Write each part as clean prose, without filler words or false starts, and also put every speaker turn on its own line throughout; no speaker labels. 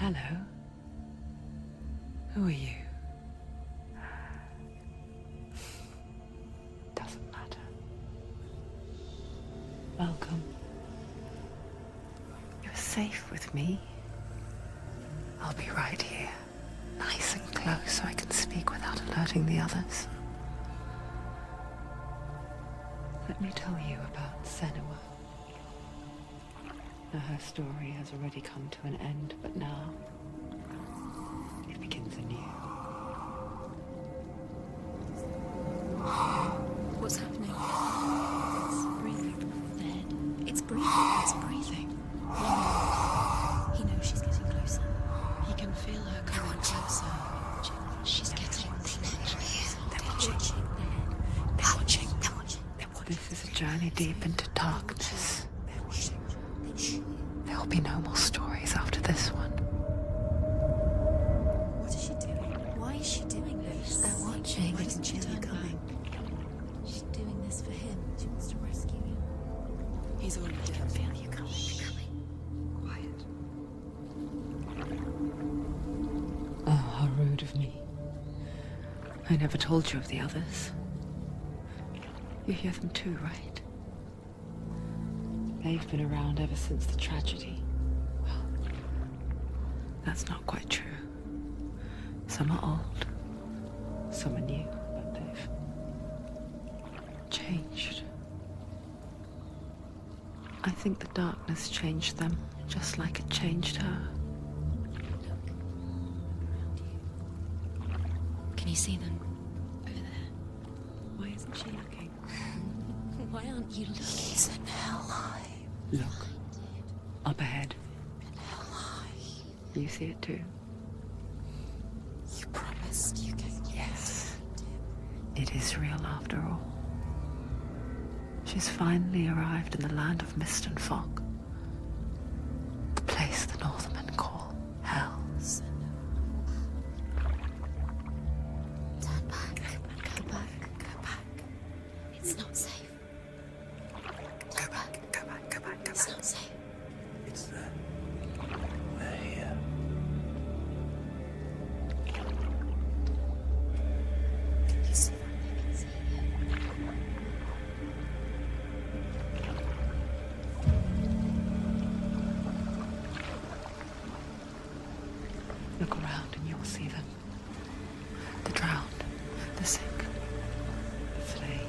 Hello. Who are you? Doesn't matter. Welcome. You're safe with me. I'll be right here, nice and close so I can speak without alerting the others. Let me tell you about Senua. Now, her story has already come to an end, but now it begins anew.
What's happening? It's breathing. Dead. It's breathing. It's breathing. He knows she's getting closer. He can feel her coming closer. She's getting closer. They're watching. They're watching. They're watching.
This is a journey deep into darkness. There will be no more stories after this one.
What is she doing? Why is she doing this?
They're watching.
Why doesn't she turn coming? She's doing this for him. She wants to rescue you. He's already dead. I feel you coming.
Quiet. Oh, how rude of me. I never told you of the others. You hear them too, right? They've been around ever since the tragedy. Well, that's not quite true. Some are old, some are new, but they've changed. I think the darkness changed them, just like it changed her.
Can you see them? Over there. Why isn't she looking? Why aren't you looking?
He's in helheim.
Look, up ahead.
In helheim.
You see it too?
You promised you could.
Yes. It is real after all. She's finally arrived in the land of mist and fog. The place the Northmen call Hell.
Turn back. Go back. Go back.
It's not safe.
Go back. Go back. Go back. Go
It's
back.
not safe.
It's there. They're here.
You see that? I can see
Look around and you will see them. The drowned, the sick, the slain.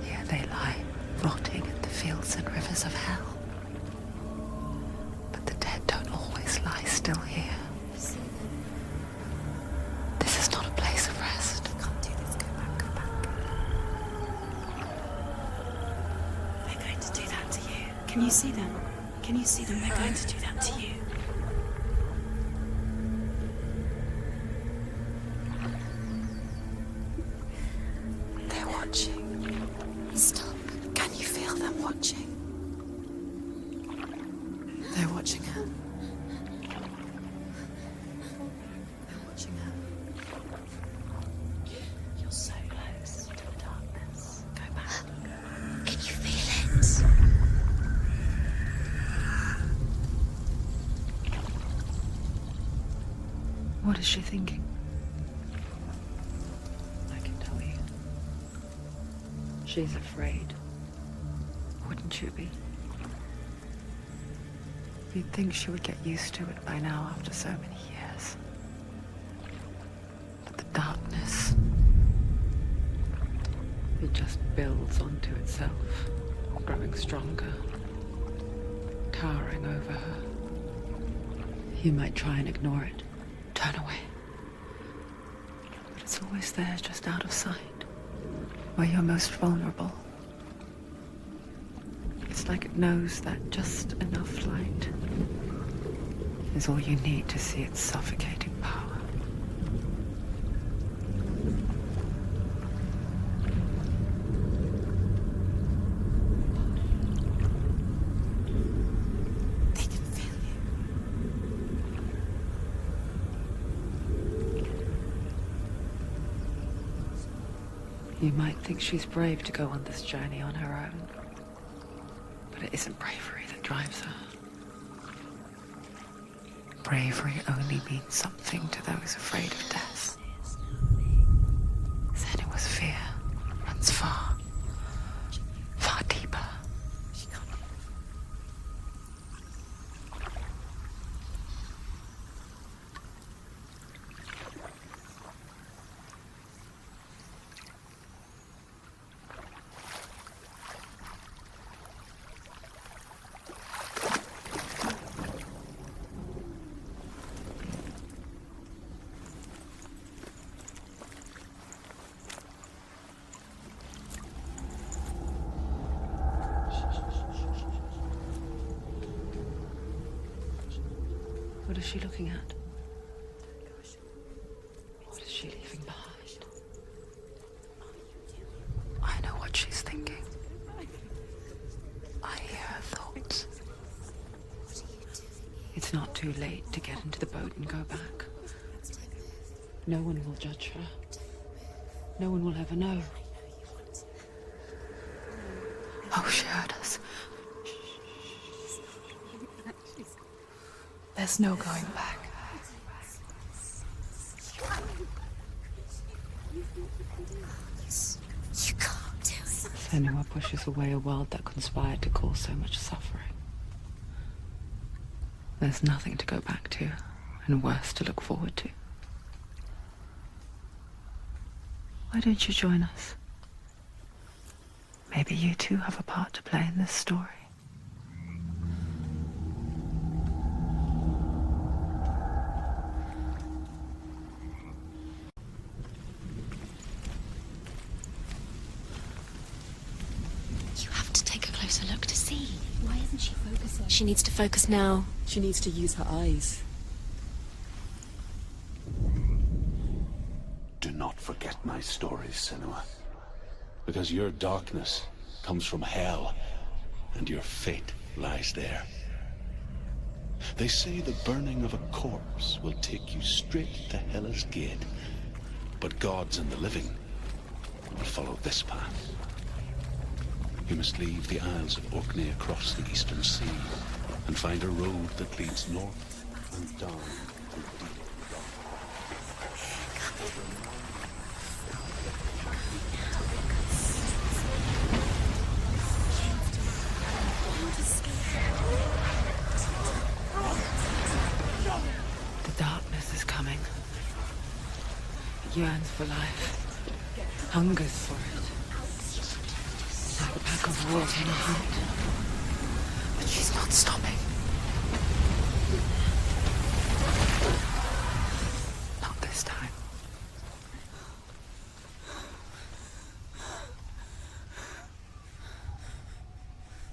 Here they lie, rotting in the fields and rivers of hell. But the dead don't always lie still here.
You see them?
This is not a place of rest.
You can't do this. Go back. Go back.
They're going to do that to you. Can you see them? Can you see them? They're going to do that to you.
They're watching. Stop. Can you feel them watching? They're watching her. They're watching her. You're so close to the darkness. Go back.
Can you feel it?
What is she thinking? I can tell you. She's afraid. Wouldn't you be? You'd think she would get used to it by now after so many years. But the darkness, it just builds onto itself, growing stronger, towering over her. You might try and ignore it, turn away. But it's always there, just out of sight, where you're most vulnerable. It's like it knows that just enough light is all you need to see its suffocating power.
They can feel you.
You might think she's brave to go on this journey on her own, but it isn't bravery that drives her. bravery only means something to those afraid of death. Senua's fear runs far, far deeper. What is she looking at? What is she leaving behind? I know what she's thinking. I hear her thoughts. It's not too late to get into the boat and go back. No one will judge her. No one will ever know. Oh, she heard us. There's no going back.
You can't do it.
Senua pushes away a world that conspired to cause so much suffering. There's nothing to go back to, and worse to look forward to. Why don't you join us? Maybe you too have a part to play in this story.
You have to take a closer look to see. Why isn't she focusing? She needs to focus now.
She needs to use her eyes.
Do not forget my stories, Senua. Because your darkness comes from hell, and your fate lies there. They say the burning of a corpse will take you straight to Hela's gate, but gods and the living will follow this path. You must leave the Isles of Orkney across the eastern sea, and find a road that leads north and down to deep.
The darkness is coming. It yearns for life, hungers for it. Like a pack of wolves on a hunt. But she's not stopping. Not this time.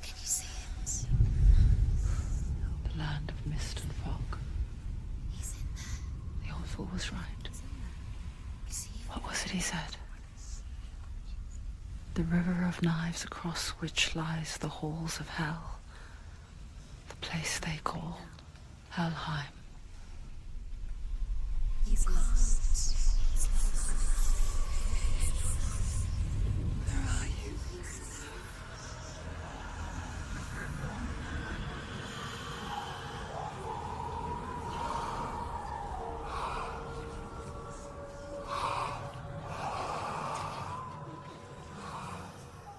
Can you see it?
The land of mist and fog.
He's in there.
The old fool was right.
Is he?
What was it he said? The river of knives across which lies the halls of hell. The place they call Helheim.
He's lost. He's lost.
Where are you?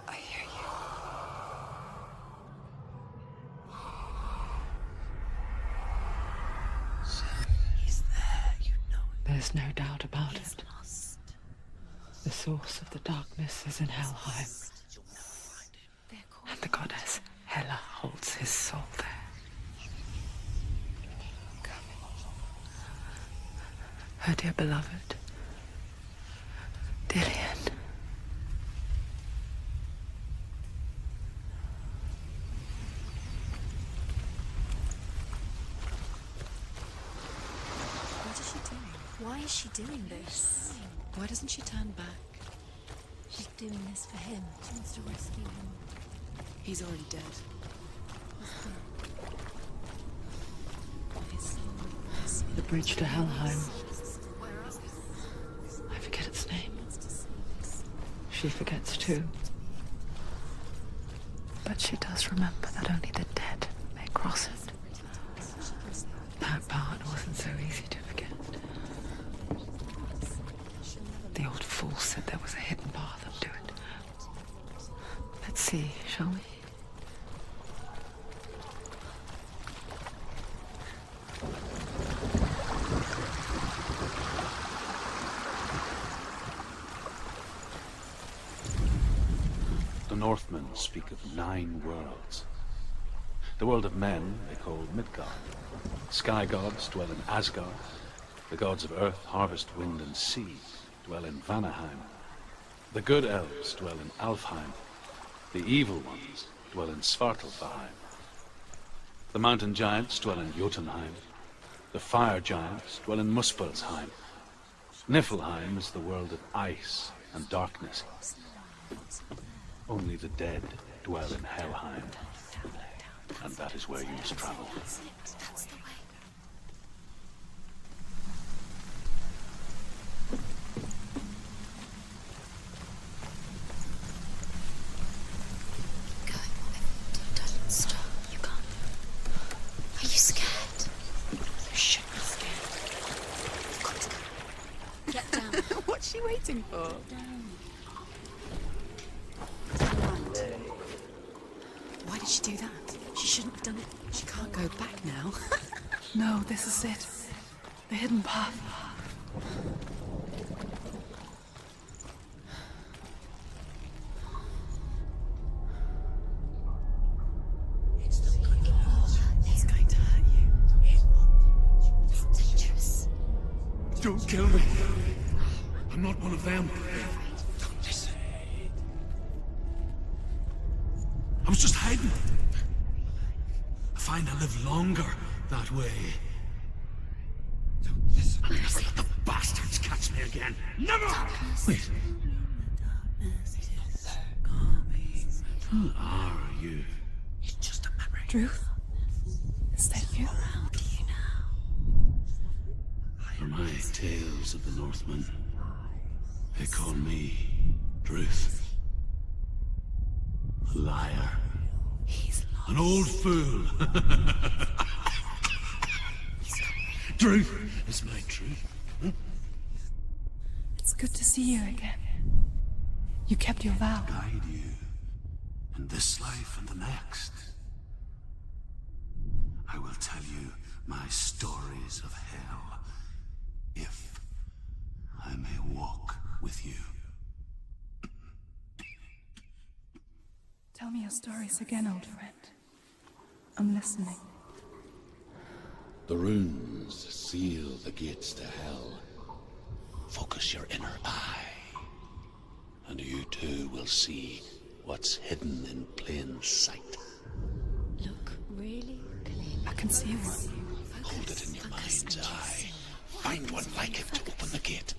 I hear you.
He's there, you know it.
There's no doubt about
He's
it.
lost.
The source of the darkness is in Helheim,
They're called.
and the goddess Hela holds his soul there. Her dear beloved, Dillian.
What is she doing? Why is she doing this?
Why doesn't she turn back?
She's doing this for him. She wants to rescue him.
He's already dead.
The bridge to Helheim. I forget its name. She forgets too. But she does remember that only the dead may cross it. That part wasn't so easy to forget. The old fool said there was a hidden path up to it. Let's see, shall we?
The Northmen speak of 9 worlds. The world of men they call Midgard. Sky gods dwell in Asgard. The gods of earth, harvest, wind, and sea dwell in Vanaheim. The good elves dwell in Alfheim. The evil ones dwell in Svartalfheim. The mountain giants dwell in Jotunheim. The fire giants dwell in Muspelheim. Niflheim is the world of ice and darkness. Only the dead dwell in Helheim. And that is where you must travel.
That's the way. Keep going, whatever. Don't stop. You can't. Are you scared?
You should be scared.
You've got to go. Get down.
What's she waiting for? Why did she do that? She shouldn't have done it. She can't go back now.
No, this is it. The hidden path.
He's going to hurt you.
It's dangerous.
Don't kill me. I'm not one of them. Don't listen. I was just hiding. I find I live longer that way. Don't listen. I'm never let the bastards catch me again. Never! Wait. Who are you?
It's just a memory.
Truth? Is that you?
For my tales of the Northmen, they call me Druth. A liar.
He's lost.
An old fool. Truth is my truth.
It's good to see you again. You kept your vow.
Guide you in this life and the next. I will tell you my stories of hell, if I may walk with you.
Tell me your stories again, old friend. I'm listening.
The runes seal the gates to hell. Focus your inner eye, and you too will see what's hidden in plain sight.
Look really clearly.
I can see one.
Hold it in your mind's eye. Find one like it to open the gate.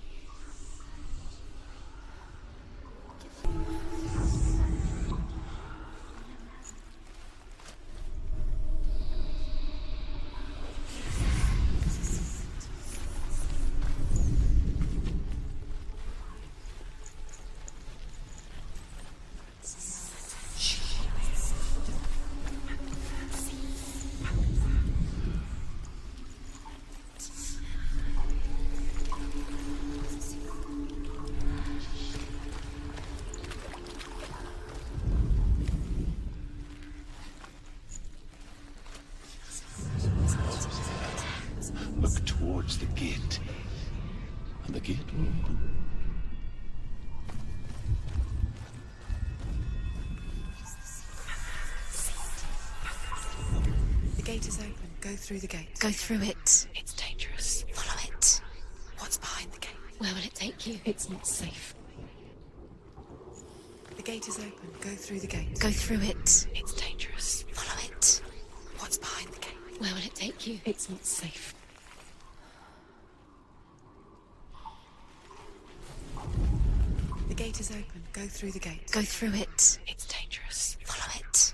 Look towards the gate, and the gate will open.
The gate is open. Go through the gate.
Go through it.
It's dangerous.
Follow it.
What's behind the gate?
Where will it take you?
It's not safe. The gate is open. Go through the gate.
Go through it.
It's dangerous.
Follow it.
What's behind the gate?
Where will it take you?
It's not safe. The gate is open. Go through the gate.
Go through it.
It's dangerous.
Follow it.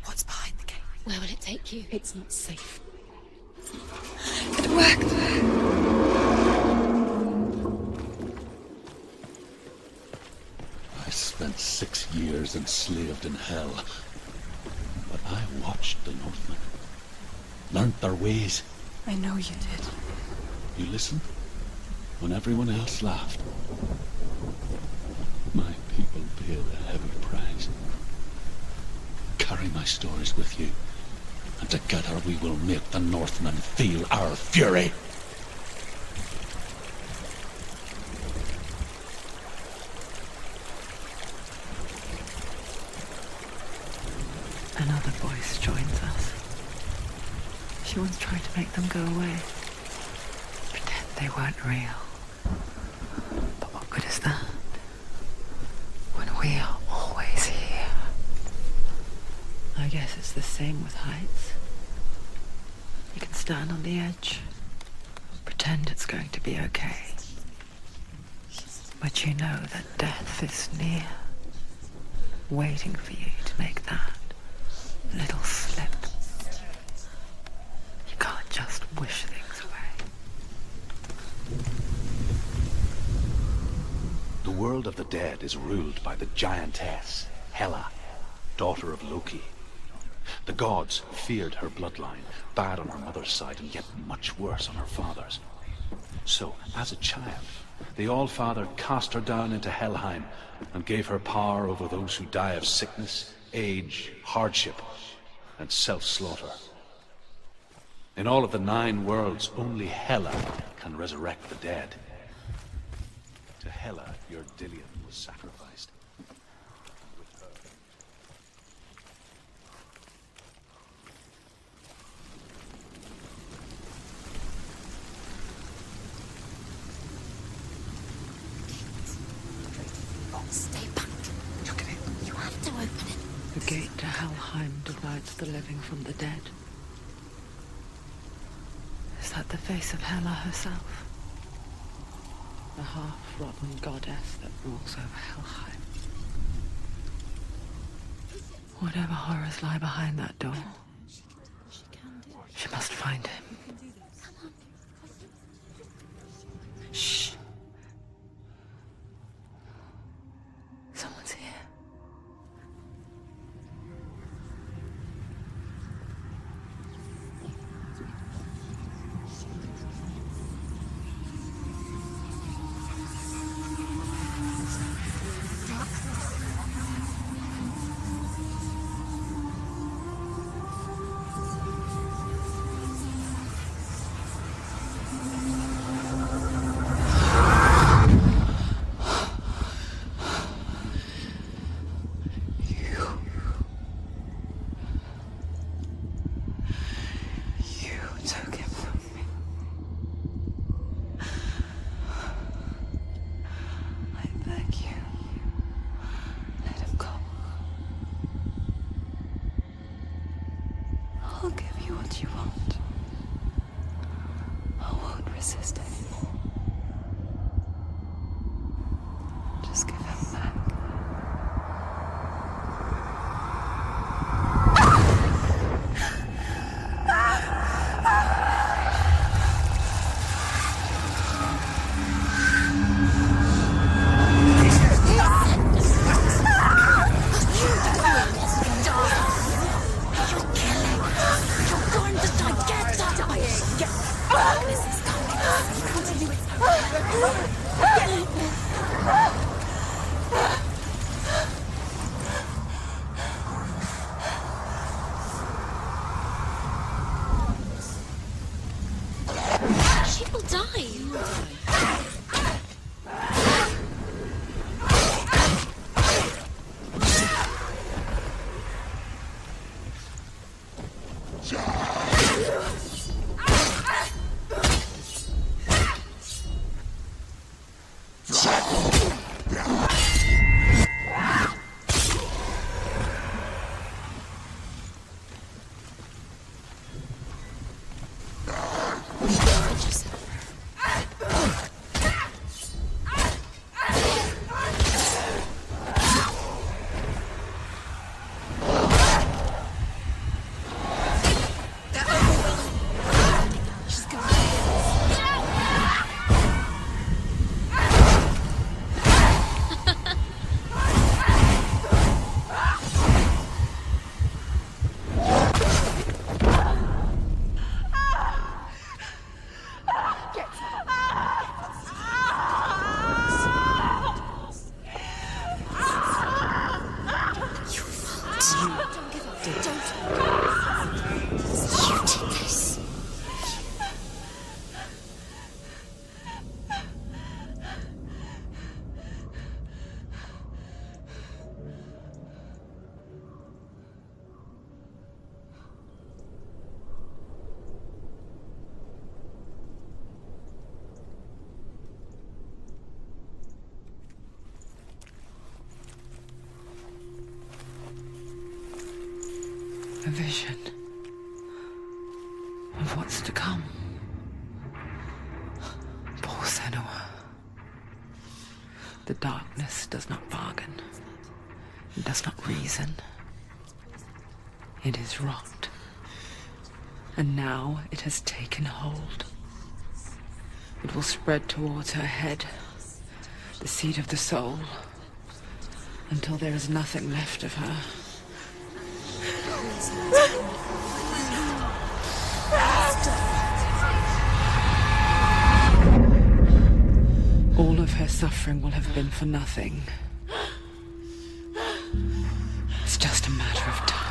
What's behind the gate?
Where will it take you?
It's not safe.
It worked.
I spent 6 years enslaved in hell, but I watched the Northmen, learnt their ways,
I know you did.
You listened when everyone else laughed. My people paid a heavy price. Carry my stories with you, and together we will make the Northmen feel our fury.
Another voice joins us. She once tried to make them go away. Pretend they weren't real. But what good is that? When we are always here. I guess it's the same with heights. You can stand on the edge, pretend it's going to be okay. But you know that death is near, waiting for you to make that little slip. You can't just wish things away.
The world of the dead is ruled by the giantess, Hela, daughter of Loki. The gods feared her bloodline, bad on her mother's side and yet much worse on her father's. So, as a child, the All-Father cast her down into Helheim and gave her power over those who die of sickness, age, hardship, and self-slaughter. In all of the 9 worlds, only Hela can resurrect the dead. To Hela, your Dillion was sacrificed. With her...
Stay back. Look at it. You have to open it.
The gate to Helheim divides the living from the dead. Is that the face of Hela herself? The half-rotten goddess that rules over Helheim. Whatever horrors lie behind that door, she must find him. Shh. Someone's here. I'll give you what you want. I won't resist anymore. Just give him back.
This is coming.
A vision of what's to come. Poor Senua. The darkness does not bargain. It does not reason. It is rot. And now it has taken hold. It will spread towards her head, the seat of the soul, until there is nothing left of her. All of her suffering will have been for nothing. It's just a matter of time.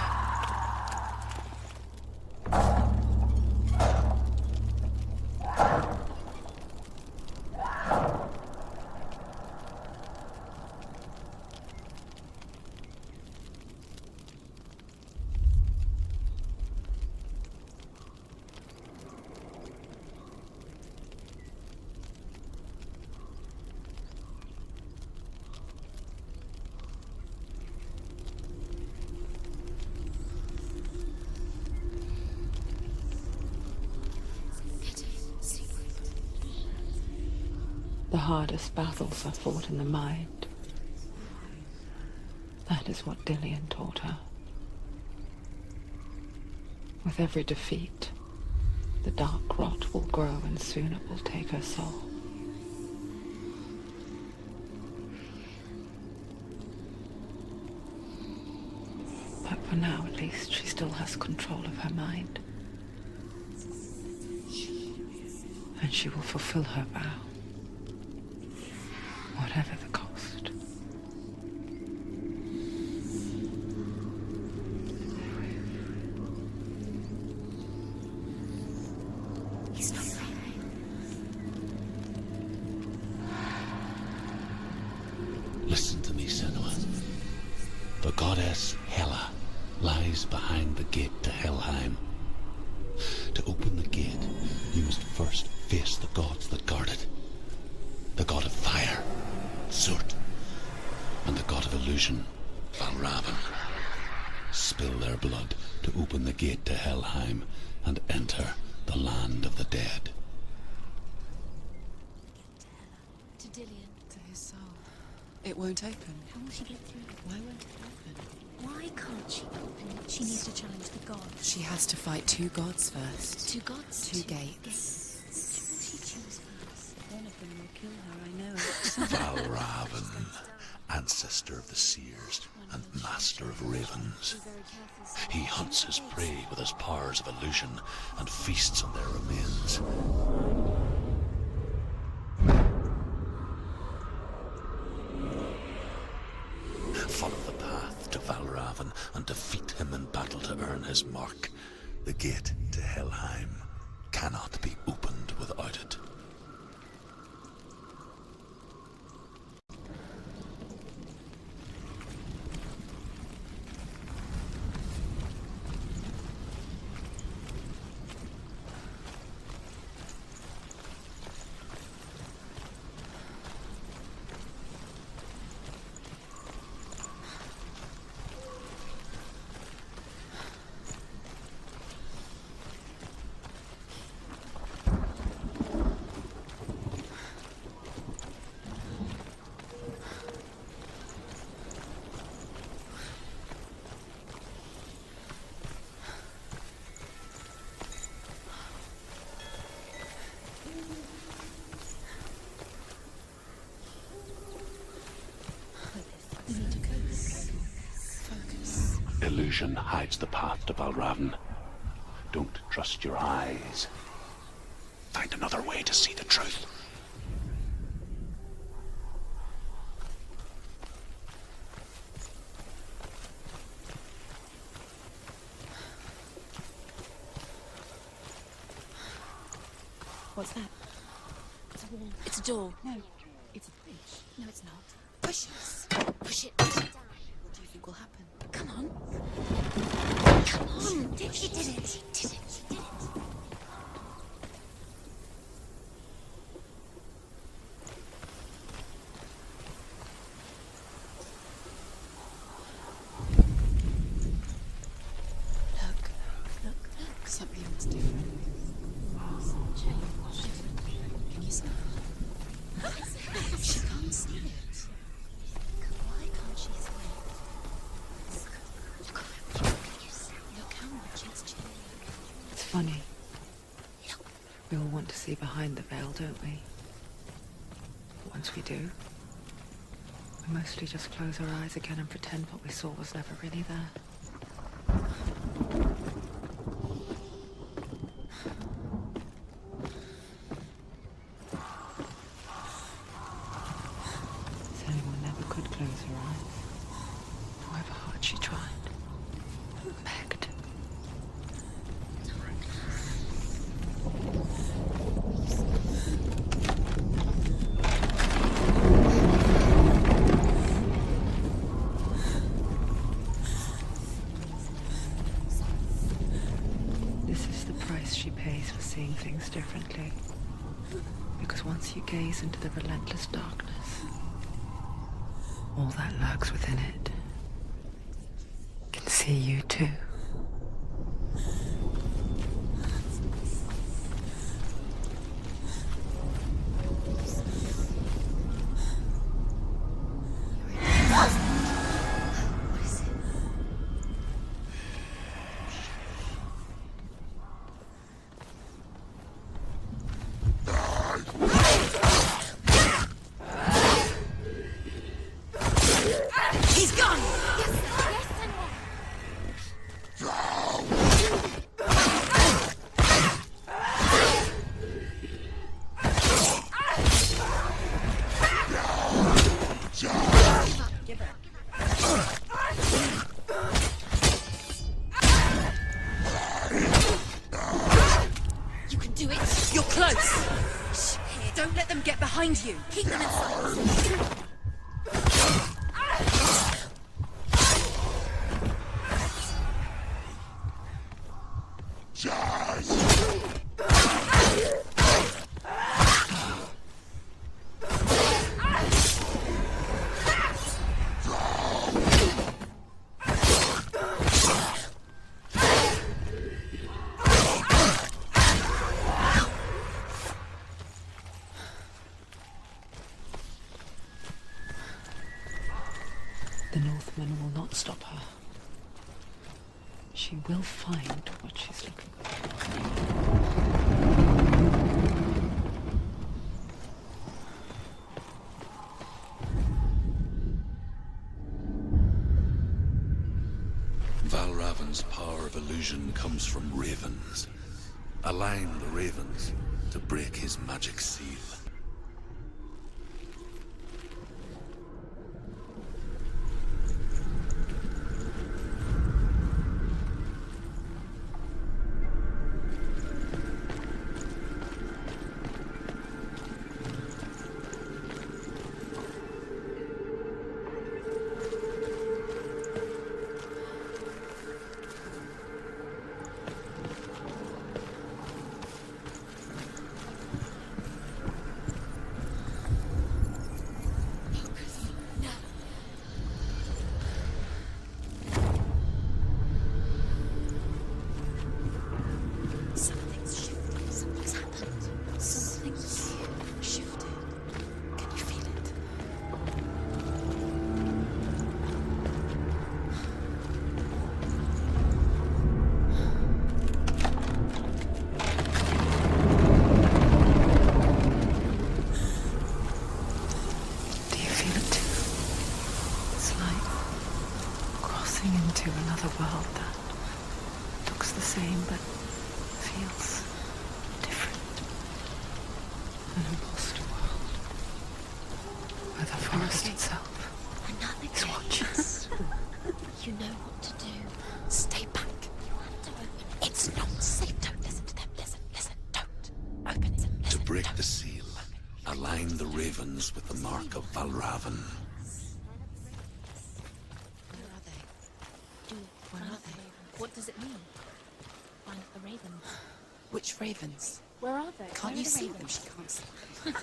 The hardest battles are fought in the mind. That is what Dillian taught her. With every defeat, the dark rot will grow and soon it will take her soul. But for now, at least, she still has control of her mind. And she will fulfill her vow. Whatever the cost.
He's not there.
Listen to me, Senua. The goddess Hela lies behind the gate to Helheim. To open the gate, you must first face the gods that guard it. The god of fire, Zurt, and the god of illusion, Valravn. Spill their blood to open the gate to Helheim and enter the land of the dead.
To Dillian.
To his soul. It won't open.
How will she get through?
Why won't it open?
Why can't she open it? She needs to challenge the gods.
She has to fight two gods first.
Two gods?
Two gates.
Who will she choose first?
One of them will kill her, I know.
Valravn, ancestor of the seers and master of ravens. He hunts his prey with his powers of illusion and feasts on their remains. Follow the path to Valravn and defeat him in battle to earn his mark. The gate to Helheim cannot be opened without it. Illusion hides the path to Valravn. Don't trust your eyes. Find another way to see the truth.
What's that?
It's a wall.
It's a door.
No, it's a bridge.
No, it's not.
Push us.
Push it. Push it down.
What do you think will happen?
Come on. Come on. She did it. She did it. She did it.
want to see behind the veil, don't we? But once we do, we mostly just close our eyes again and pretend what we saw was never really there. Senua never could close her eyes, however hard she tried. Begged. This is the price she pays for seeing things differently. Because once you gaze into the relentless darkness, all that lurks within it can see you too.
What is it? He's gone! Yes, Senua! Give her. You can do it. You're close. Shh, here, don't let them get behind you. Keep them in sight.
The Northman will not stop her. She will find what she's looking for.
Valravn's power of illusion comes from ravens. Align the ravens to break his magic seal.
Something's shifted. Something's happened. Something's shifted. Can you feel it?
Do you feel it too? It's like crossing into another world that looks the same but feels different. An imposter world where the forest itself
Another
is watching.
case. You know what to do. Stay back. You have to open. It's not safe. Don't listen to them. Listen. Don't. Open it. Listen.
To break the seal, align the ravens with the mark of Valravn.
Where are they? Where are they? What does it mean? Find the ravens.
Which ravens?
Where are they?
Can't you see them? She can't see.
Look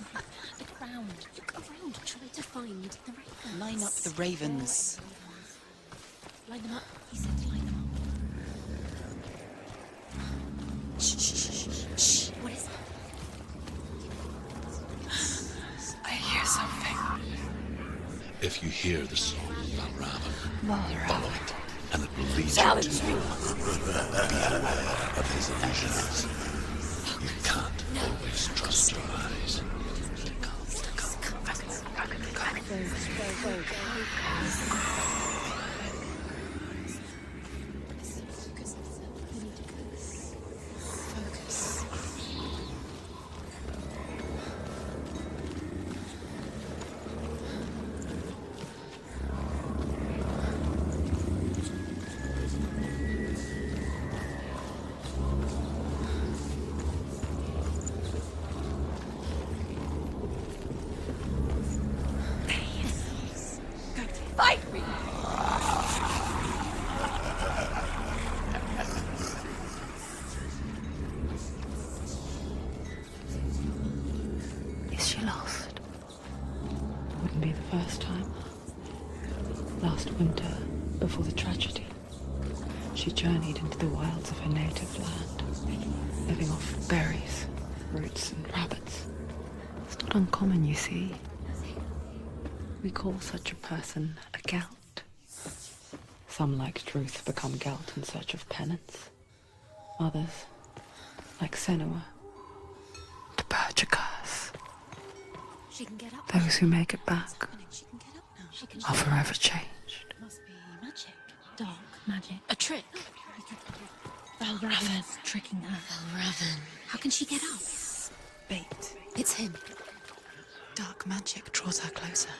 around. Look around. Try to find the ravens.
Line up the ravens.
Line them up. He said to line them up. Shh. What is it?
I hear something.
If you hear the song of Valravn, follow it, and it will lead
Challenge
you to him. Be aware of his illusions. You can't always Just trust your eyes.
Fight me!
Is she lost? Wouldn't be the first time. Last winter, before the tragedy, she journeyed into the wilds of her native land, living off berries, roots, and rabbits. It's not uncommon, you see. We call such a person a gelt. Some, like Truth, become gelt in search of penance. Others, like Senua, to purge a curse.
She can get up.
Those who make it back
She can get up now. She can.
are forever changed.
Must be magic. Dark magic. A trick. Valravn's tricking her. Valravn. How can she get up?
Bait.
It's him.
Dark magic draws her closer.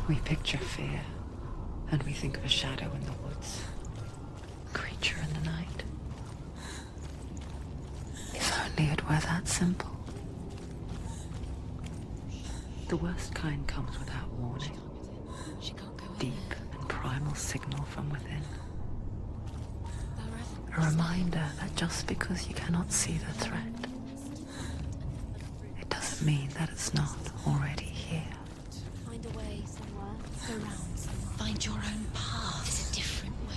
We picture fear, and we think of a shadow in the woods, a creature in the night. If only it were that simple. The worst kind comes without warning.
She can't go in.
Deep and primal signal from within.
Valravn.
A reminder that just because you cannot see the threat, it doesn't mean that it's not already here.
Find a way somewhere. Go round. Find your own path. There's a different way.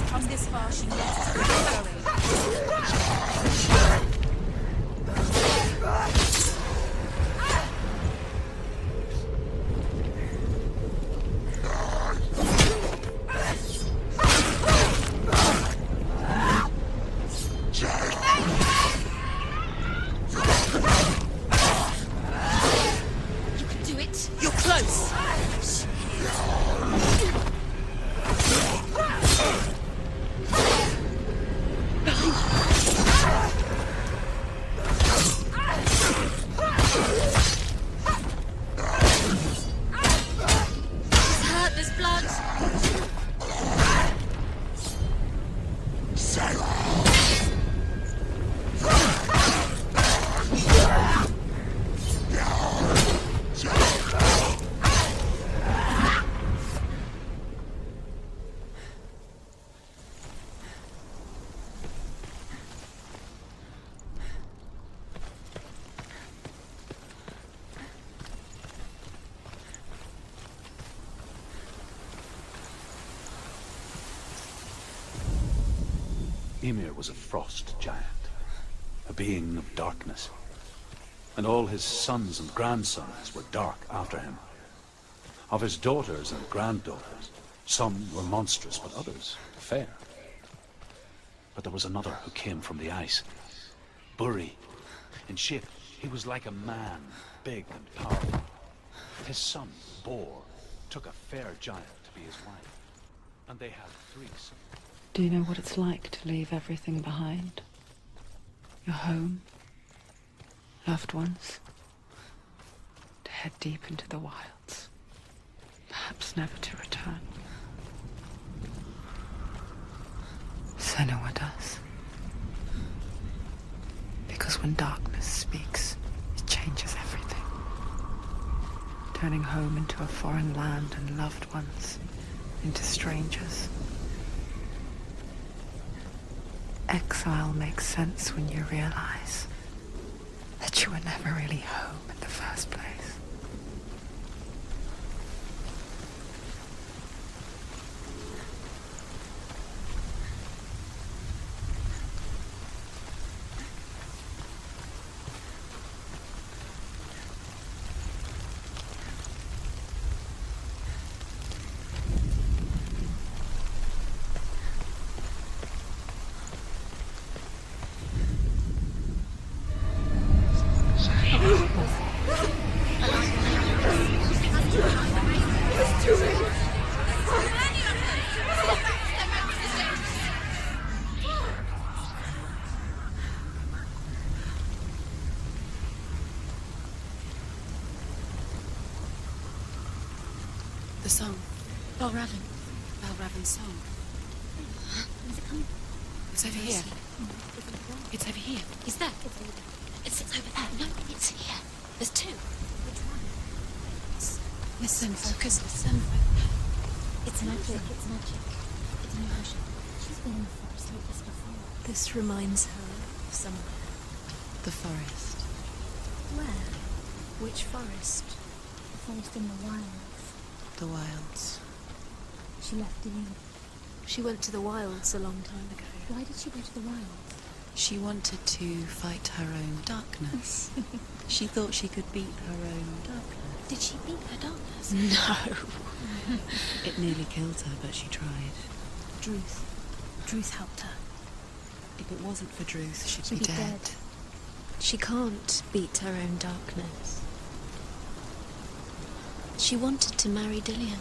Come this far, she needs to keep going.
Ymir was a frost giant, a being of darkness, and all his sons and grandsons were dark after him. Of his daughters and granddaughters, some were monstrous, but others fair. But there was another who came from the ice. Buri. In shape, he was like a man, big and powerful. His son, Bor, took a fair giant to be his wife, and they had 3 sons.
Do you know what it's like to leave everything behind? Your home, loved ones, to head deep into the wilds, perhaps never to return. Senua does. Because when darkness speaks, it changes everything. Turning home into a foreign land and loved ones into strangers. Exile makes sense when you realize that you were never really home in the first place.
The song. Valravn. Valravn's song.
Where's it coming?
It's over here. It's over here.
Is that? It's over there. No, it's here. There's 2. Which one?
Listen, focus, listen.
It's magic. It's magic. It's an illusion. She's been in the forest like this before.
This reminds her of somewhere. The forest.
Where?
Which forest?
The forest in the wilds.
The wilds.
She left in you.
She went to the wilds a long time ago.
Why did she go to the wilds?
She wanted to fight her own darkness. She thought she could beat her own darkness.
Did she beat her darkness?
No. It nearly killed her, but she tried.
Druth. Druth helped her.
If it wasn't for Druth, she'd
She'd
be
be
dead.
dead.
She can't beat her own darkness. She wanted to marry Dillian.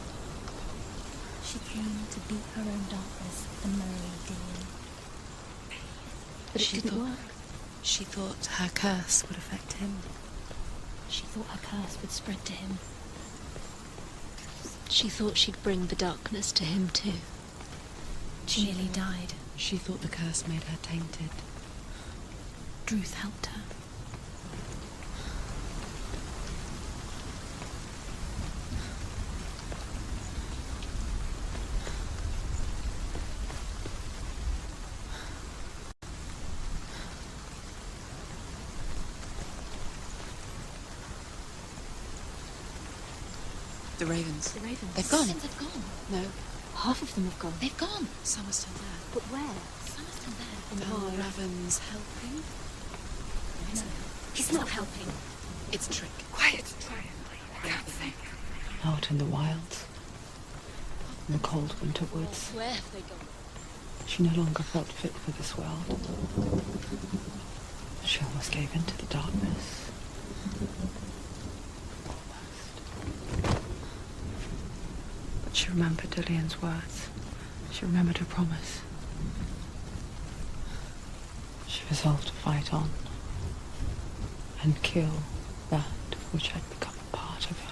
She came to beat her own darkness and marry Dillian. But it didn't work.
She thought her curse would affect him.
She thought her curse would spread to him.
She thought she'd bring the darkness to him too.
She nearly died.
She thought the curse made her tainted.
Druth helped her.
The ravens.
The ravens.
They've gone.
They've gone.
No.
Half of them have gone.
They've gone. Some are still there.
But where? Some are still there. In the mine.
Valravn's helping.
No. He's not helping.
It's a trick.
Quiet. Try and breathe. I can't think. Out in the wilds, in the cold winter woods,
Where have they gone?
she no longer felt fit for this world. She almost gave in to the darkness. Almost. But she remembered Dillian's words. She remembered her promise. She resolved to fight on and kill that which had become a part of her.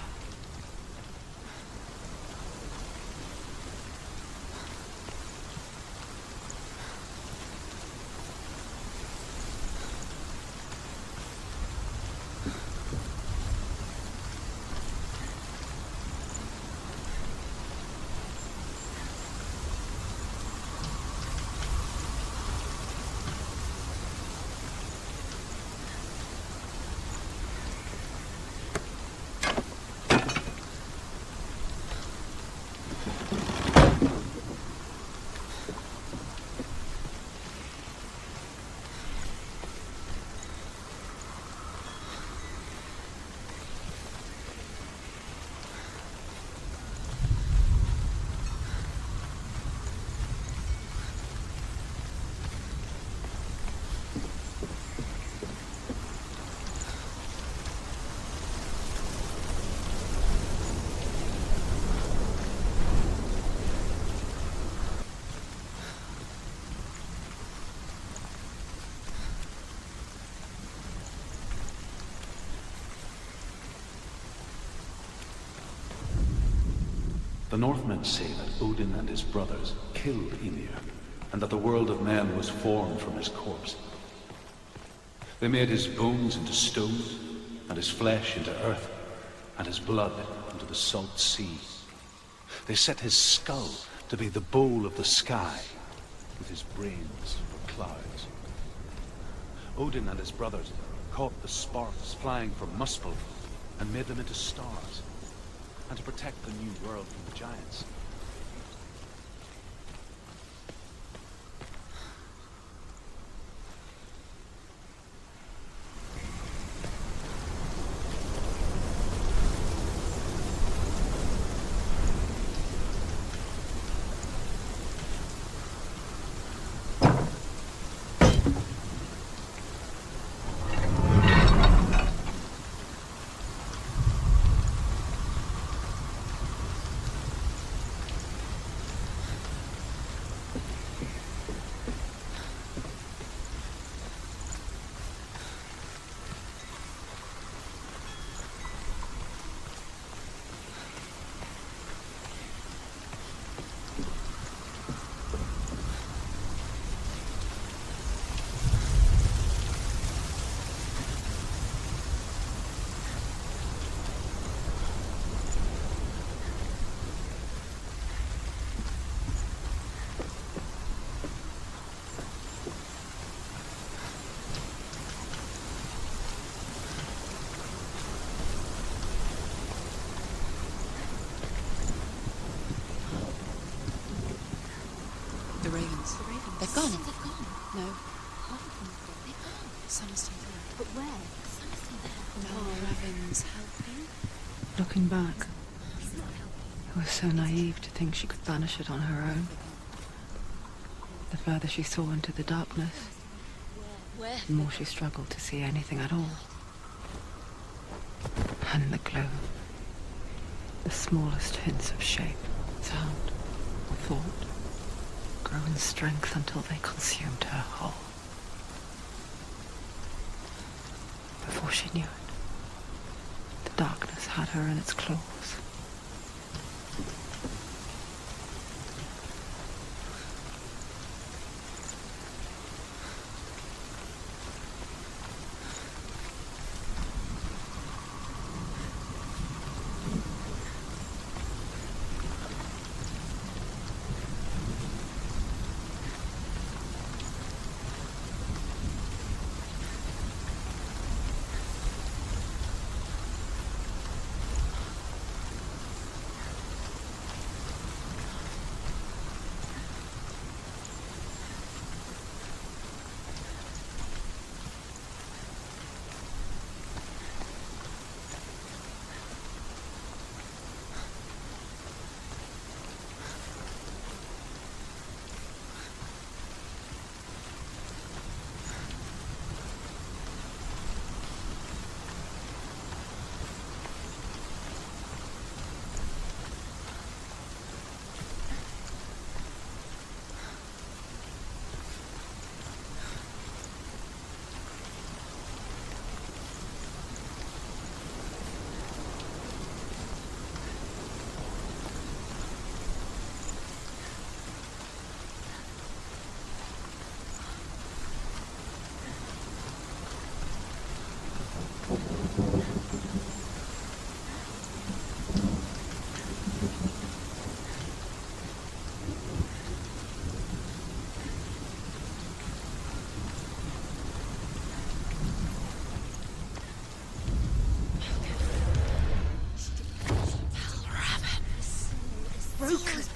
The Northmen say that Odin and his brothers killed Ymir, and that the world of men was formed from his corpse. They made his bones into stone, and his flesh into earth, and his blood into the salt sea. They set his skull to be the bowl of the sky, with his brains for clouds. Odin and his brothers caught the sparks flying from Muspel and made them into stars, and to protect the new world from the giants.
The ravens.
The ravens.
They've gone.
They've gone.
No.
Half of them have gone. They've gone.
Some are still there.
But where? Some are still there.
Valravn's helping.
Looking back,
He's not helping.
I was so naive to think she could banish it on her own. The further she saw into the darkness,
Where?
the more she struggled to see anything at all. And the glow. The smallest hints of shape, sound, thought, grow in strength until they consumed her whole. Before she knew it, the darkness had her in its claws.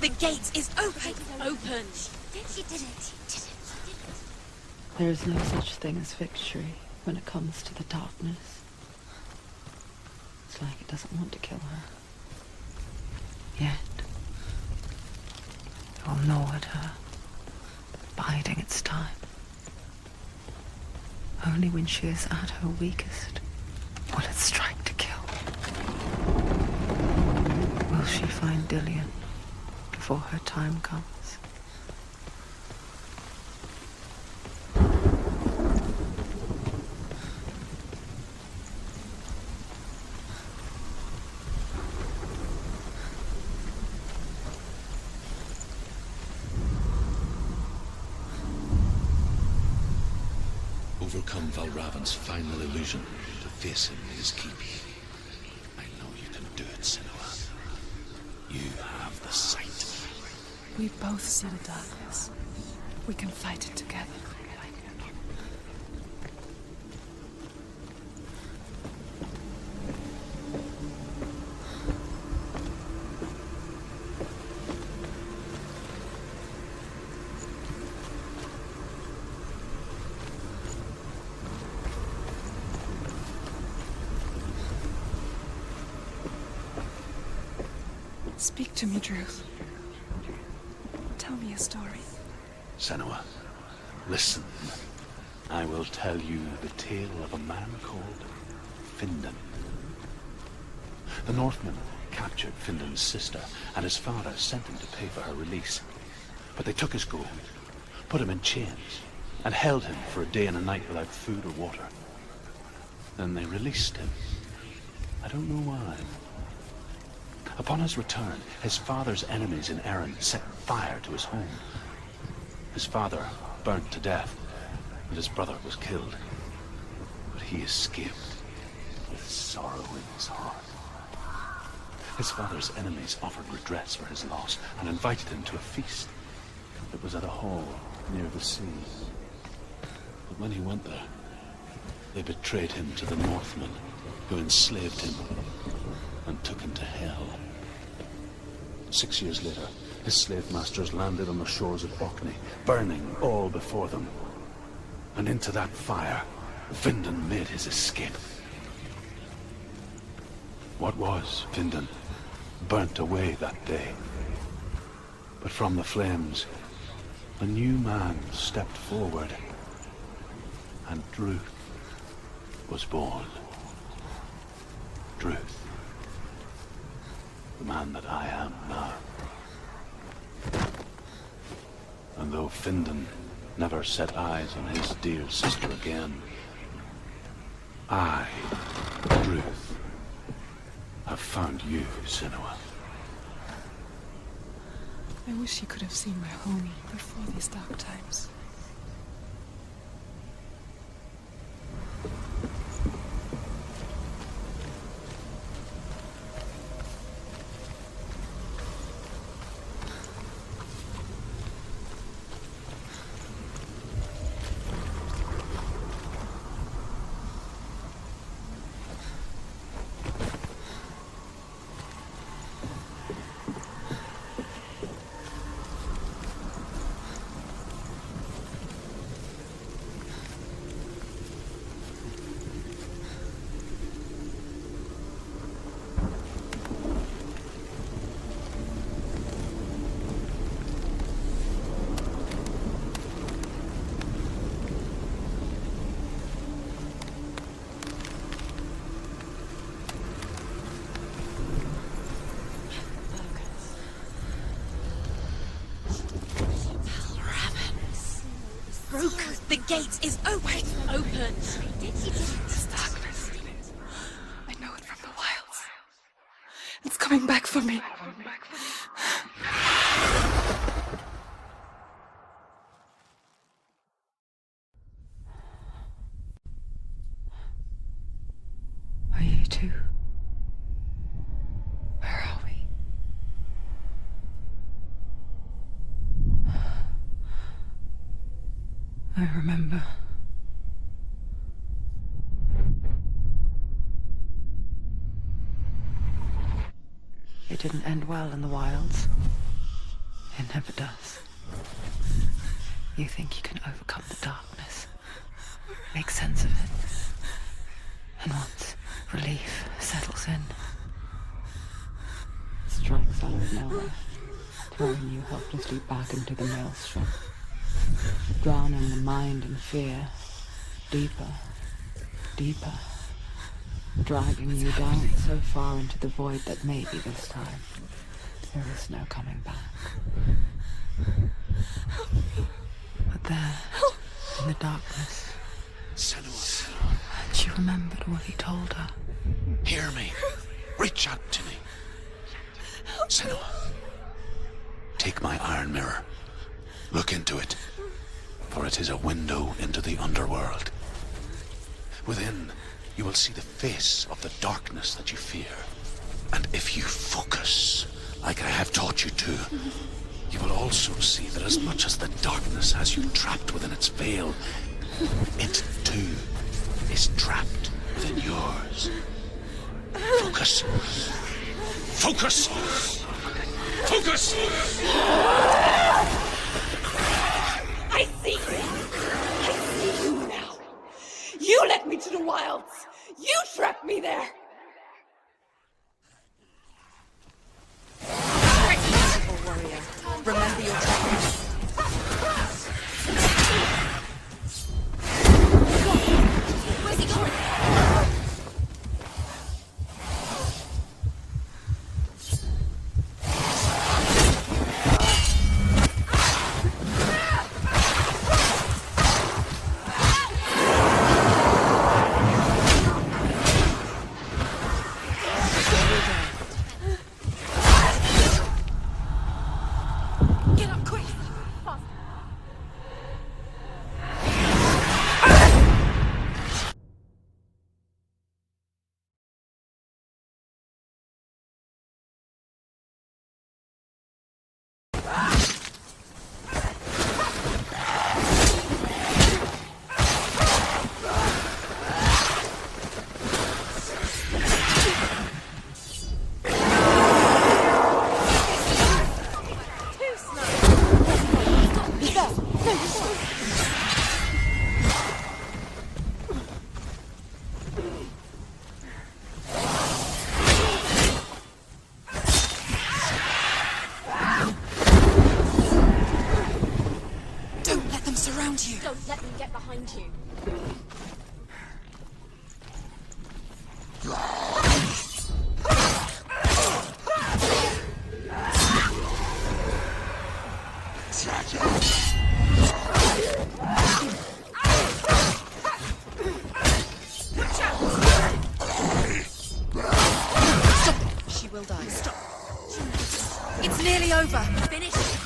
The gate is open! Open! She did it!
There is no such thing as victory when it comes to the darkness. It's like it doesn't want to kill her. Yet. It will gnaw at her, biding its time. Only when she is at her weakest will it strike to kill. Will she find Dillion before her time comes?
overcome Valravn's final illusion to face him in his keep. I know you can do it, Senua. You have the sight.
We both see the darkness. We can fight it together. Speak to me, Druth. Tell me a story.
Senua, listen. I will tell you the tale of a man called Findan. The Northmen captured Findan's sister, and his father sent him to pay for her release. But they took his gold, put him in chains, and held him for a day and a night without food or water. Then they released him. I don't know why. Upon his return, his father's enemies in Erin set fire to his home. His father burnt to death, and his brother was killed. But he escaped with sorrow in his heart. His father's enemies offered redress for his loss and invited him to a feast. It was at a hall near the sea. But when he went there, they betrayed him to the Northmen, who enslaved him and took him to Hell. 6 years later, his slave masters landed on the shores of Orkney, burning all before them. And into that fire, Findan made his escape. What was Findan burnt away that day. But from the flames, a new man stepped forward, and Druth was born. Druth. The man that I am now. And though Findan never set eyes on his dear sister again, I, Druth, have found you, Senua.
I wish you could have seen my home before these dark times.
The gate is open! Open!
This darkness. I know it from the wilds. It's coming back for me.
Are you too? Where are we? I remember. It didn't end well in the wilds. It never does. You think you can overcome the darkness, make sense of it, and once relief settles in, it strikes out of nowhere, throwing you helplessly back into the maelstrom, drowning the mind in fear, deeper, deeper, dragging you down so far into the void that maybe this time there is no coming back. But there, in the darkness,
Senua,
and she remembered what he told her.
hear me. Reach out to me. Senua, take my iron mirror. Look into it, for it is a window into the underworld. Within, you will see the face of the darkness that you fear. And if you focus, like I have taught you to, you will also see that as much as the darkness has you trapped within its veil, it too is trapped within yours. Focus. Focus! Focus!
I see you! I see you now! You led me to the wilds! You trapped me there!
Warrior, remember your technique.
Where's he going?
Get up quick! Fast!
Don't let them surround you.
Don't let them get behind you.
She will die. Stop. It's nearly over.
Finish it.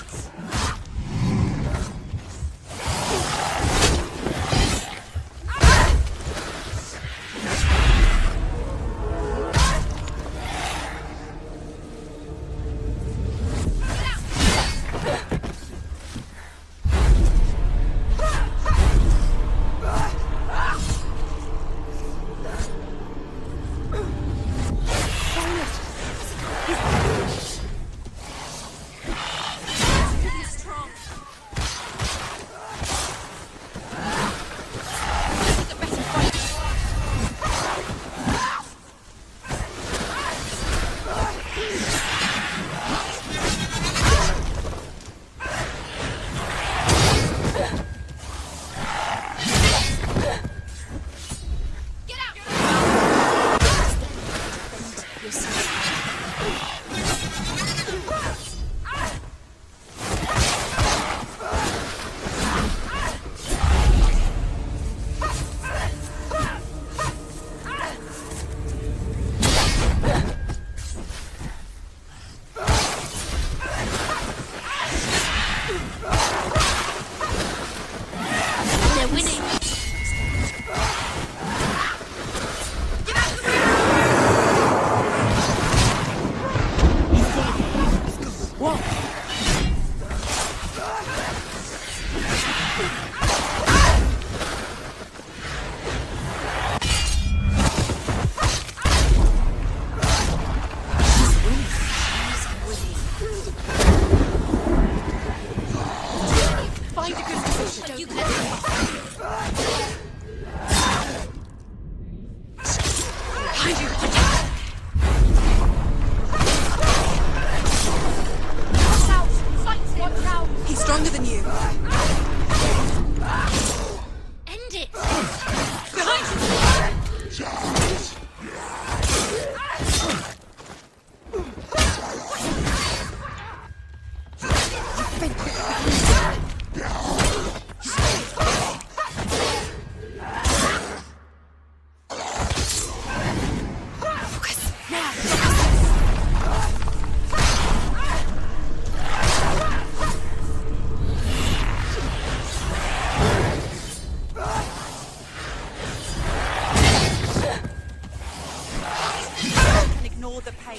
endure the pain.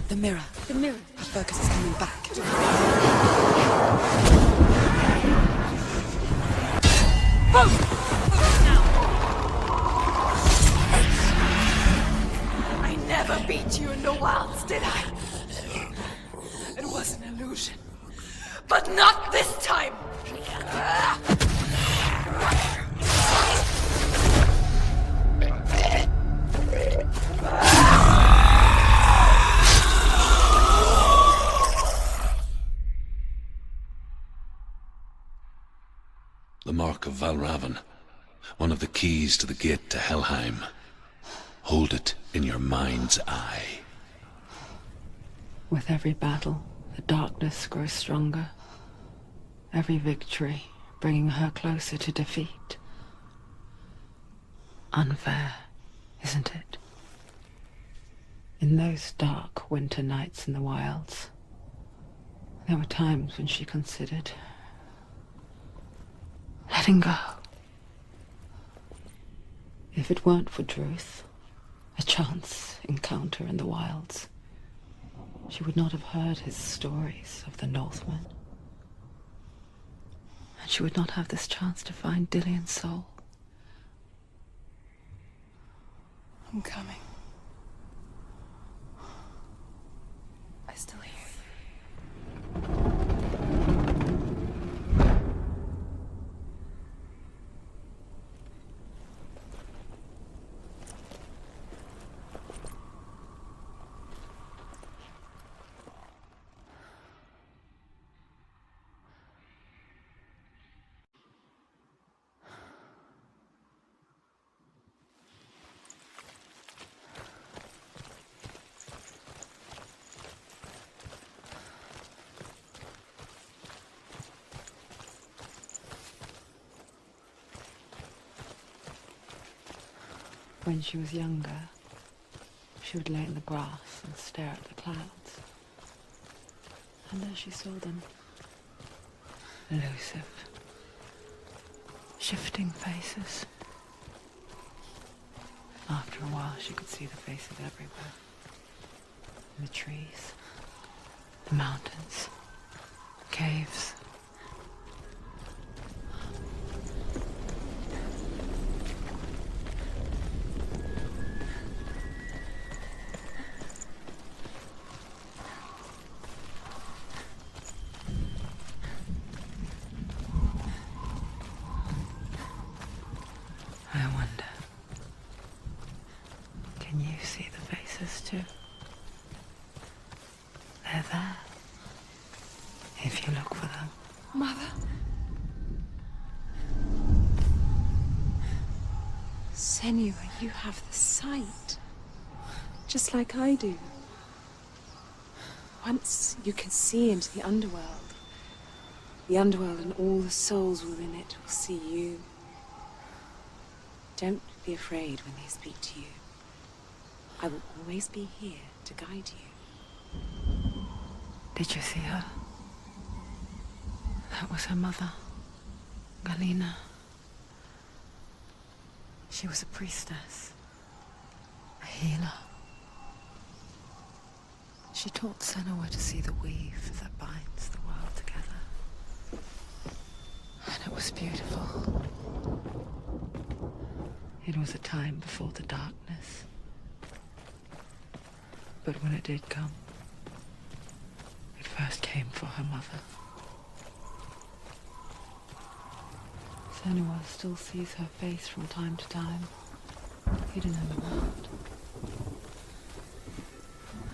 The mirror. The mirror. Her focus is coming back.
I never beat you in the wilds, did I? It was an illusion. But not this time!
The mark of Valravn. One of the keys to the gate to Helheim. Hold it in your mind's eye.
With every battle, the darkness grows stronger. Every victory bringing her closer to defeat. Unfair, isn't it? In those dark winter nights in the wilds, there were times when she considered letting go. If it weren't for Druth, a chance encounter in the wilds, she would not have heard his stories of the Northmen. And she would not have this chance to find Dillion's soul.
I'm coming. I still hear you.
When she was younger, she would lay in the grass and stare at the clouds. And as she saw them, elusive, shifting faces. After a while, she could see the faces everywhere. In the trees, the mountains, caves. I wonder, can you see the faces too? They're there, if you look for them.
Mother? Senua, you have the sight. Just like I do. Once you can see into the underworld. The underworld and all the souls within it will see you. Don't be afraid when they speak to you. I will always be here to guide you.
Did you see her? That was her mother, Galina. She was a priestess, a healer. She taught Senua to see the weave that binds the world together. And it was beautiful. It was a time before the darkness. But when it did come, it first came for her mother. Senua still sees her face from time to time, hidden in the world.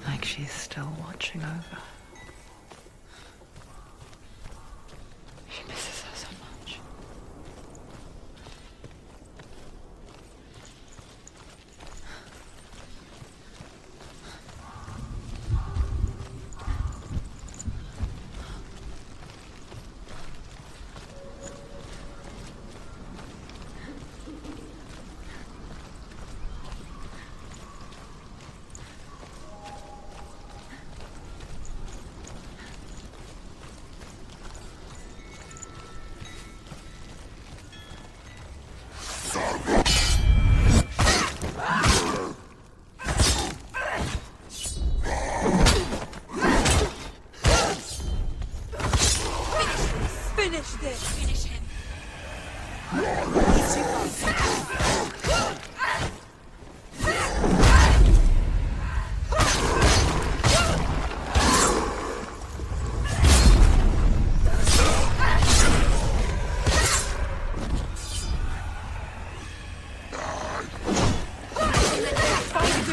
Like she's still watching over her. She misses her so much.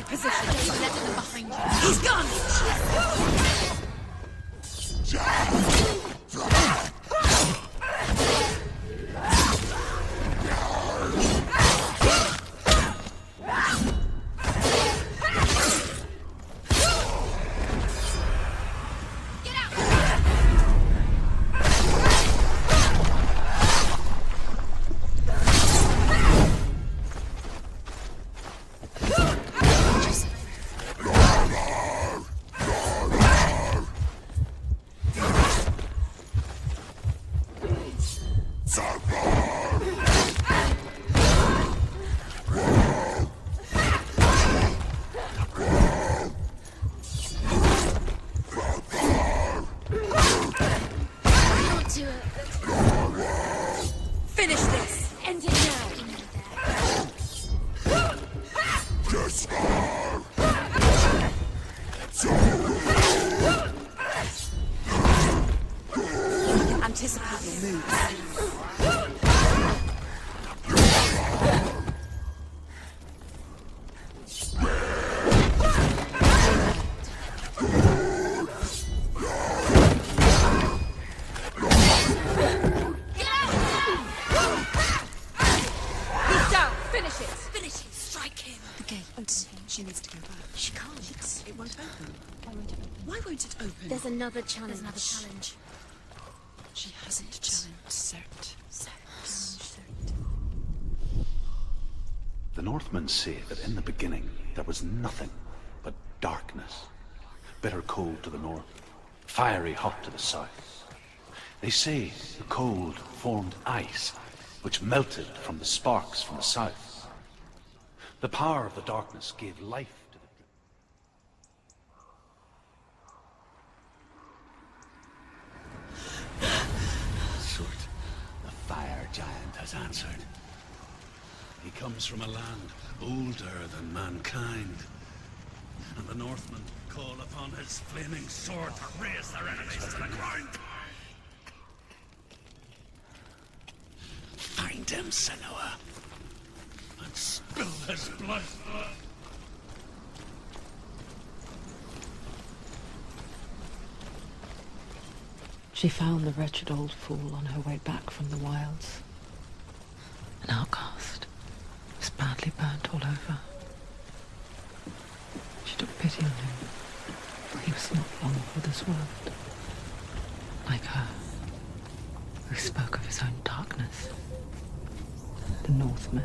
position. Don't let them behind you.
He's gone!
Finish this! End it now! Anticipate your moves.
He's down! Finish it!
Finish him! Strike him!
The gate. She needs to go back.
She can't.
It won't open. Why won't it open?
There's another challenge. There's another challenge.
She hasn't challenged Cert.
The Northmen say that in the beginning there was nothing but darkness. Bitter cold to the north, fiery hot to the south. They say the cold formed ice, which melted from the sparks from the south. The power of the darkness gave life to the Sort, the fire giant has answered. He comes from a land older than mankind, and the Northmen call upon his flaming sword to raise their enemies to the ground. Find him, Senua, and spill his blood.
She found the wretched old fool on her way back from the wilds. An outcast. Was badly burnt all over. She took pity on him. He was not long for this world. Like her, who spoke of his own darkness. The Northmen.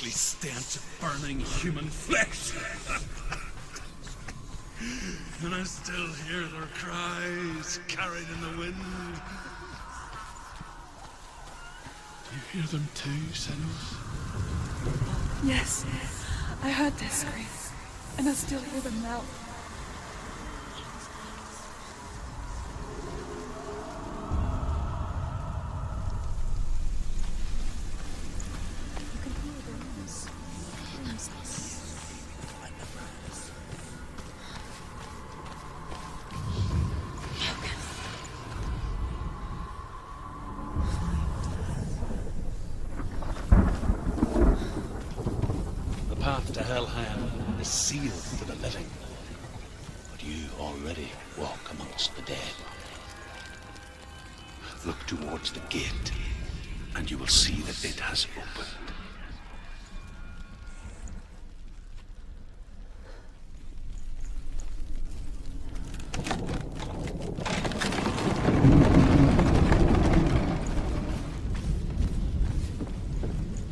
Stench of burning human flesh. And I still hear their cries carried in the wind. Do you hear them too, Senua?
Yes, I heard their screams. And I still hear them now.
You can hear the rooms.
The path to Helheim is sealed to the living, but you already walk amongst the dead. Look towards the gate, and you will see that it has opened.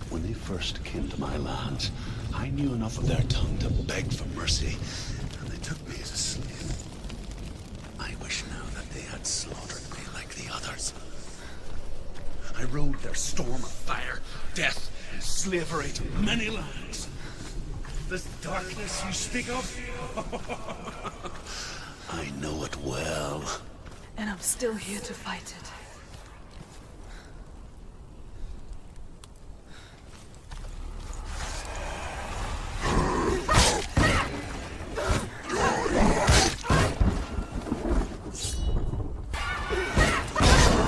When they first came to my lands, I knew enough of their tongue to beg for mercy, and they took me as a slave. I wish now that they had slaughtered me like the others. I rode their storm of fire, death, and slavery to many lands. This darkness you speak of? I know it well.
And I'm still here to fight it.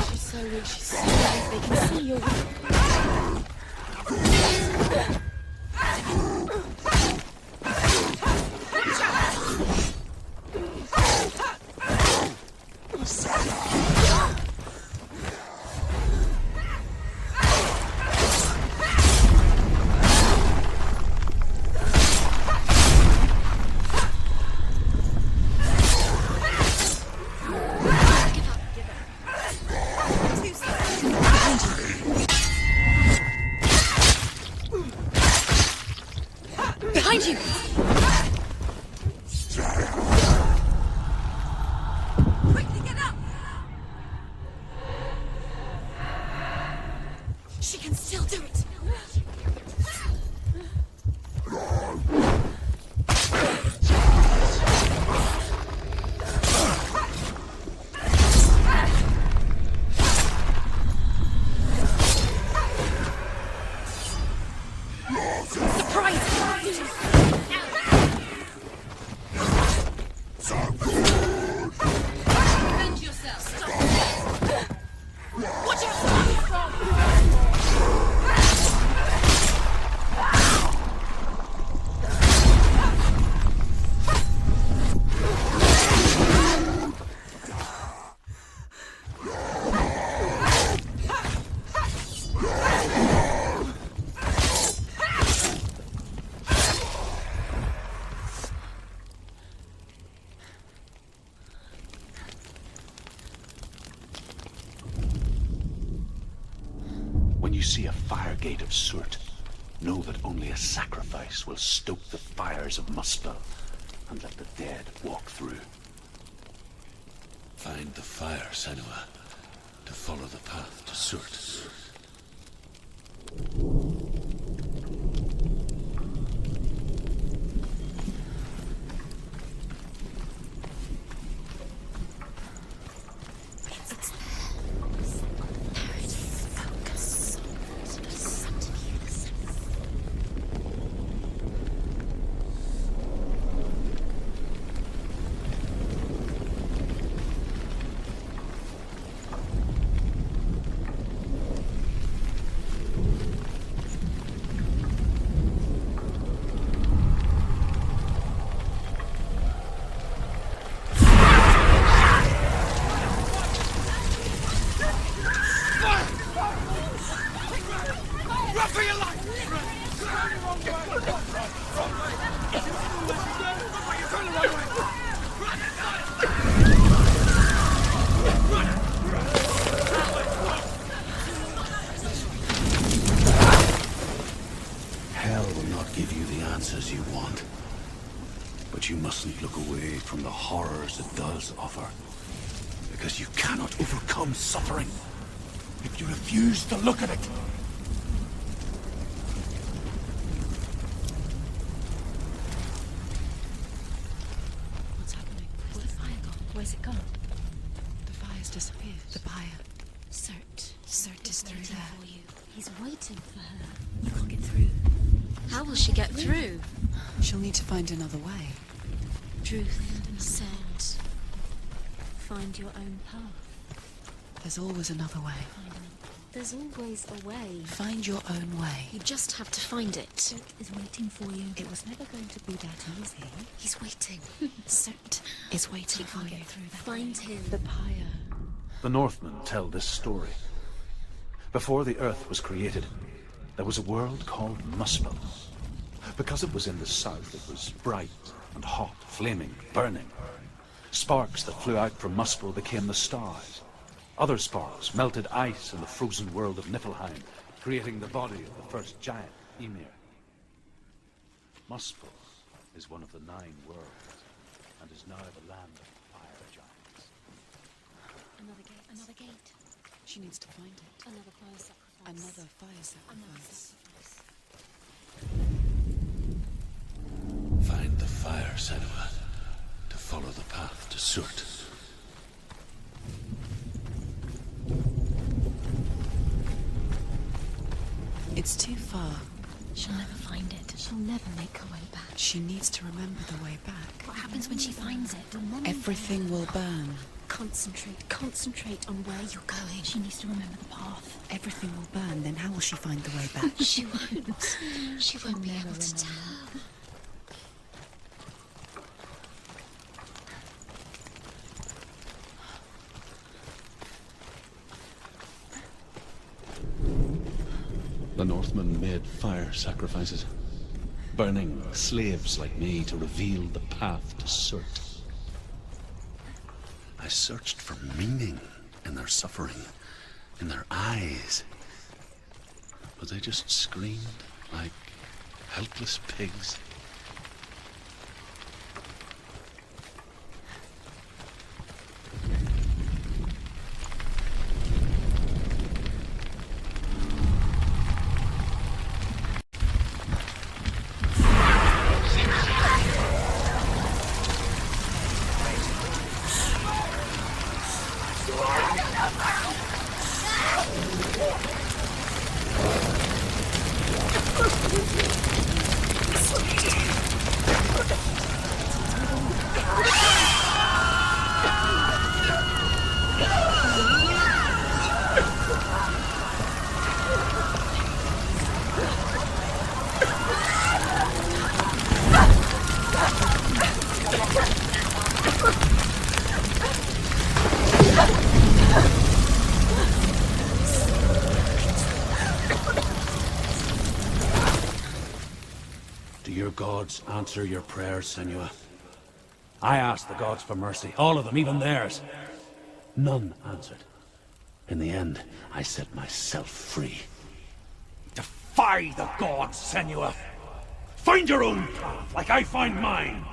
She's so weak, she's so weak. They can see you're weak. Behind you! Quickly get up! She can still do it!
When you see a fire gate of soot, know that only a sacrifice will stoke the fires of Muspel and let the dead walk through. Find the fire, Senua, to follow the path to soot. Hell will not give you the answers you want. But you mustn't look away from the horrors it does offer. Because you cannot overcome suffering if you refuse to look at it.
disappeared. The pyre.
Cert.
Cert is through
waiting
there.
for you. He's waiting for her. You can't get through. How will she get through?
She'll need to find another way.
Truth said, find your own path.
There's always another way.
There's always a way.
Find your own way.
You just have to find it. Cert is waiting for you.
It was never going to be that easy.
He's waiting. Cert
Is waiting for
can't
you.
get through that. Find him.
The pyre.
The Northmen tell this story. Before the earth was created, there was a world called Muspel. Because it was in the south, it was bright and hot, flaming, burning. Sparks that flew out from Muspel became the stars. Other sparks melted ice in the frozen world of Niflheim, creating the body of the first giant, Ymir. Muspel is one of the 9 worlds, and is now the land of fire giants.
Another gate. Another gate.
She needs to find it.
Another fire sacrifice.
Another fire
Another
sacrifice.
sacrifice.
Find the fire, Senua, to follow the path to Surt.
It's too far.
She'll never find it. She'll never make her way back.
She needs to remember the way back.
What happens when she finds it? Remember.
Everything will burn.
Concentrate. Concentrate on where you're going. She needs to remember the path.
Everything will burn, then how will she find the way back?
She won't. She won't be able to tell.
The Northmen made fire sacrifices, burning slaves like me to reveal the path to Surt.
I searched for meaning in their suffering, in their eyes. But they just screamed like helpless pigs. Do your gods answer your prayers, Senua? I asked the gods for mercy, all of them, even theirs. None answered. In the end, I set myself free. Defy the gods, Senua! Find your own path, like I find mine!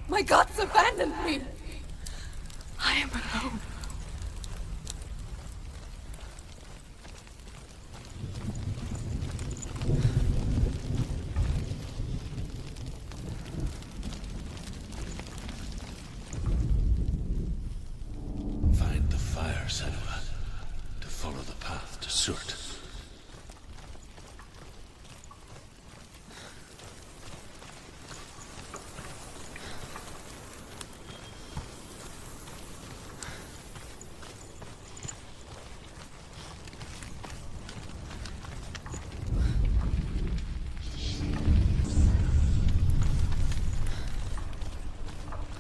My gods abandoned me! I am alone.
Find the fire, Senua, to follow the path to Surt.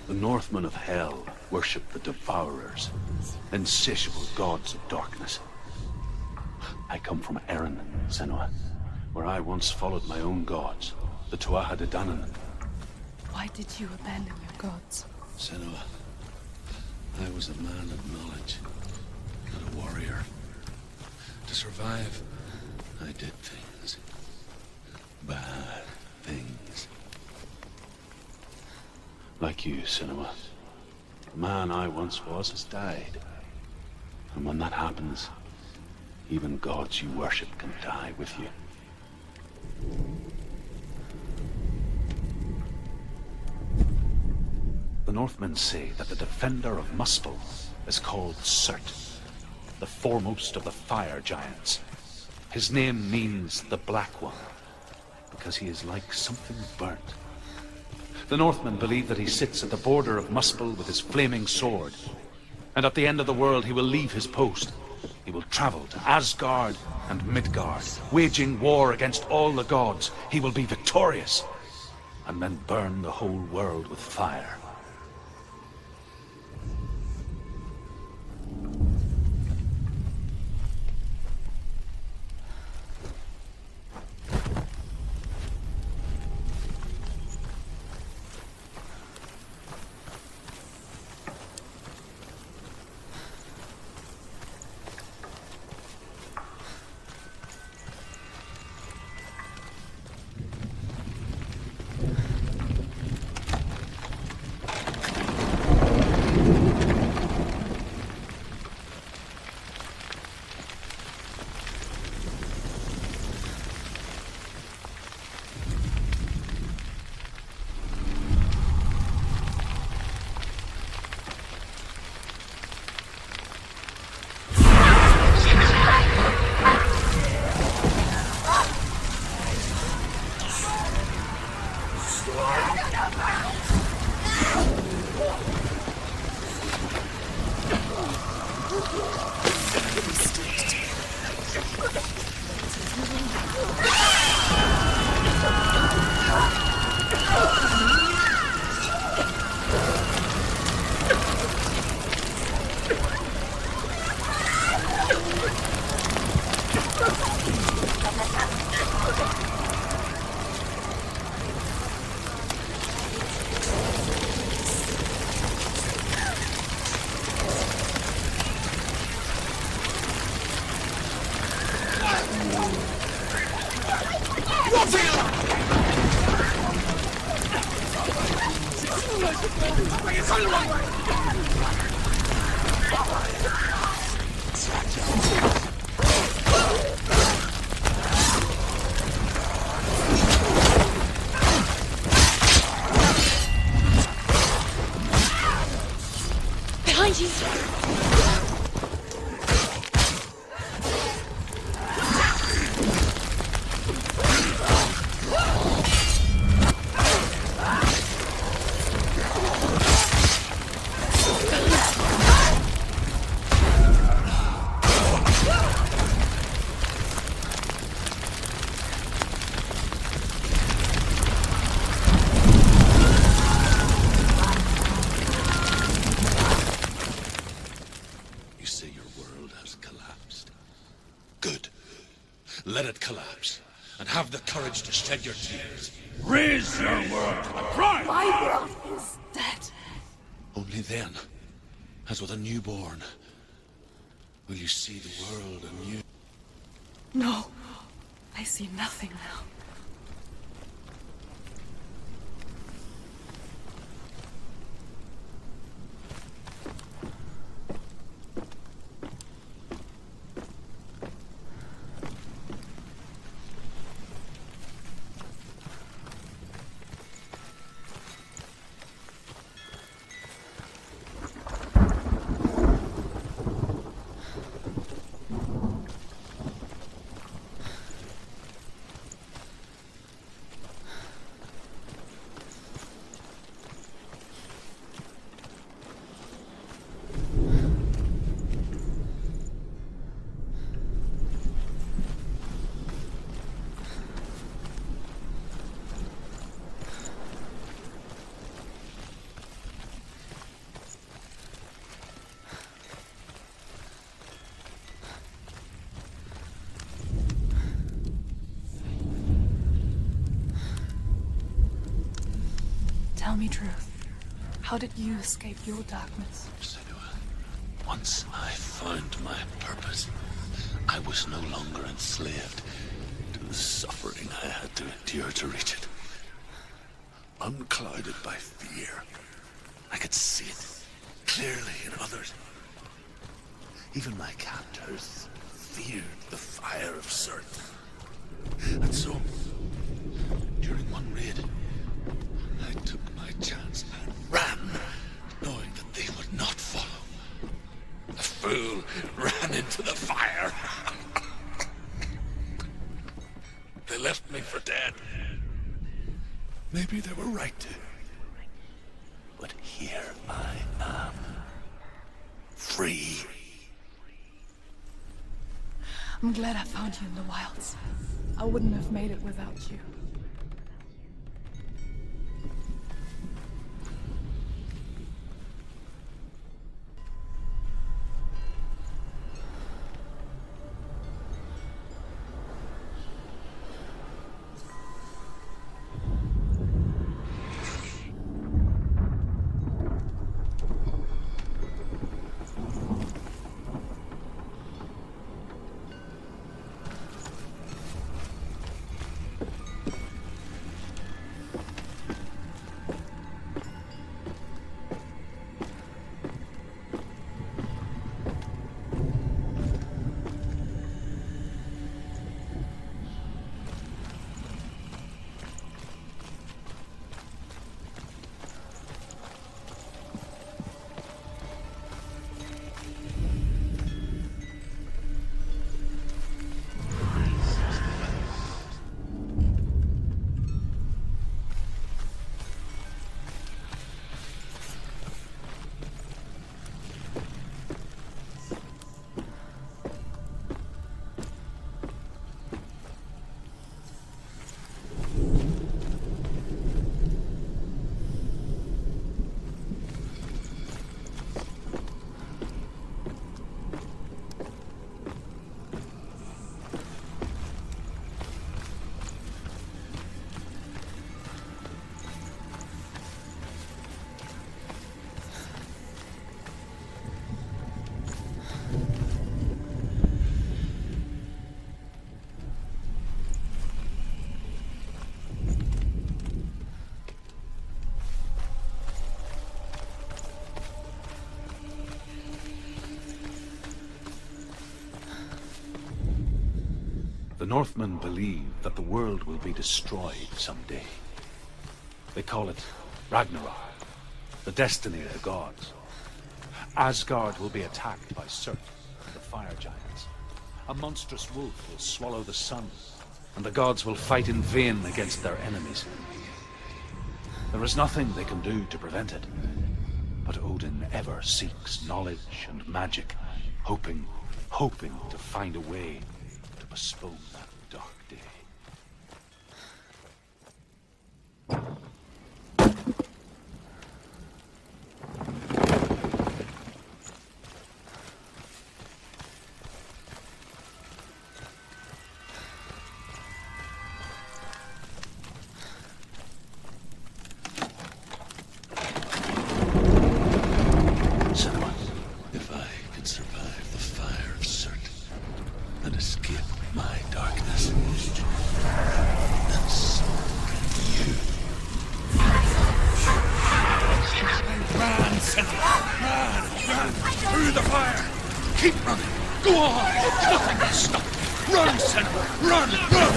The Northmen of Hell worship the Devourers, insatiable gods of darkness. I come from Erin, Senua, where I once followed my own gods, the Tuatha De Danann.
Why did you abandon your gods?
Senua, I was a man of knowledge, not a warrior. To survive, I did things. Bad things. Like you, Senua. The man I once was has died. And when that happens, even gods you worship can die with you. The Northmen say that the defender of Muspel is called Surt, the foremost of the fire giants. His name means the Black One, because he is like something burnt. The Northmen believe that he sits at the border of Muspel with his flaming sword, and at the end of the world he will leave his post. He will travel to Asgard and Midgard, waging war against all the gods. He will be victorious, and then burn the whole world with fire.
Behind you!
Let it collapse, and have the courage to shed your tears. Raise your world to the prime!
My world is dead.
Only then, as with a newborn, will you see the world anew.
No, I see nothing now. Tell me truth. How did you escape your darkness?
Senua, once I found my purpose, I was no longer enslaved to the suffering I had to endure to reach it. Unclouded by fear, I could see it clearly in others. Even my captors feared the fire of Surt. And so, during one raid, I took my chance and ran, knowing that they would not follow. right to. But here I am. Free.
I'm glad I found you in the wilds. I wouldn't have made it without you.
The Northmen believe that the world will be destroyed someday. They call it Ragnarok, the destiny of the gods. Asgard will be attacked by Surt, the fire giants. A monstrous wolf will swallow the sun, and the gods will fight in vain against their enemies. There is nothing they can do to prevent it, but Odin ever seeks knowledge and magic, hoping to find a way to postpone that dark day.
Senua, if I could survive the fire of Surt and escape my darkness, then so can you. Run, Senua! Run! Through the fire! Keep running! Go on! Nothing can stop you! Run, Senua! Run! Run!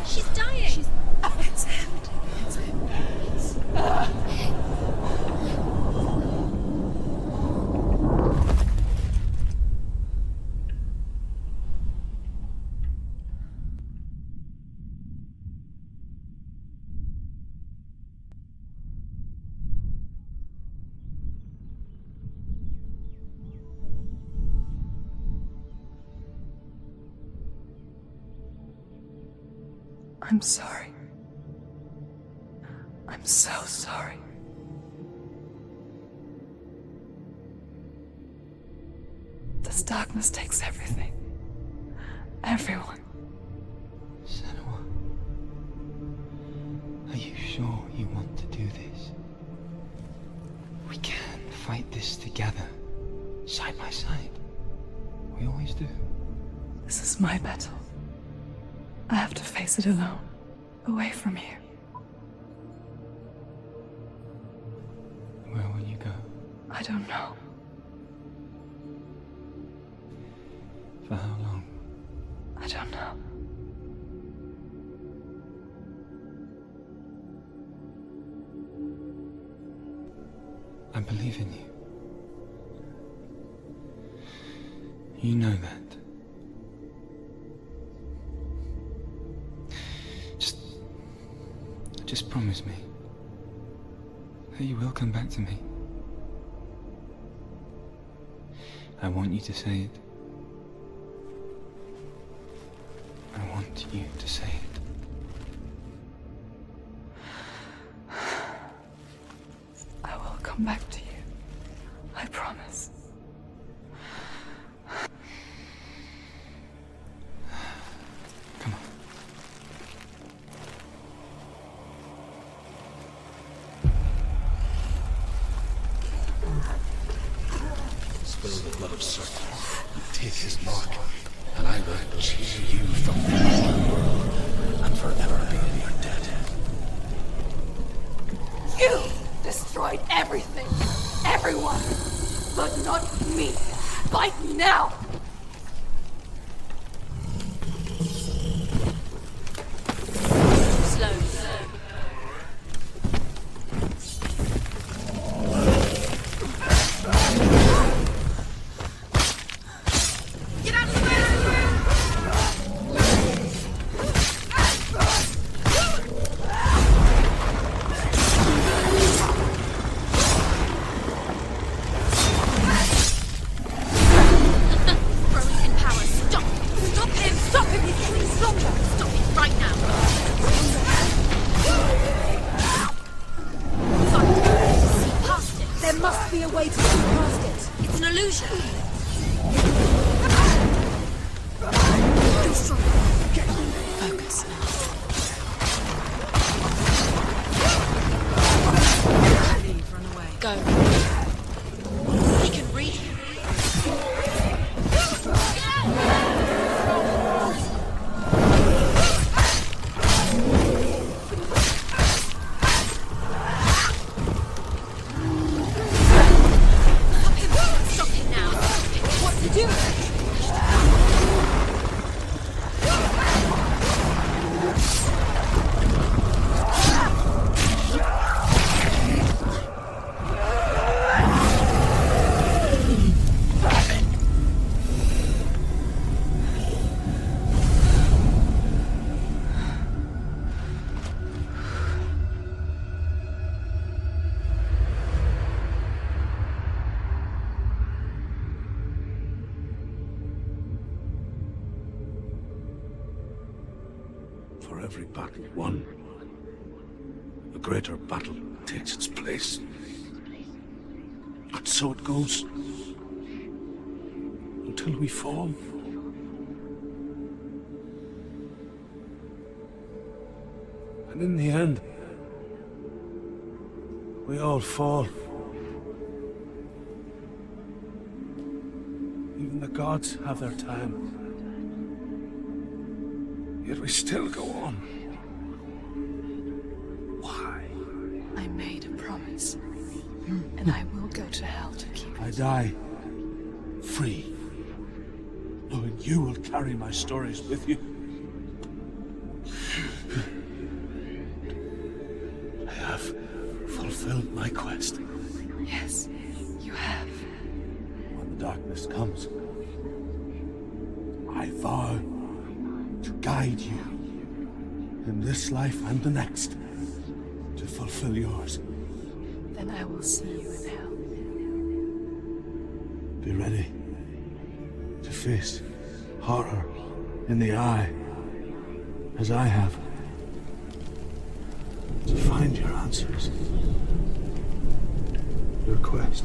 She's dying!
It's him. It's him. I'm sorry. I'm so sorry. This darkness takes everything. Everyone.
Senua, are you sure you want to do this? We can fight this together, side by side. We always do.
This is my battle. I have to face it alone, away from you.
Where will you go?
I don't know.
For how long?
I don't know.
I believe in you. You know that. Just promise me that you will come back to me. I want you to say it. I want you to say it.
I will come back to you. I promise.
Come on.
Spill the blood of Sir, and take his mark, and I will cheer you from the underworld, and forever be in your debt.
You destroyed everything, everyone, but not me. Fight now!
For every battle won, a greater battle takes its place. And so it goes. Until we fall. And in the end, we all fall. Even the gods have their time. Yet we still go on. Why?
I made a promise, and I will go to hell to keep it.
I die free, knowing you will carry my stories with you. I have fulfilled my quest.
Yes, you have.
When the darkness comes, I vow to guide you in this life and the next to fulfill yours.
Then I will see you in hell.
Be ready to face horror in the eye, as I have, to find your answers, your quest.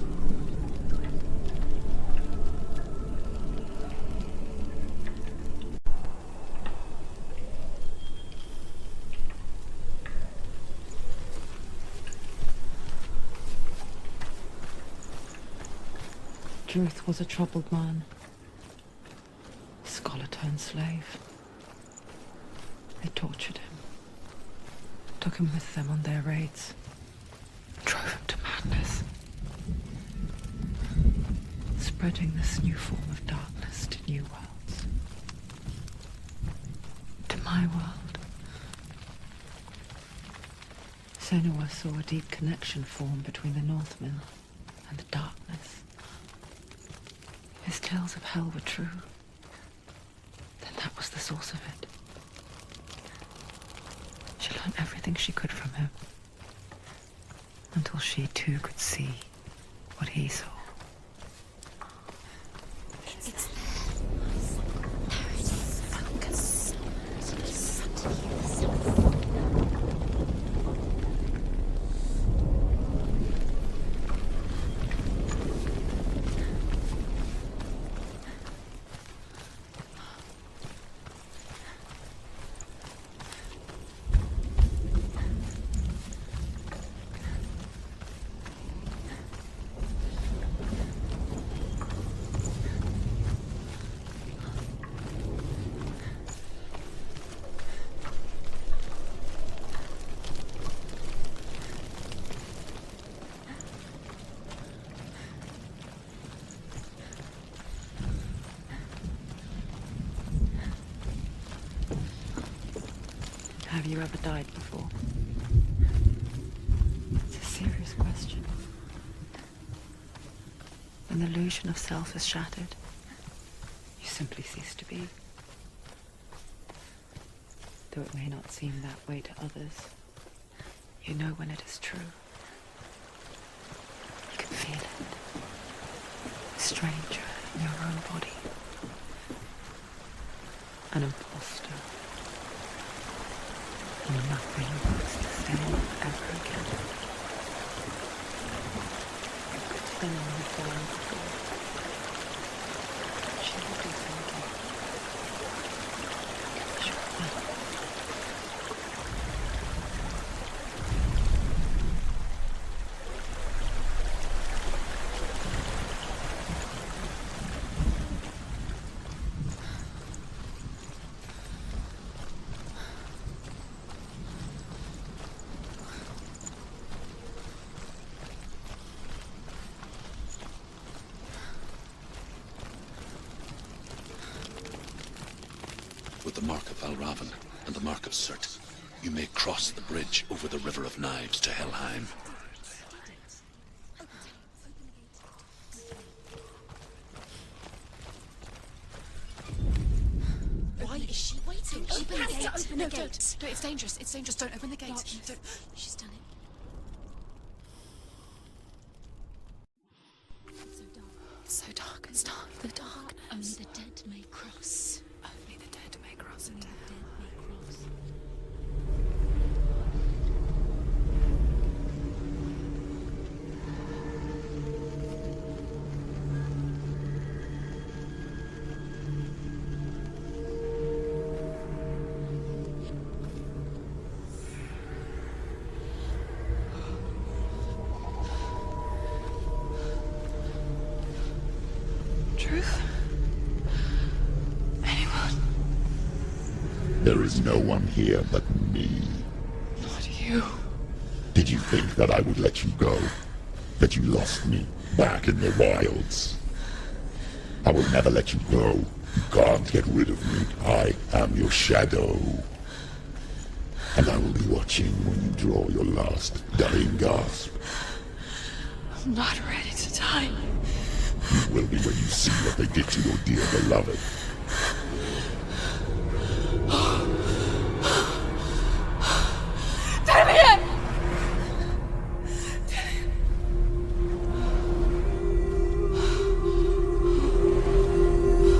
Druth was a troubled man. Scholar turned slave. They tortured him. Took him with them on their raids. Drove him to madness. Spreading this new form of darkness to new worlds. my world. Senua saw a deep connection form between the Northmen and the darkness. His tales of hell were true. Then that was the source of it. She learned everything she could from him, until she too could see what he saw.
It's there is fungus.
Have you ever died before? It's a serious question. When the illusion of self is shattered, you simply cease to be. Though it may not seem that way to others, you know when it is true. You can feel it. A stranger in your own body. An imposter. And nothing was the same ever again. Senua had died before. She will do so again. She will.
With the mark of Valravn and the mark of Surt, you may cross the bridge over the River of Knives to Helheim.
Why is she waiting? Open the gate. Open the gate. No, it's dangerous. It's dangerous. Don't open the gate. Don't. She's done it. It's so dark.
It's so dark. It's dark. The darkness.
Only the dead may cross.
Only the dead may cross
Only
into
the dead may cross.
Truth? Anyone?
There is no one here but me.
Not you.
Did you think that I would let you go? That you lost me back in the wilds? I will never let you go. You can't get rid of me. I am your shadow. And I will be watching when you draw your last dying gasp.
I'm not ready to die.
You will be when you see what they did to your dear beloved.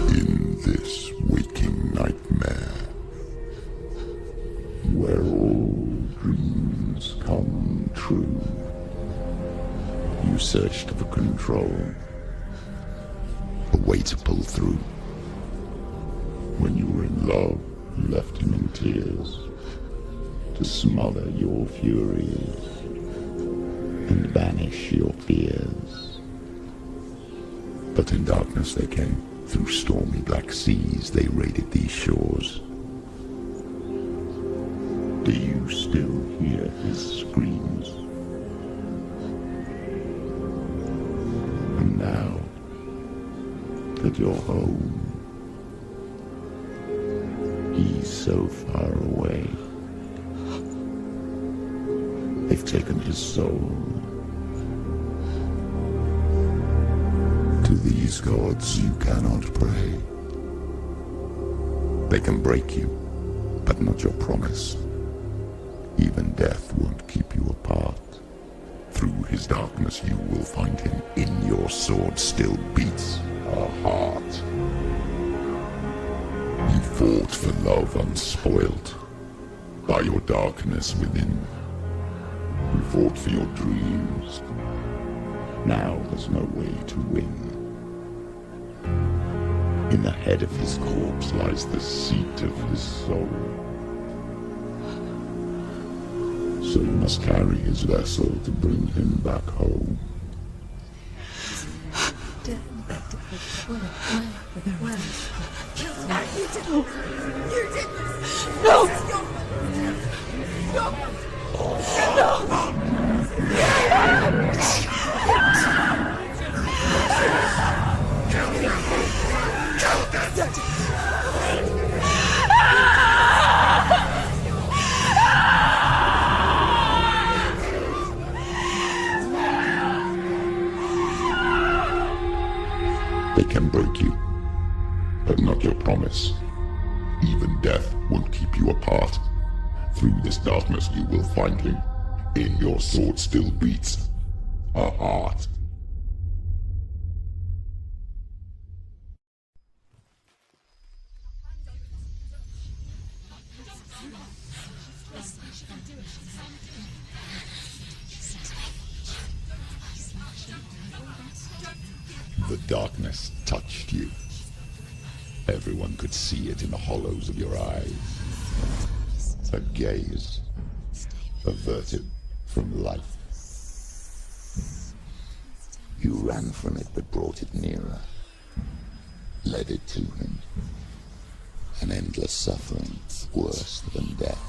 In this waking nightmare, where all dreams come true, you searched for control. A way to pull through. When you were in love, you left him in tears to smother your furies and banish your fears. But in darkness they came, through stormy black seas they raided these shores. Do you still hear his screams? And now that you're home, He's so far away. They've taken his soul. To these gods you cannot pray. They can break you, but not your promise. Even death won't keep you apart. Through his darkness you will find him. In your sword still beats a heart. You fought for love unspoilt by your darkness within. You fought for your dreams. Now there's no way to win. In the head of his corpse lies the seat of his soul. So you must carry his vessel to bring him back home. They can break you, but not your promise. Even death won't keep you apart. Through this darkness you will find him. In your sword still beats a heart. The darkness touched you. Everyone could see it in the hollows of your eyes. A gaze averted from life. You ran from it but brought it nearer. Led it to him. An endless suffering, worse than death.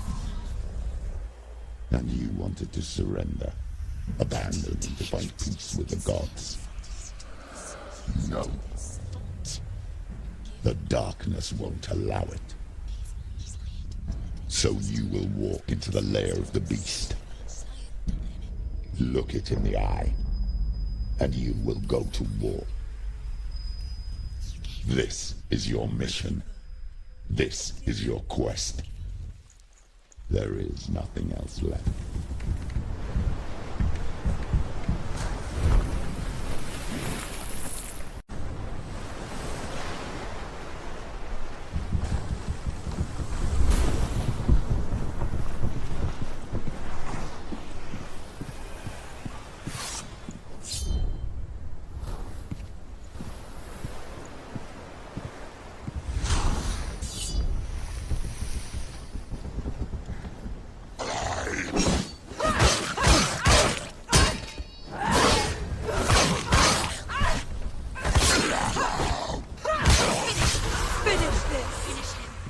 And you wanted to surrender, abandon and to find peace with the gods. No. The darkness won't allow it. So you will walk into the lair of the beast. Look it in the eye, and you will go to war. This is your mission. This is your quest. There is nothing else left.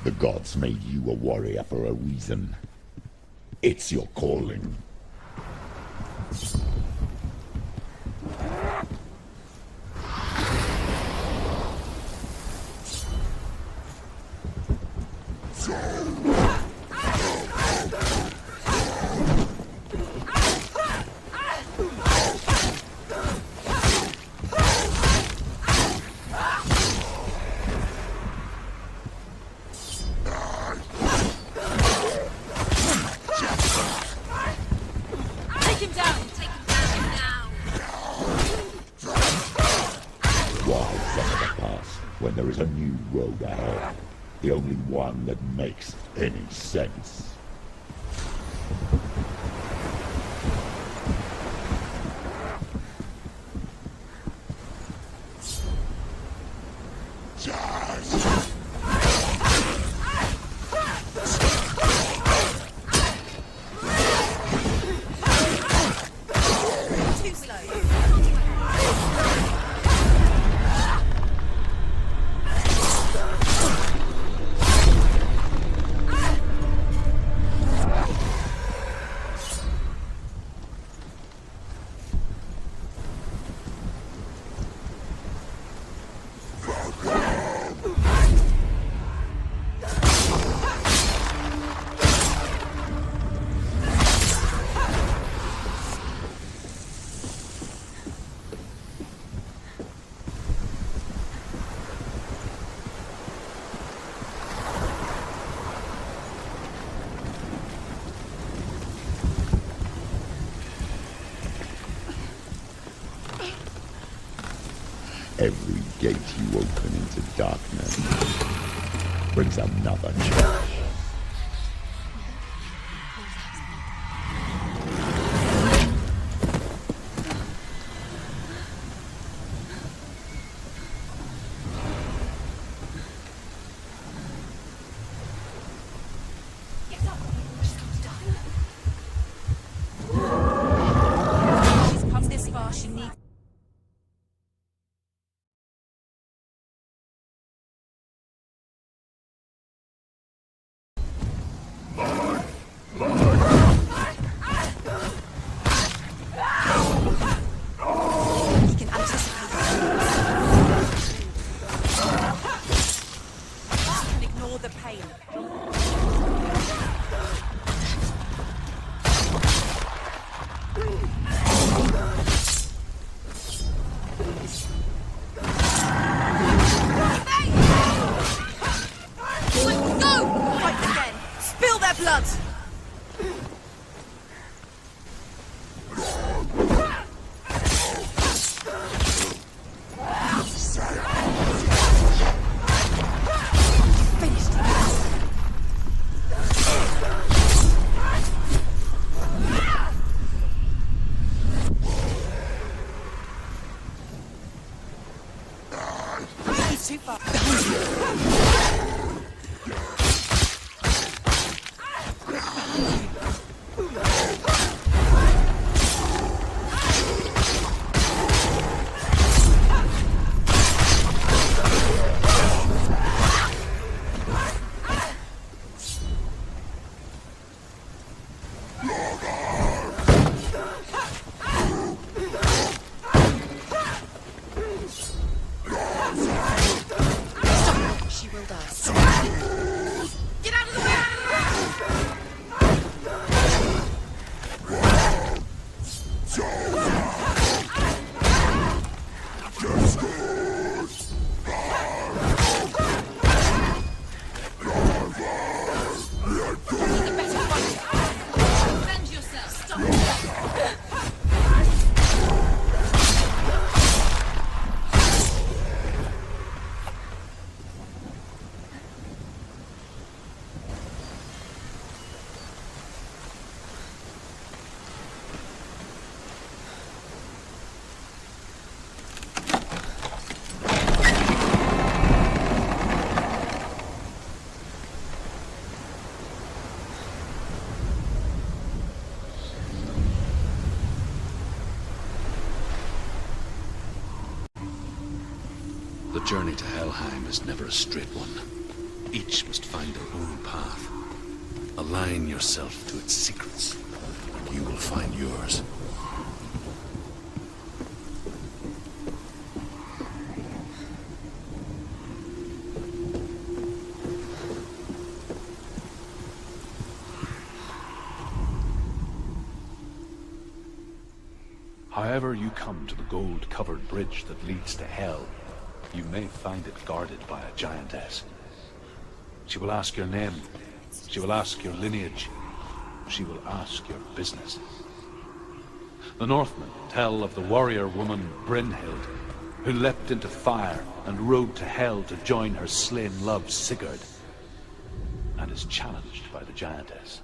The gods made you a warrior for a reason. It's your calling. When there is a new road ahead, the only one that makes any sense. every gate you open into darkness brings another challenge.
She's come this far, she needs... He can anticipate He can ignore the pain. Go! Fight again! Spill their blood! Finished it. He's too far. She will die. Get out of the way! The better fight. Defend yourself. Stop.
The journey to Helheim is never a straight one. Each must find their own path. Align yourself to its secrets, and you will find yours.
However you come to the gold-covered bridge that leads to Hell, you may find it guarded by a giantess. She will ask your name. She will ask your lineage. She will ask your business. The Northmen tell of the warrior woman Brynhild, who leapt into fire and rode to Hell to join her slain love Sigurd, and is challenged by the giantess.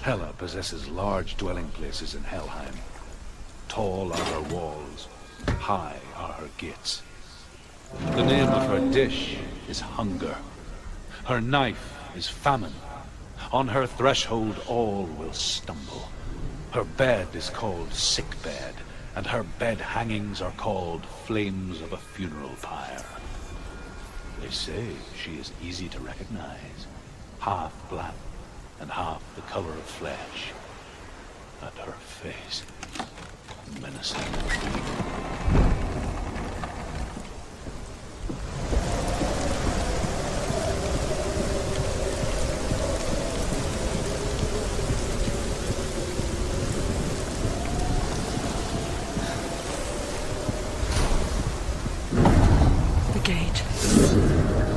Hela possesses large dwelling places in Helheim. Tall are her walls, high are her gates. The name of her dish is hunger. Her knife is famine. On her threshold all will stumble. Her bed is called sick bed, and her bed hangings are called flames of a funeral pyre. They say she is easy to recognize, half black and half the color of flesh, and her face menacing.
The gate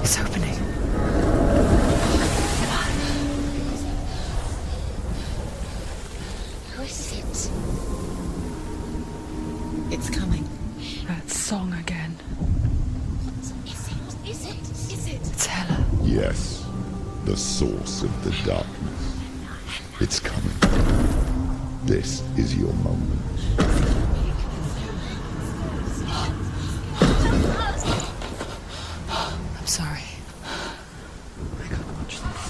is opening.
Who is it?
It's coming.
That song again.
Is it?
It's Hela.
Yes, the source of the darkness. It's coming. This is your moment.
I'm sorry. I can't watch this.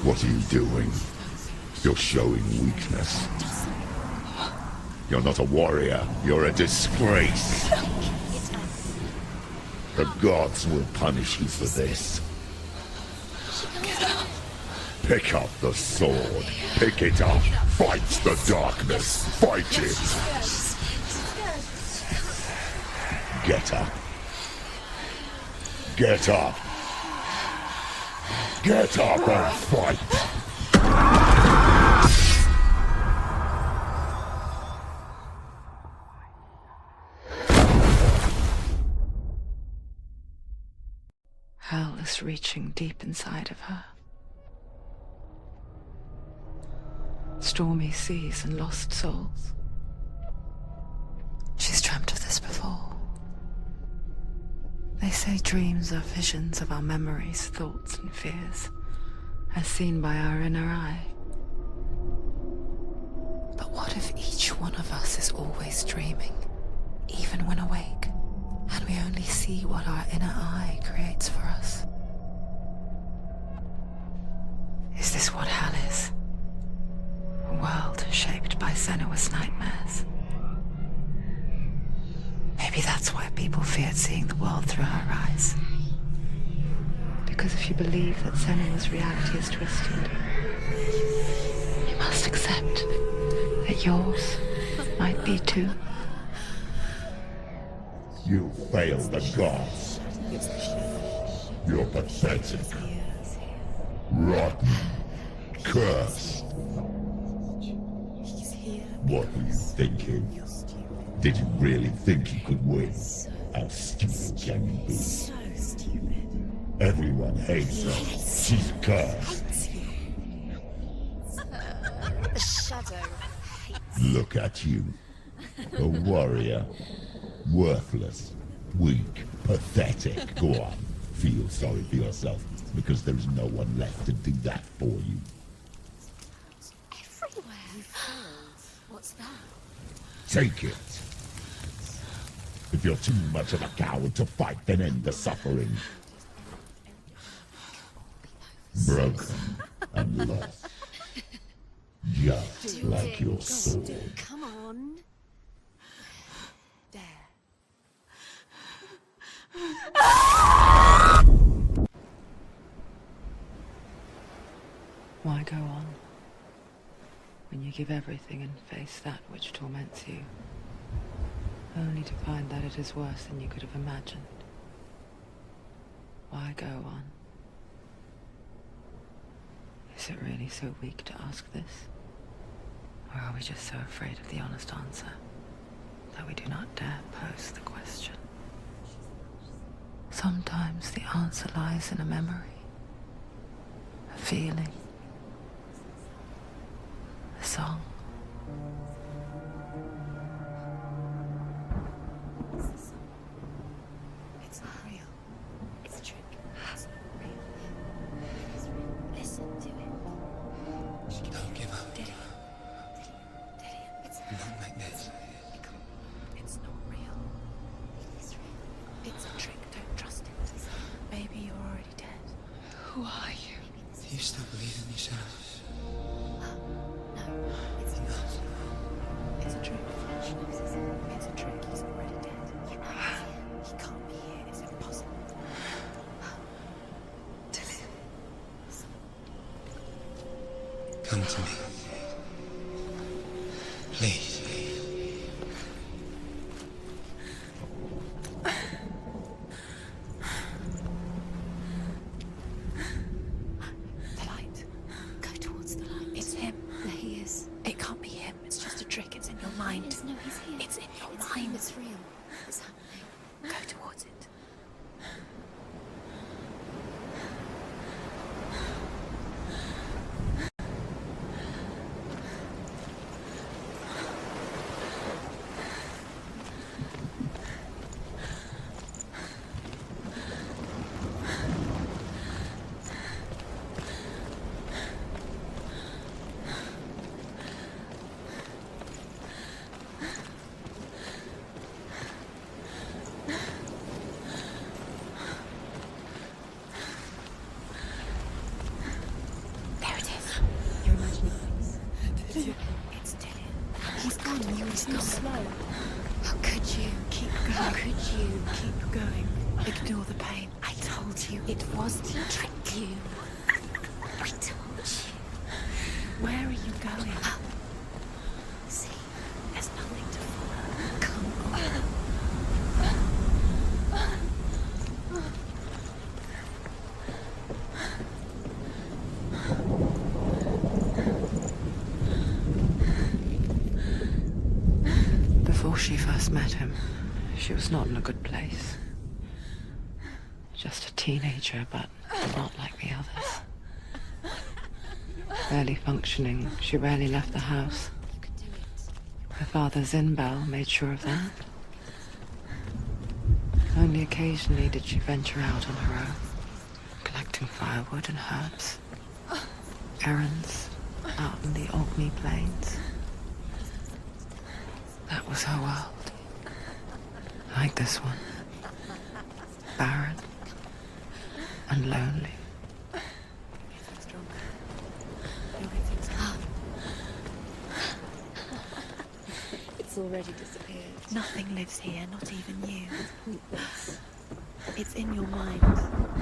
What are you doing? You're showing weakness. You're not a warrior. You're a disgrace. The gods will punish you for this. Pick up the sword. Pick it up. Fight the darkness. Fight it. Get up. Get up. Get up and fight.
Hell is reaching deep inside of her. Stormy seas and lost souls. She's dreamt of this before. They say dreams are visions of our memories, thoughts, and fears, as seen by our inner eye. But what if each one of us is always dreaming, even when awake, and we only see what our inner eye creates for us? Is this what hell is? A world shaped by Senua's nightmares. Maybe that's why people feared seeing the world through her eyes. Because if you believe that Senua's reality is twisted, you must accept that yours might be too.
You fail the gods. You're pathetic. Rotten. Cursed. What were you thinking? Did you really think you could win? How stupid can you be?
So stupid.
Everyone hates her. She's cursed.
The shadow.
Look at you. A warrior. Worthless. Weak. Pathetic. Go on. Feel sorry for yourself, because there is no one left to do that for you.
Everywhere. You failed. What's that?
Take it. If you're too much of a coward to fight, then end the suffering. Broken and lost. Just like your sword.
Come on. There.
Why go on when you give everything and face that which torments you, only to find that it is worse than you could have imagined? Why go on? Is it really so weak to ask this? Or are we just so afraid of the honest answer that we do not dare pose the question? Sometimes the answer lies in a memory, a feeling, a song.
It's not real. It's a trick. It's not real. It is real. Listen.
yourselves.
No, it's not. It's a trick. It's a trick. He's already dead. You know he's here. He can't be here. It's impossible.
Come to me. Please.
The light. Go towards the light. It's him. There he is. It can't be him. It's just a trick. It's in your mind. It is. No, he's here. It's in your mind. It's real. It's happening. Go towards it. There it is. You're imagining things. It's Dylan. He's gone. He's gone. Slow. How could you? Keep going. How could you? Keep going. Ignore the pain. I told you it was to trick you. I told you. Where are you going? See, there's nothing to follow. Come on.
Before she first met him, she was not in a good place. Just a teenager, but not like the others. Barely functioning, she rarely left the house.
You can do it.
Her father Zinbel made sure of that. Only occasionally did she venture out on her own, collecting firewood and herbs. Errands out in the Orkney plains. That was her world. Like this one. Barren and lonely.
It's already disappeared. Nothing lives here, not even you. It's in your mind.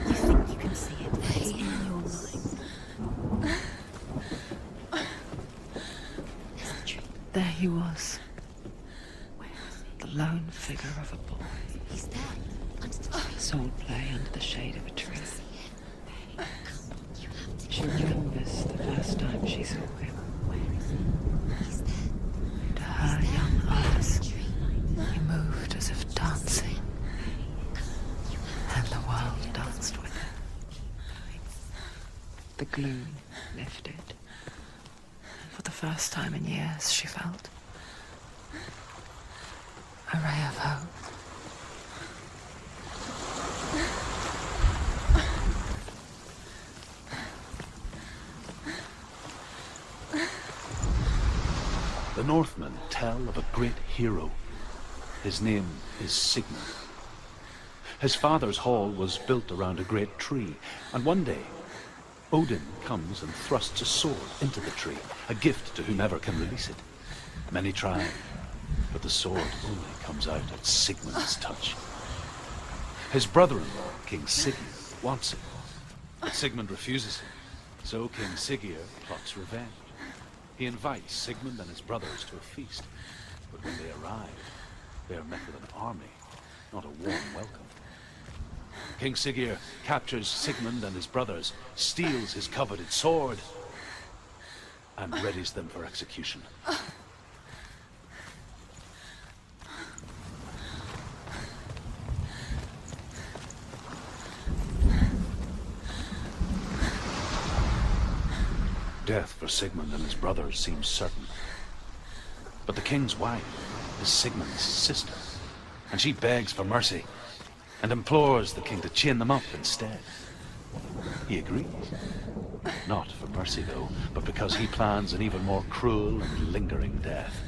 You think you can see it, but it's in your mind.
There he was,
Where is it?
the lone figure of a boy.
He's there, under the tree.
Soul play under the shade of a tree.
Come, you have to.
She remembers the first time she saw him.
Where is he? He's there.
To her young eyes, he moved as if dancing, and the world danced with him. The gloom lifted, and for the first time in years she felt a ray of hope.
The Northmen tell of a great hero. His name is Sigmund. His father's hall was built around a great tree, and one day, Odin comes and thrusts a sword into the tree, a gift to whomever can release it. Many try, but the sword only comes out at Sigmund's touch. His brother-in-law, King Sigurd, wants it, but Sigmund refuses him, so King Sigurd plots revenge. He invites Sigmund and his brothers to a feast, but when they arrive, they are met with an army, not a warm welcome. King Sigurd captures Sigmund and his brothers, steals his coveted sword, and readies them for execution. Death for Sigmund and his brothers seems certain. But the king's wife is Sigmund's sister, and she begs for mercy and implores the king to chain them up instead. He agrees. Not for mercy, though, but because he plans an even more cruel and lingering death.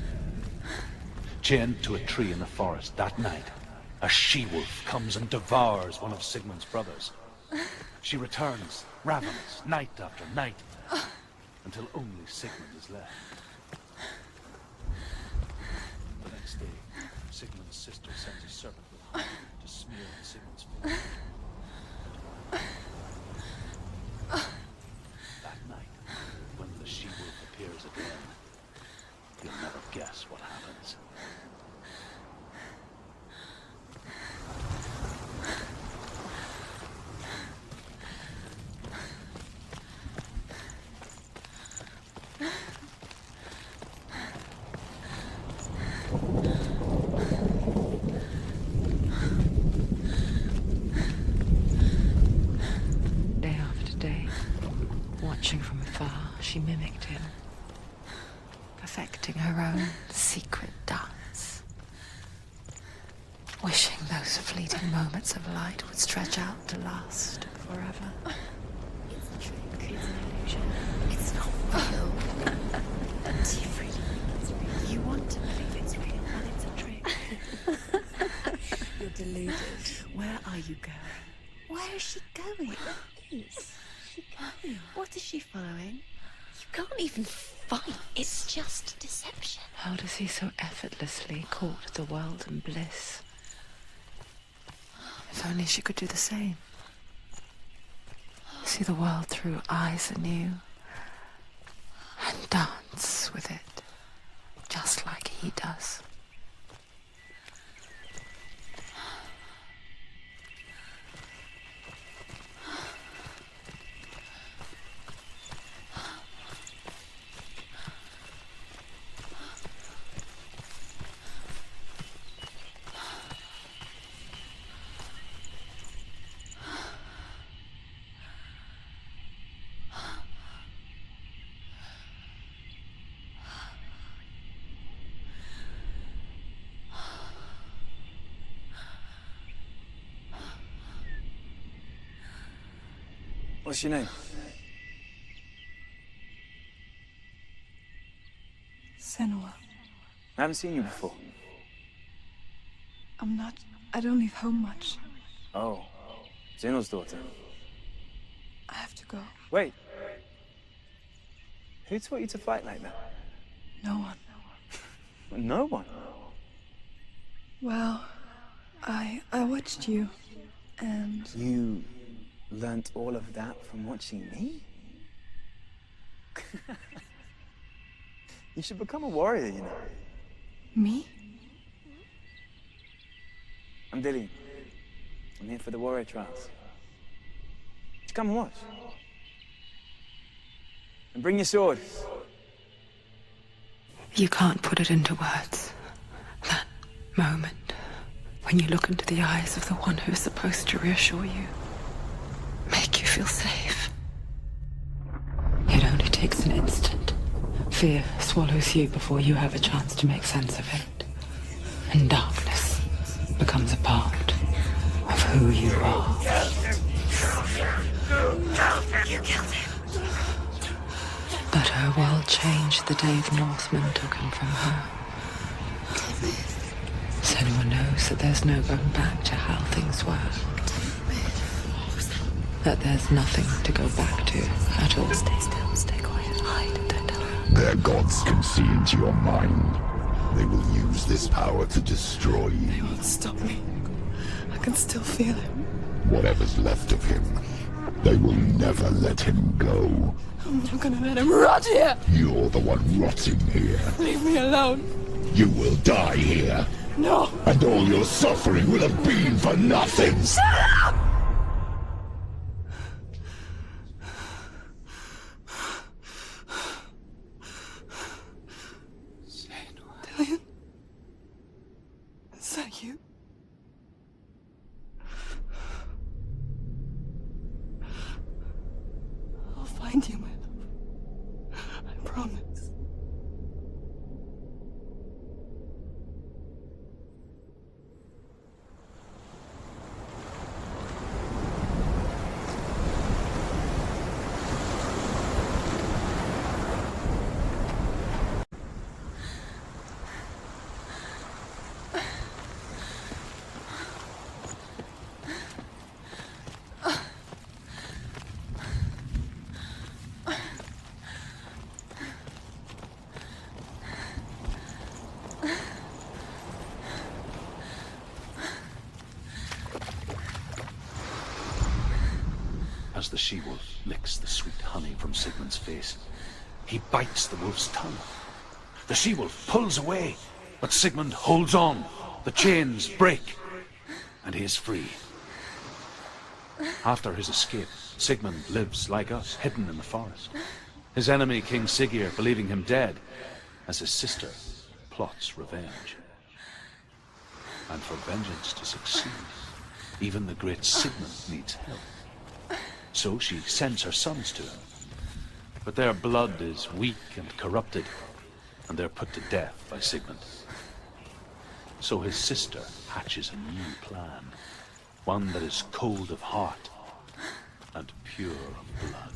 Chained to a tree in the forest that night, a she-wolf comes and devours one of Sigmund's brothers. She returns, ravenous, night after night, until only Sigmund is left. The next day, Sigmund's sister sends a servant with honey to smear on Sigmund's face. That night, when the she-wolf appears again, you'll never guess what happens.
Day after day, watching from afar, she mimicked him, perfecting her own secret dance, wishing those fleeting moments of light would stretch out to last forever.
It's a trick. It's an illusion. It's not real. Do you really think it's real? You want to believe it's real, but it's a trick.
You're deluded. Where are you going?
Where is she going?
Where is she going? What is she following?
You can't even fight. It's just deception.
How does he so effortlessly court the world and bliss? If only she could do the same. See the world through eyes anew and dance with it, just like he does.
What's your name?
Senua.
I haven't seen you before.
I don't leave home much.
Oh, Zenua's daughter.
I have to go.
Wait. Who taught you to fight like that?
No one.
No one?
Well, I watched you, and...
You learnt all of that from watching me? You should become a warrior, you know.
Me?
I'm Dillian. I'm here for the warrior trials. Just come and watch. And bring your sword.
You can't put it into words. That moment when you look into the eyes of the one who's supposed to reassure you, make you feel safe. It only takes an instant. Fear swallows you before you have a chance to make sense of it. And darkness becomes a part of who you are.
You killed him.
But her world changed the day the Northmen took him from her. Senua knows that there's no going back to how things were. That there's nothing to go back to at all.
Stay still, stay quiet, hide, don't tell her.
Their gods can see into your mind. They will use this power to destroy you.
They won't stop me. I can still feel him.
Whatever's left of him, they will never let him go.
I'm not gonna let him rot here.
You're the one rotting here.
Leave me alone.
You will die here.
No.
And all your suffering will have been for nothing.
Shut up! Dillian? Is that you? I'll find you, my love. I promise.
as the she-wolf licks the sweet honey from Sigmund's face. He bites the wolf's tongue. The she-wolf pulls away, but Sigmund holds on. The chains break, and he is free. After his escape, Sigmund lives like us, hidden in the forest. His enemy, King Siggeir, believing him dead, as his sister plots revenge. And for vengeance to succeed, even the great Sigmund needs help. So she sends her sons to him. But their blood is weak and corrupted, and they're put to death by Sigmund. So his sister hatches a new plan, one that is cold of heart and pure of blood.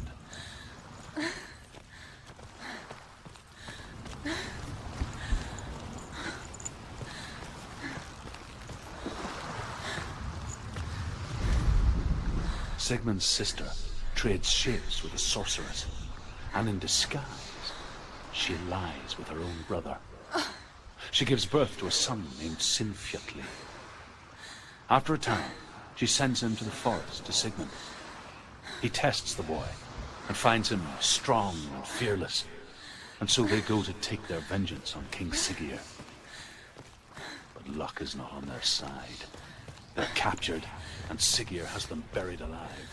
Sigmund's sister trades shapes with a sorceress, and in disguise, she lies with her own brother. She gives birth to a son named Sinfjotli. After a time, she sends him to the forest to Sigmund. He tests the boy and finds him strong and fearless, and so they go to take their vengeance on King Siggeir. But luck is not on their side. They're captured, and Siggeir has them buried alive.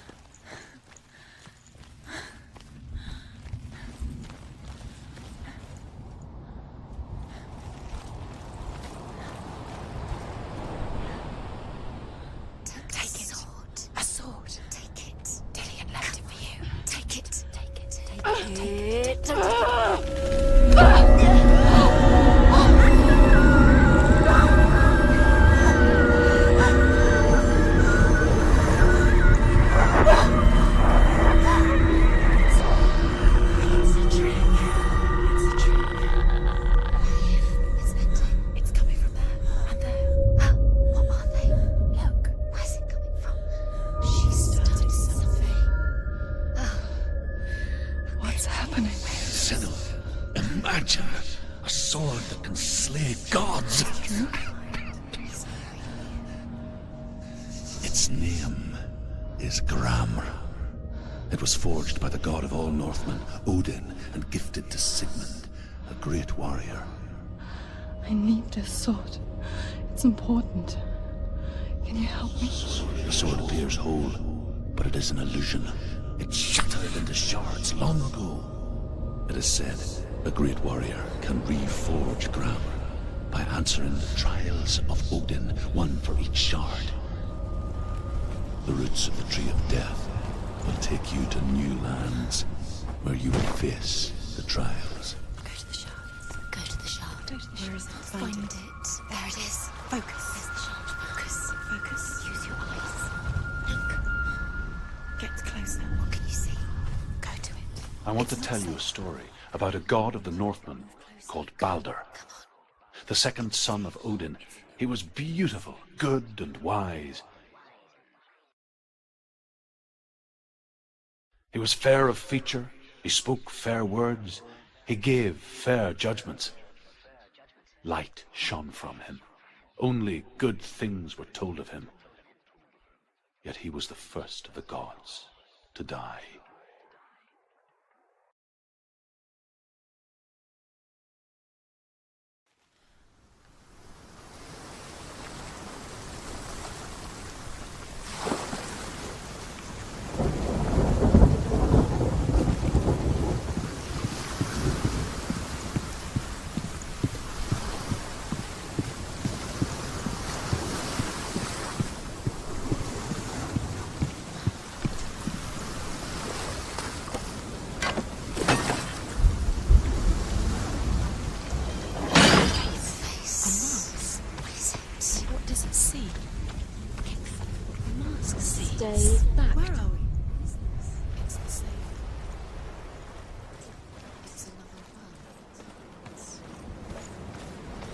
Its name is Gramr. It was forged by the god of all Northmen, Odin, and gifted to Sigmund, a great warrior.
I need this sword. It's important. Can you help me?
The sword appears whole, but it is an illusion. It shattered into shards long ago. It is said a great warrior can reforge Gramr by answering the trials of Odin, one for each shard. The roots of the Tree of Death will take you to new lands where you will face the trials.
Go to the shard. Go to the shard. Where is it? Find it. There it is. Focus. There's the shard. Focus. Focus. Use your eyes. Look. Get closer. What can you see? Go to it.
I want to tell you a story about a god of the Northmen called Baldur. The second son of Odin. He was beautiful, good, and wise. He was fair of feature, he spoke fair words, he gave fair judgments. Light shone from him. Only good things were told of him. Yet he was the first of the gods to die.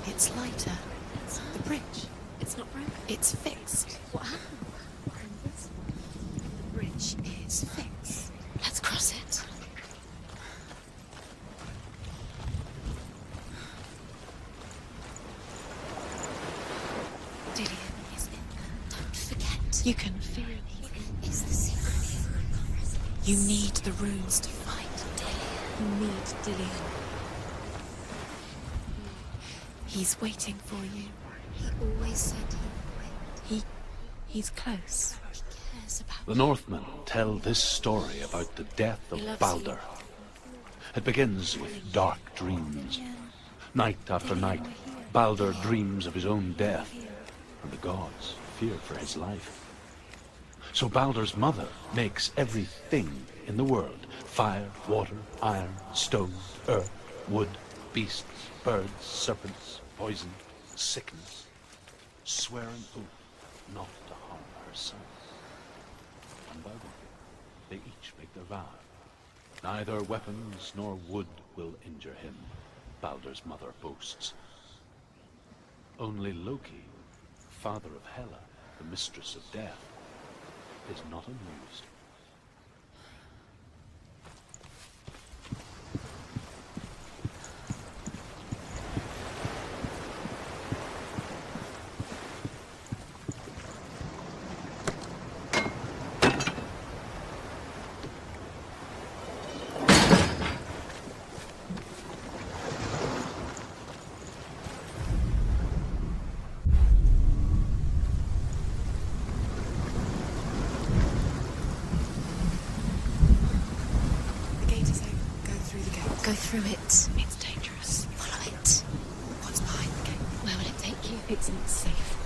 It's lighter. The bridge. It's not broken. It's fixed. What happened? The bridge is fixed. Let's cross it. Dillion is in there. Don't forget. You can feel it. It's the secret. You need the runes to fight Dillion. You need Dillion. He's waiting for you.
He always said he would wait.
He's close.
He cares about
The Northmen tell this story about the death of Baldur. It begins with dark dreams. Night after night, Baldur dreams of his own death, and the gods fear for his life. So Baldur's mother makes everything in the world: fire, water, iron, stone, earth, wood, beasts, birds, serpents, poison, sickness, swear an oath not to harm her son. And by the they each make their vow. Neither weapons nor wood will injure him, Baldur's mother boasts. Only Loki, father of Hela, the mistress of death, is not amused.
Go through it. It's dangerous. Follow it. What's behind the gate? Where will it take you? It's not safe.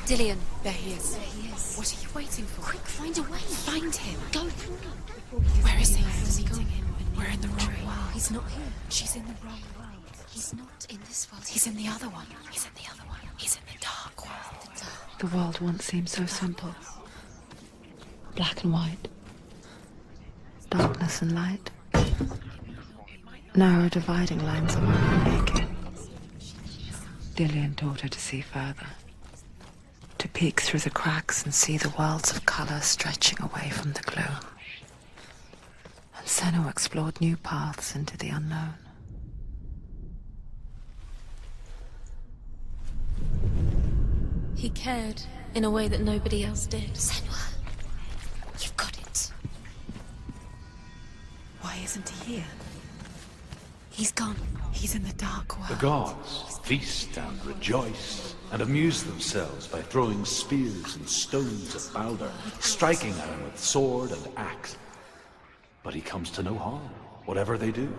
Dillion. There he is.
There he is.
What are you waiting for?
Quick, find a way.
Find him.
Go through.
Where is he? Where's he going? We're in the wrong world.
He's not here.
She's in the wrong world.
He's not in this world.
He's in the other one. He's in the other one. He's in the dark world.
The world once seemed so simple. Black and white. Darkness and light. Narrow dividing lines of making. Dillion taught her to see further. To peek through the cracks and see the worlds of color stretching away from the gloom. And Senua explored new paths into the unknown.
He cared in a way that nobody else did.
Senua, you've got it.
Why isn't he here?
He's gone.
He's in the dark world.
The gods feast and rejoice and amuse themselves by throwing spears and stones at Baldur, striking at him with sword and axe. But he comes to no harm, whatever they do.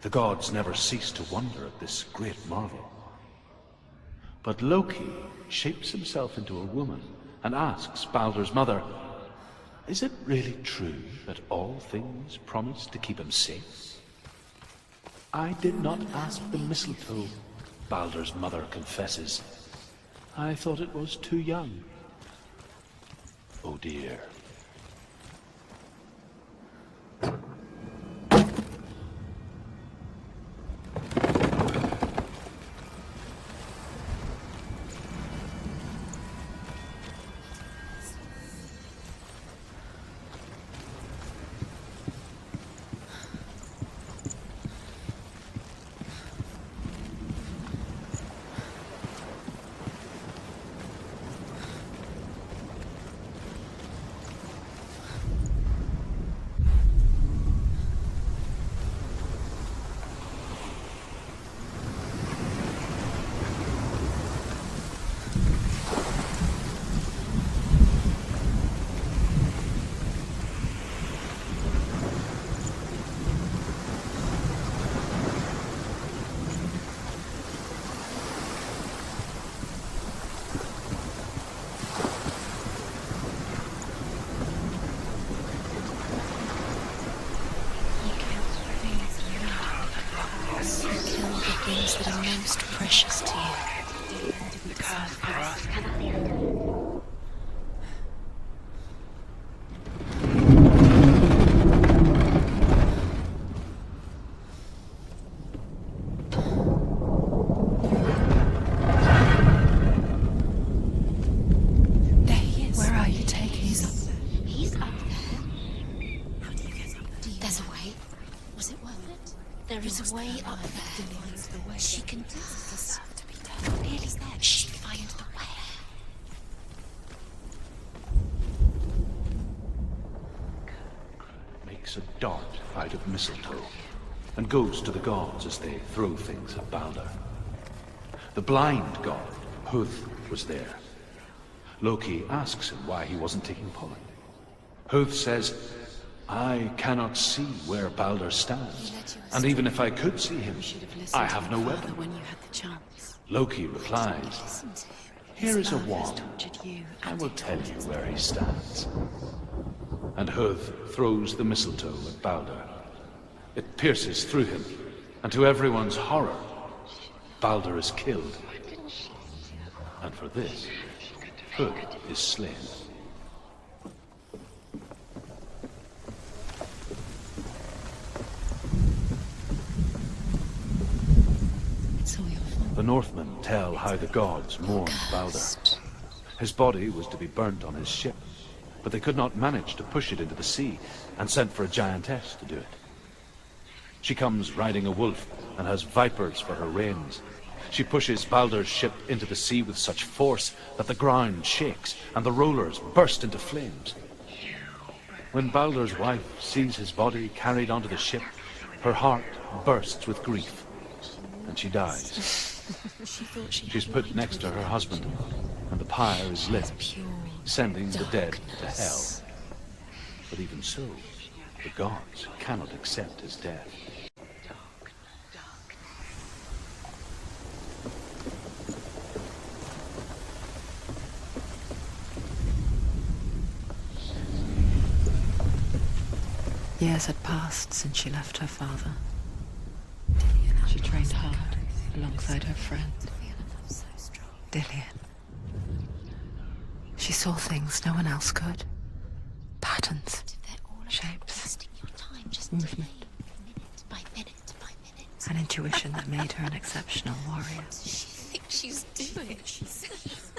The gods never cease to wonder at this great marvel. But Loki shapes himself into a woman and asks Baldur's mother, "Is it really true that all things promise to keep him safe?" "I did not ask the mistletoe," Baldur's mother confesses. "I thought it was too young." Oh dear.
Things that are most precious to you.
The curse for us cannot be undone.
There he is. Where are you taking?
He's up there. He's up there. How do you get up there? There's a way. Was it worth it? There is a way up there. She can do this. Really there. She find the way.
makes a dart out of mistletoe and goes to the gods as they throw things at Balder. The blind god, Huth, was there. Loki asks him why he wasn't taking part. Huth says, I cannot see where Balder stands, and even if I could see him, I have no weapon.
When you had the chance.
Loki replies, here is a wand. I will tell you where he stands. And Huth throws the mistletoe at Balder. It pierces through him, and to everyone's horror, Balder is killed. And for this, Huth is slain. The Northmen tell how the gods mourned Balder. His body was to be burnt on his ship, but they could not manage to push it into the sea, and sent for a giantess to do it. She comes riding a wolf and has vipers for her reins. She pushes Balder's ship into the sea with such force that the ground shakes and the rollers burst into flames. When Balder's wife sees his body carried onto the ship, her heart bursts with grief, and she dies. She's put next to her husband, and the pyre is lit, sending the dead to hell. But even so, the gods cannot accept his death.
Years had passed since she left her father. She trained hard alongside her friend, Dillian. She saw things no one else could. Patterns, shapes, movement, an intuition that made her an exceptional warrior.
She's doing.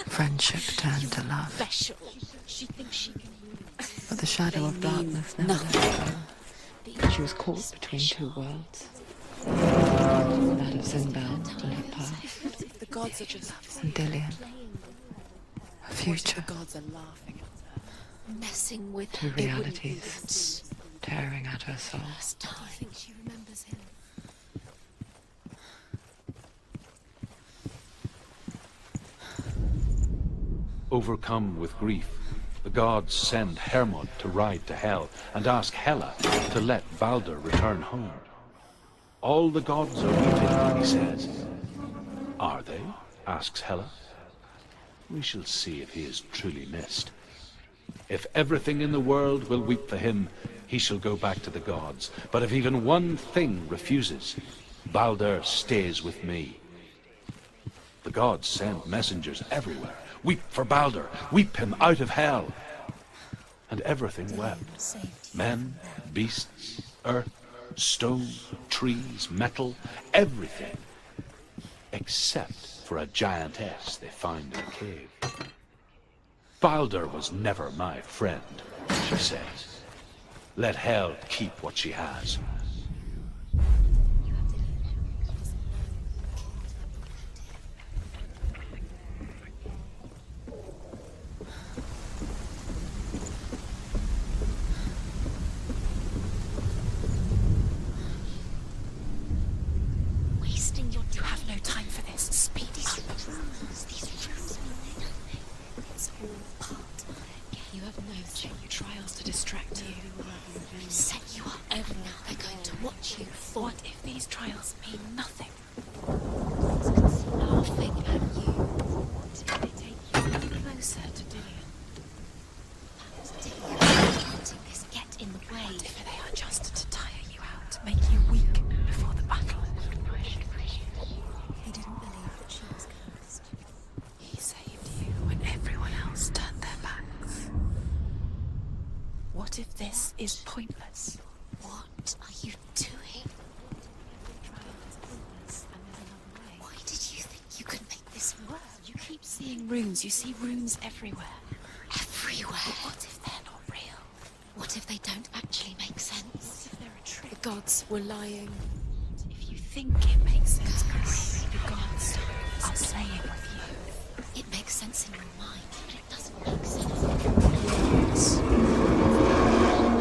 Friendship turned to love. But the shadow of darkness never let her go. She was caught between two worlds. That of Sinbad and her past.
The gods are just
And Dillian. Her future.
The gods are laughing at her.
Messing with
Two realities tearing at her soul.
I think she remembers him.
Overcome with grief, the gods send Hermod to ride to Hell and ask Hela to let Balder return home. All the gods are weeping, he says. Are they? Asks Hela. We shall see if he is truly missed. If everything in the world will weep for him, he shall go back to the gods. But if even one thing refuses, Balder stays with me. The gods send messengers everywhere. Weep for Balder, weep him out of hell. And everything wept. Men, beasts, earth, stone, trees, metal, everything. Except for a giantess they find in a cave. Balder was never my friend, she says. Let Hel keep what she has.
You have no time for this. Speed up. These rules mean nothing. It's all part of it. You have no
trials to distract you.
Set you up. Now they're going to watch you.
What if these trials mean nothing?
Laughing at you.
What if they take you closer to Dillian?
Letting this get in the way.
What if they are just to tire you out, to make you weak before the battle?
He didn't believe that she was cursed.
He saved you when everyone else turned their backs. What if this is pointless?
What are you doing? Why did you think you could make this work?
You keep seeing runes. You see runes everywhere.
Everywhere.
But what if they're not real?
What if they don't actually make sense?
What if they're a trick?
The gods were lying.
If you think it makes sense, Marie, the gods are playing with you.
It makes sense in your mind, but it doesn't make sense in your words.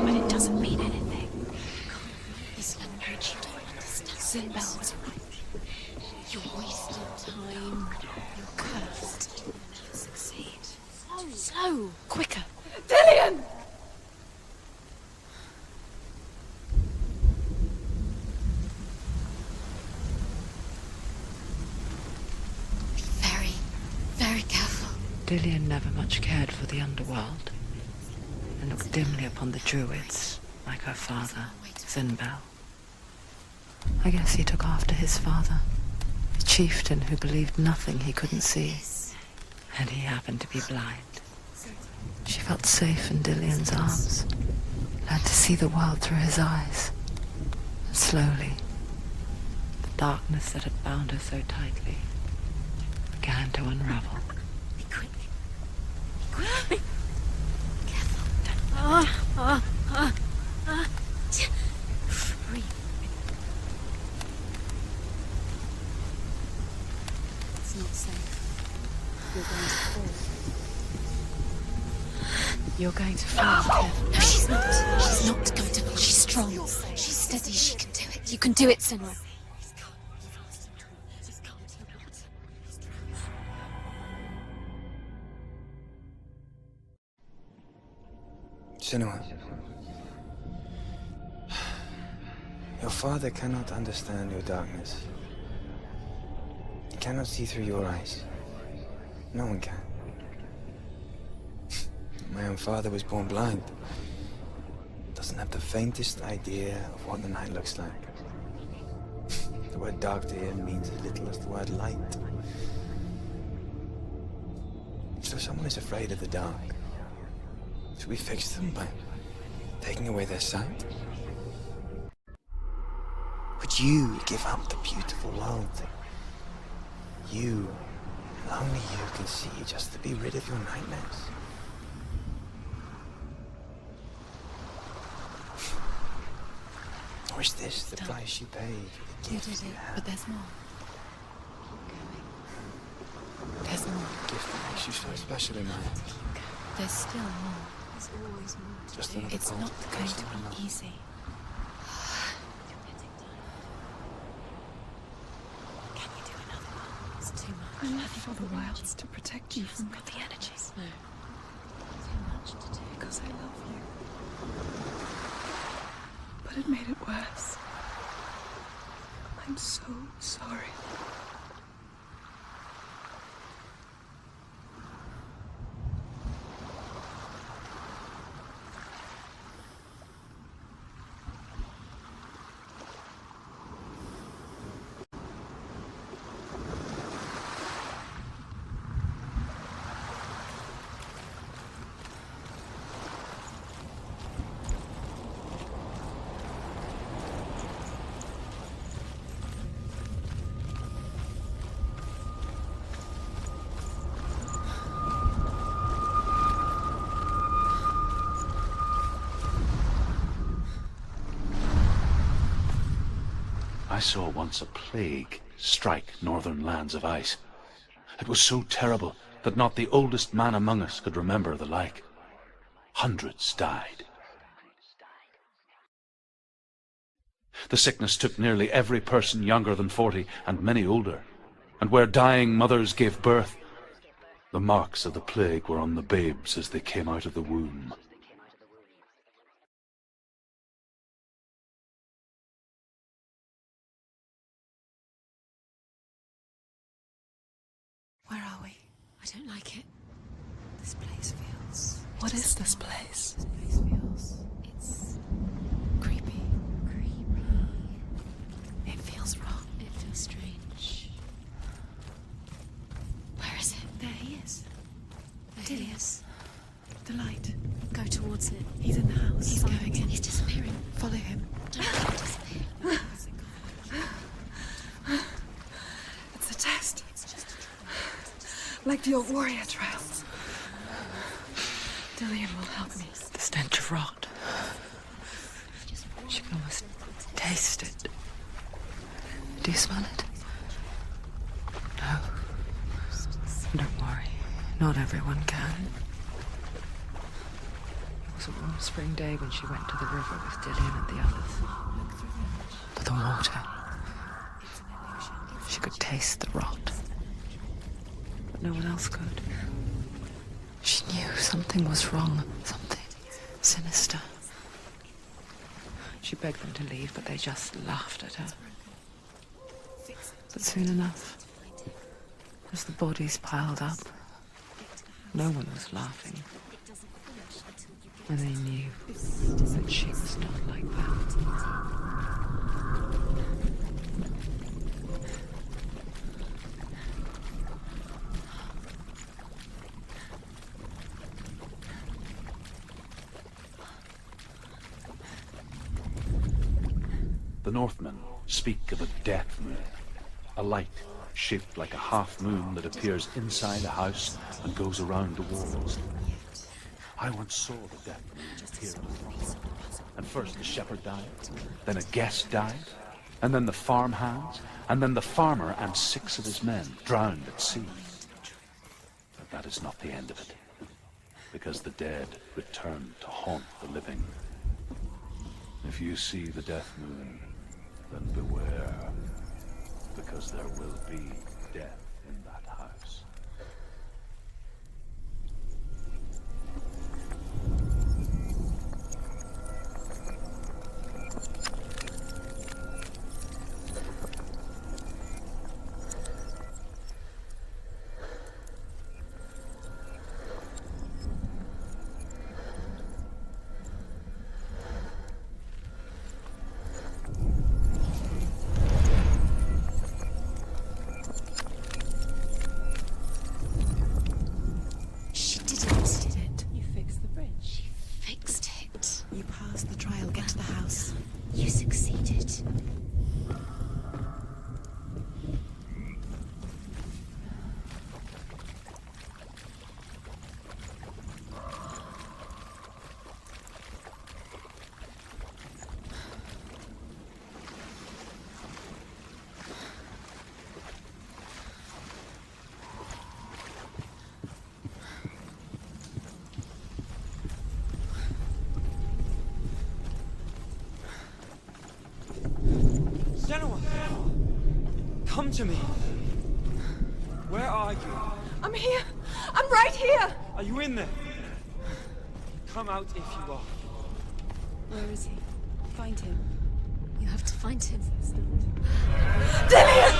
But it doesn't mean anything.
Sinbel was right. You're wasting time. You're cursed. You'll never succeed. Slow! Quicker!
Dillian!
Be very, very careful.
Dillian never much cared for the underworld, and looked dimly upon the druids, like her father, Sinbel. I guess he took after his father, a chieftain who believed nothing he couldn't see, and he happened to be blind. She felt safe in Dillian's arms, learned to see the world through his eyes, and slowly, the darkness that had bound her so tightly began to unravel.
Be quick. Be quick. Careful. Breathe. It's not safe. You're going to fall.
You're going to fall.
No, she's not. She's not going to fall. She's strong. She's steady. She can do it. You can do it, Senua.
Senua, your father cannot understand your darkness. He cannot see through your eyes. No one can. My own father was born blind. Doesn't have the faintest idea of what the night looks like. The word dark to him means as little as the word light. So someone is afraid of the dark. Should we fix them by taking away their sight? Would you give up the beautiful world that you, and only you, can see just to be rid of your nightmares? Or is this the price you paid for the
You
gift
did
you
it,
have?
but there's more. There's more.
The gift that makes you so special in my eyes.
There's still more. There's always more.
Just another
It's
part
not
of the
going
person
to
I love.
be easy. Can you do another one? It's too much.
I left for the wilds to protect you from
Got the energies.
No.
Too much to do.
Because I love you. But it made it worse. I'm so sorry.
I saw once a plague strike northern lands of ice. It was so terrible that not the oldest man among us could remember the like. Hundreds died. The sickness took nearly every person younger than 40 and many older. And where dying mothers gave birth, the marks of the plague were on the babes as they came out of the womb.
Where are we? I don't like it. This place feels...
What is this place?
This place feels... It's... creepy. Creepy. It feels wrong. It feels strange. Where is it? There he is. There he is. The light. Go towards it. He's in the house. He's going in. He's disappearing. Follow him. Don't let him disappear.
It's a test. Like the old warrior trials. Dillian will help me.
The stench of rot. She can almost taste it. Do you smell it? No. Don't worry. Not everyone can. It was a warm spring day when she went to the river with Dillian and the others. But the water, taste the rot. But no one else could. She knew something was wrong, something sinister. She begged them to leave, but they just laughed at her. But soon enough, as the bodies piled up, no one was laughing. And they knew that she was not like that.
The Northmen speak of a death moon, a light shaped like a half moon that appears inside a house and goes around the walls. I once saw the death moon appear in the front. And first the shepherd died, then a guest died, and then the farmhands, and then the farmer and 6 of his men drowned at sea. But that is not the end of it, because the dead return to haunt the living. If you see the death moon, then beware, because there will be death in that house.
Senua! Come to me! Where are you?
I'm here! I'm right here!
Are you in there? Come out if you are.
Where is he? Find him. You have to find him.
Dillian!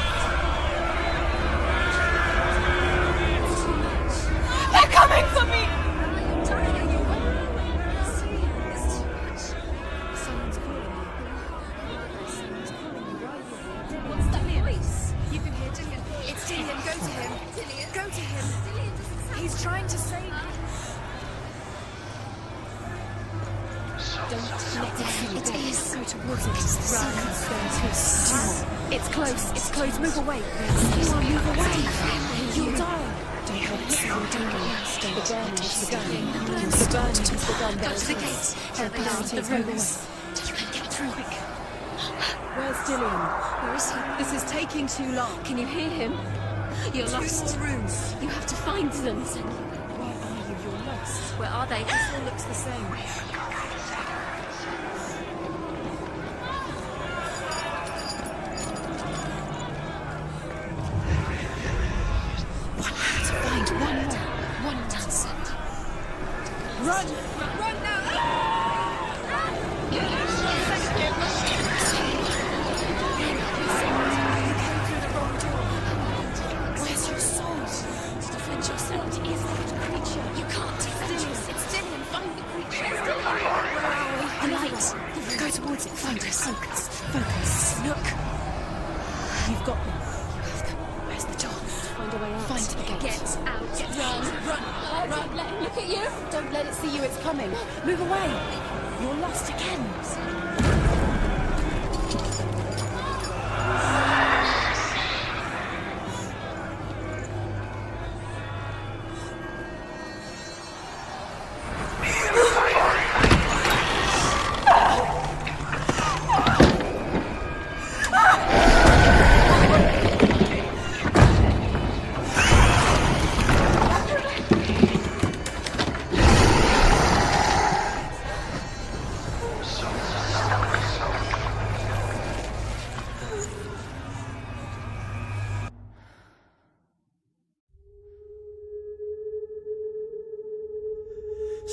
They're coming for me!
Someone's calling you. Someone's calling you. What's that voice? You can hear Dillian. It's Dillian. Go to him. Dillian. Go to him. He's trying to save you. Don't let it see you. It is. Go towards it. Run. It's close. It's close. Move away. Move away. You'll die. Don't let it see you. The burning has begun. The burning has begun. Go to the gates. Help the rooms. You can get through. Quick. Where's Dillian? Where is he? This is taking too long. Can you hear him? You're lost. 2 more rooms. You have to find them. Where are you? You're lost. Where are they? This all looks the same. One dancer. Run! Run now! Where's your sword? To defend yourself. What is that creature? You can't defend yourself. It's Dillian. Find the creature. Where are we? A light. Go towards it. Find us. Focus. Look. You've got them. You have them. Where's the door? Find a way out. Find the gate. Get out. Run. Don't let him look at you. Don't let it see you. It's coming. Move away. You're lost again.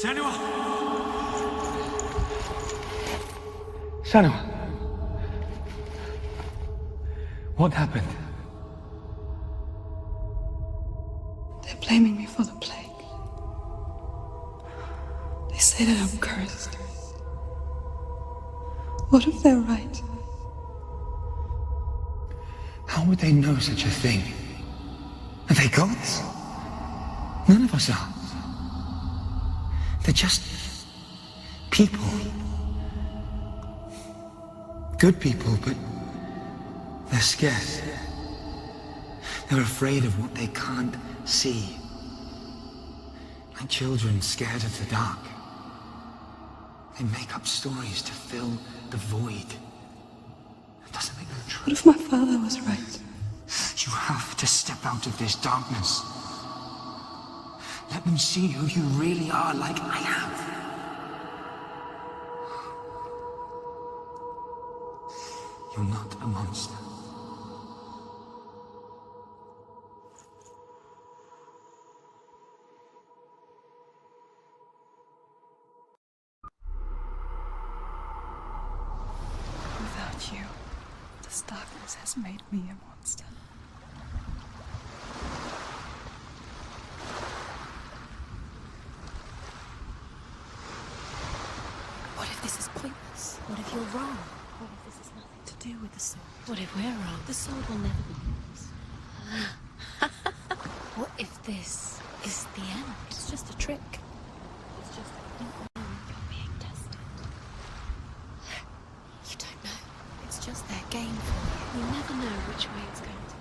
Senua!
Senua! What happened?
They're blaming me for the plague. They say that I'm cursed. What if they're right?
How would they know such a thing? Are they gods? None of us are. They're just people. Good people, but they're scared. They're afraid of what they can't see. Like children scared of the dark. They make up stories to fill the void. It doesn't make them true.
What if my father was right?
You have to step out of this darkness. Let them see who you really are, like I have. You're not a monster.
Without you, this darkness has made me a monster.
What if this is pointless? What if you're wrong? What if this has nothing to do with the sword? What if we're wrong? The sword will never be yours. What if this is the end? It's just a trick. It's just that you know you're being tested. You don't know. It's just their game for you. You never know which way it's going to go.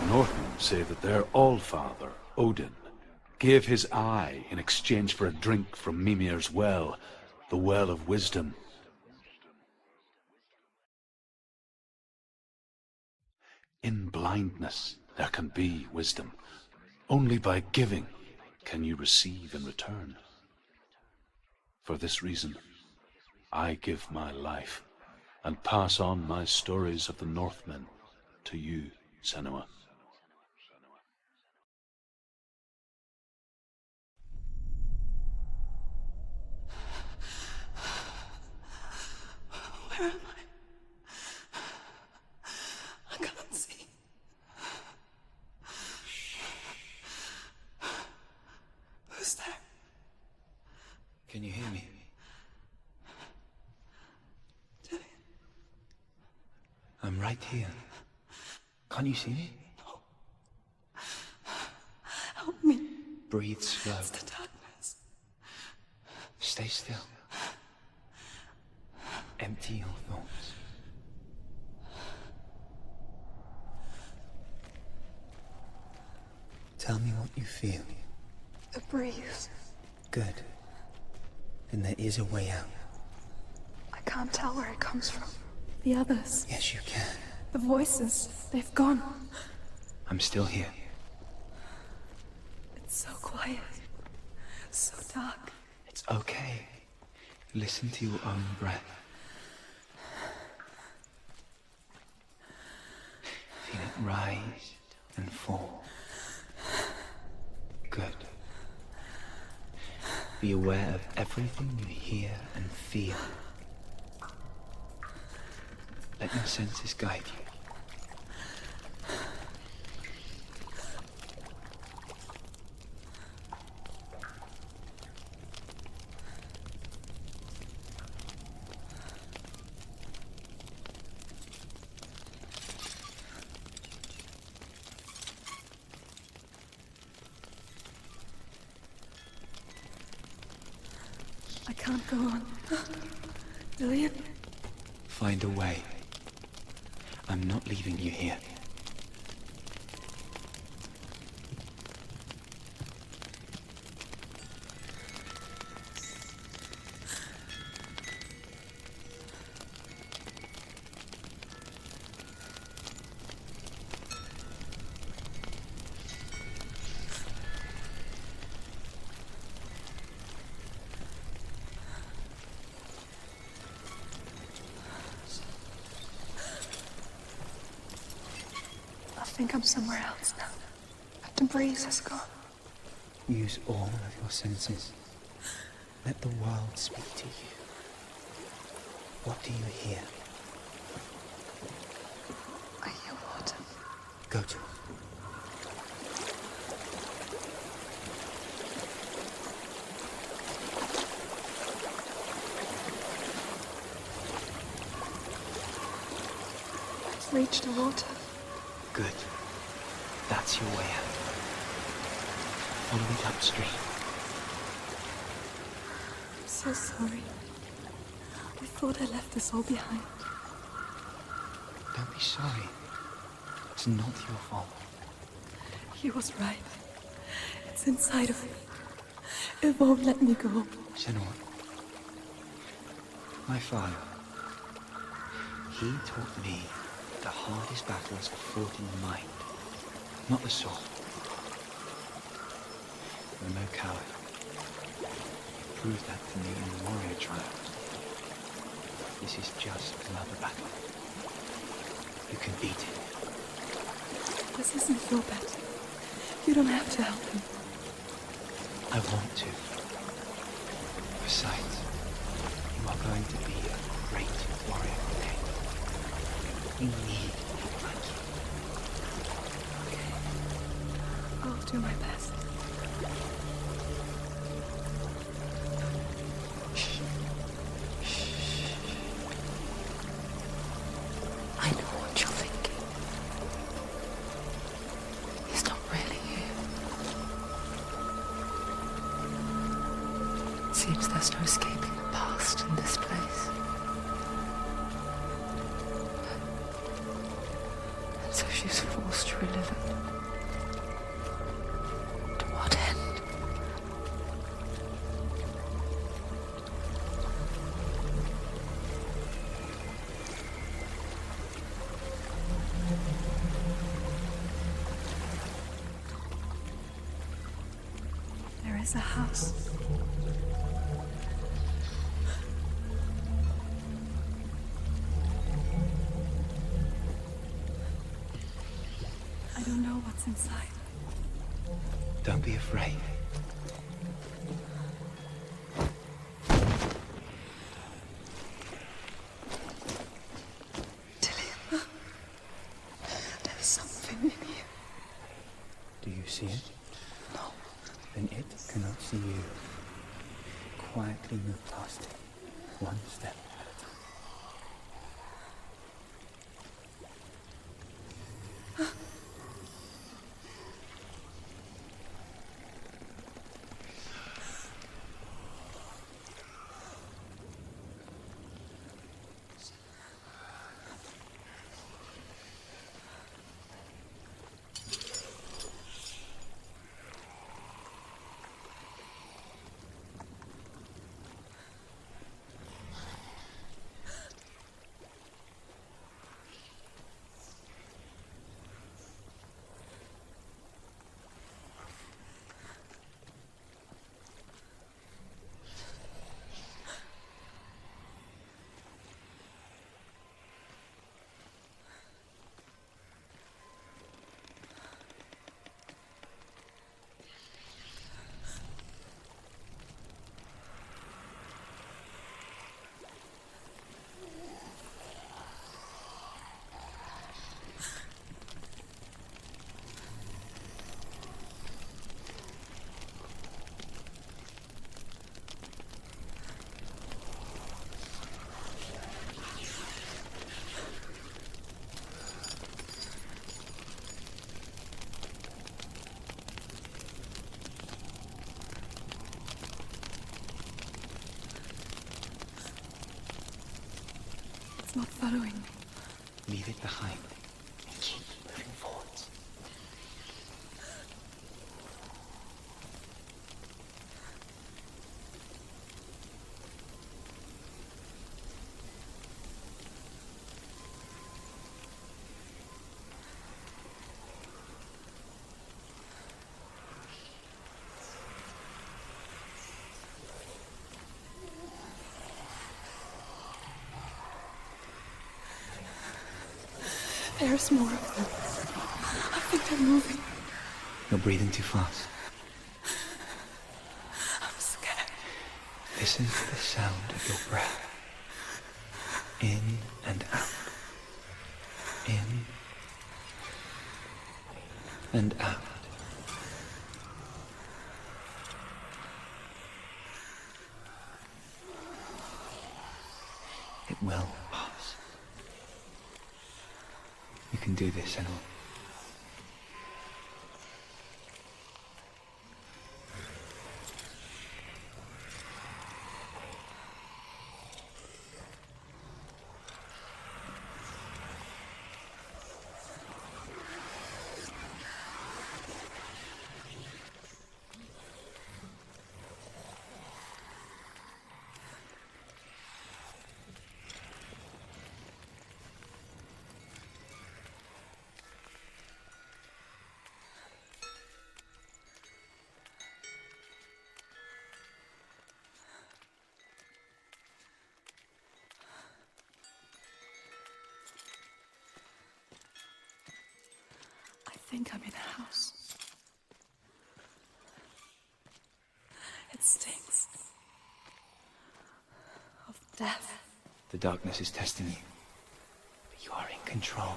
Northmen say that their Allfather, Odin, gave his eye in exchange for a drink from Mimir's well, the Well of Wisdom. In blindness there can be wisdom. Only by giving can you receive in return. For this reason, I give my life and pass on my stories of the Northmen to you, Senua.
Where am I can't see. Who's there?
Can you hear me? I'm right here. Can't you see me?
No. Help me.
Breathe slow.
It's the darkness.
Stay still. Empty your thoughts. Tell me what you feel.
The breeze.
Good. Then there is a way out.
I can't tell where it comes from. The others.
Yes, you can.
The voices. They've gone.
I'm still here.
It's so quiet. So dark.
It's okay. Listen to your own breath. Feel it rise and fall. Good. Be aware of everything you hear and feel. Let your senses guide you.
I can't go on. Dillian?
Find a way. I'm not leaving you here.
think I'm somewhere else now. But the breeze has gone.
Use all of your senses. Let the world speak to you. What do you hear?
I hear water.
Go to it.
I've reached the water.
Good. That's your way out. Follow it upstream.
I'm so sorry. I thought I left this all behind.
Don't be sorry. It's not your fault.
He was right. It's inside of me. It won't let me go.
Senua. My father. He taught me the hardest battles are fought in the mind, not the sword. You're no coward. You proved that to me in the warrior trials. This is just another battle. You can beat it.
This isn't your battle. You don't have to help me.
I want to. Besides, you are going to be a great warrior one day. We need people like you.
Okay. I'll do my best.
I know what you're thinking. He's not really here. It seems there's no escaping the past in this place. And so she's forced to relive it. To what end?
There is a house. I don't know what's inside.
Don't be afraid.
There's something in here.
Do you see it?
No.
Then it cannot see you. Quietly move past it, one step at a time.
It's not following me.
Leave it behind and keep moving forwards.
There's more of them. think I'm moving.
You're breathing too fast.
I'm scared.
This is the sound of your breath. In and out. In and out. It will pass. You can do this, Senua.
I think I'm in a house. It stinks of death.
The darkness is testing you, but you are in control.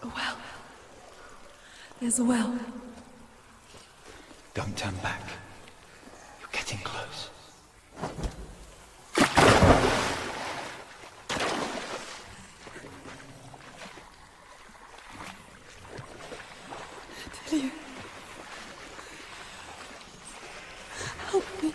A well. There's a well.
Don't turn back. You're getting close.
Delia. Help me.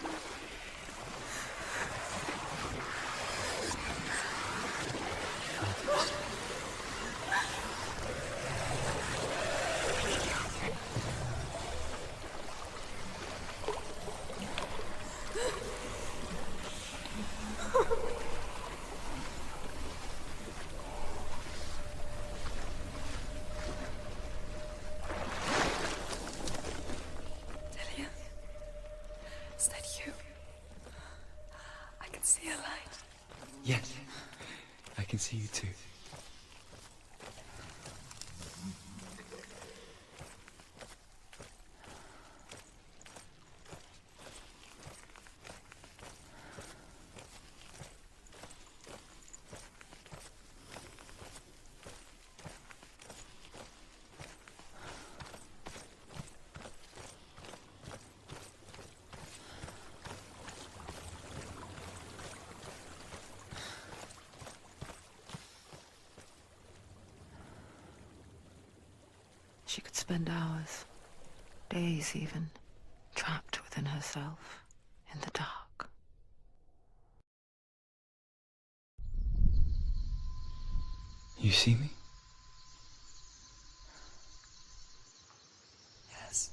Delia. Is that you? I can see a light.
Yes, I can see you too.
She could spend hours, days even, trapped within herself, in the dark.
You see me?
Yes.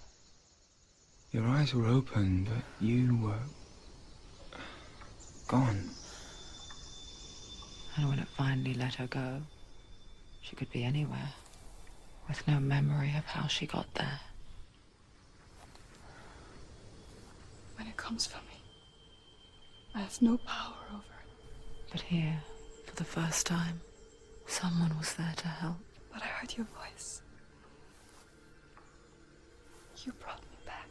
Your eyes were open, but you were gone.
And when it finally let her go, she could be anywhere, with no memory of how she got there.
When it comes for me, I have no power over it.
But here, for the first time, someone was there to help.
But I heard your voice. You brought me back.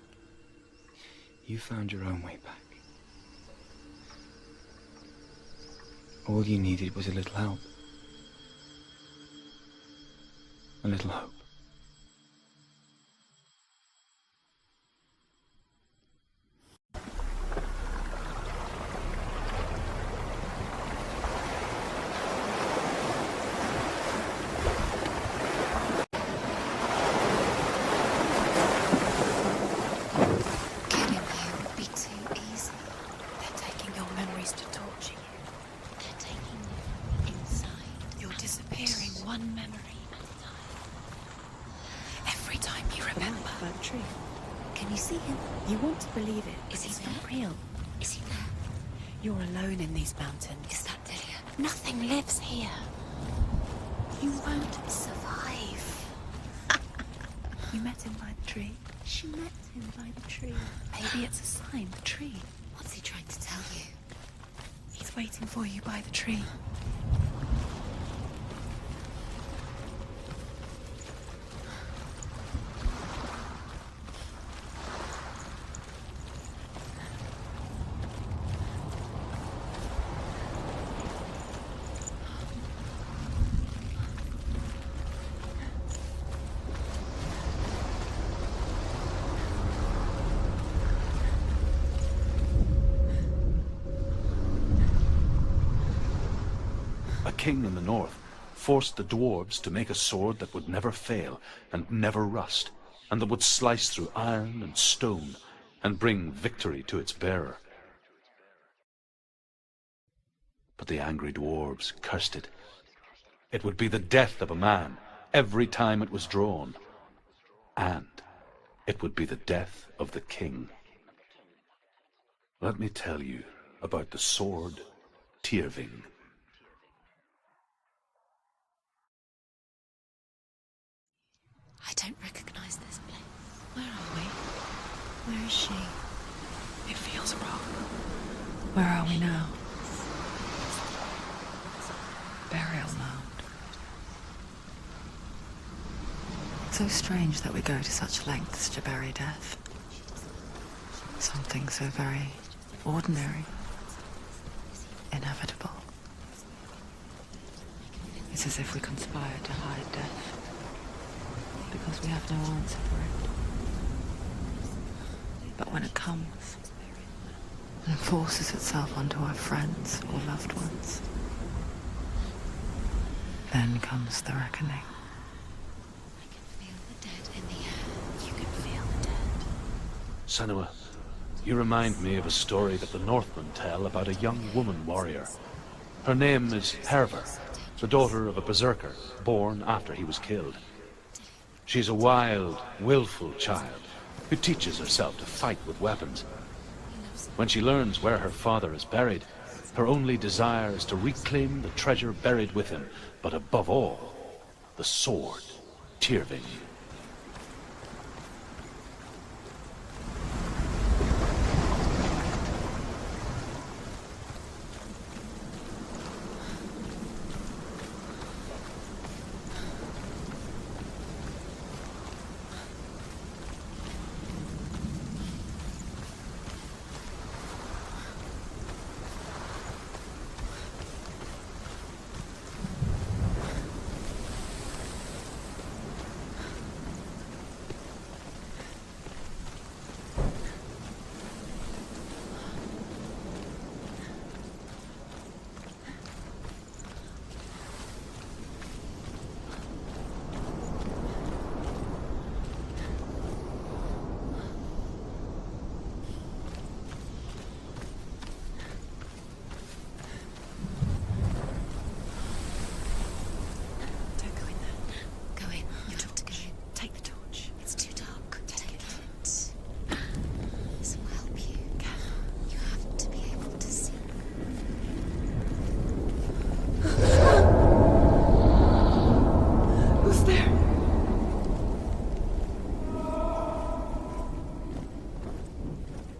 You found your own way back. All you needed was a little help. A little hope.
Killing you would be too easy. They're taking your memories to torture you. They're taking you
You want to believe it.
Is he
It's
there?
not real.
Is he there?
You're alone in these mountains.
Is that Delia? Nothing lives here.
You won't survive. You met him by the tree. She met him by the tree. Maybe it's a sign, the tree.
What's he trying to tell you?
He's waiting for you by the tree.
A king in the north forced the dwarves to make a sword that would never fail and never rust, and that would slice through iron and stone and bring victory to its bearer. But the angry dwarves cursed it. It would be the death of a man every time it was drawn, and it would be the death of the king. Let me tell you about the sword Tyrving.
I don't recognize this place.
Where are we? Where is she?
It feels wrong.
Where are we now? Burial mound. So strange that we go to such lengths to bury death. Something so very ordinary, inevitable. It's as if we conspire to hide death, because we have no answer for it. But when it comes and forces itself onto our friends or loved ones, then comes the reckoning.
I can feel the dead in the air. You can feel the dead.
Senua, you remind me of a story that the Northmen tell about a young woman warrior. Her name is Herver, the daughter of a berserker born after he was killed. She's a wild, willful child who teaches herself to fight with weapons. When she learns where her father is buried, her only desire is to reclaim the treasure buried with him, but above all, the sword, Tyrving.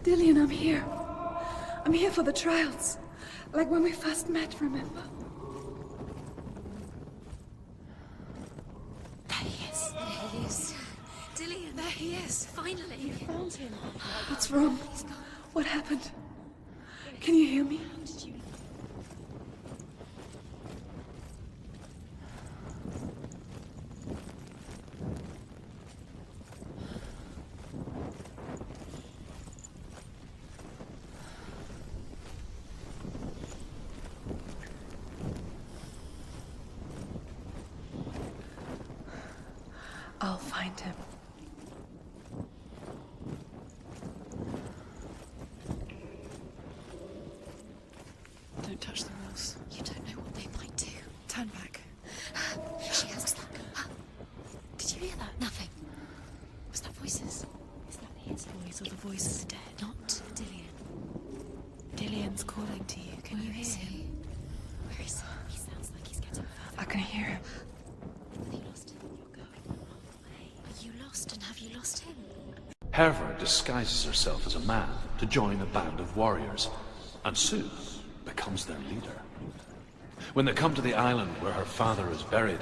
Dillian, I'm here. I'm here for the trials. Like when we first met, remember?
There he is. There he is. Dillian, there he is. Finally.
You found him. What's wrong? What happened? Can you hear me? I'll find him.
Don't touch the walls.
You don't know what they might do.
Turn back.
She has that.
Did you hear that?
Nothing. Was that voices?
Is that his voice or the
voice of the dead, not Dillion. Dillion's calling to you. Can you hear him? Where is he? He sounds like he's getting further.
I can hear him.
Have you lost him? You're going the wrong way. Are you lost, and have you lost him?
Herva disguises herself as a man to join a band of warriors, and soon becomes their leader. When they come to the island where her father is buried,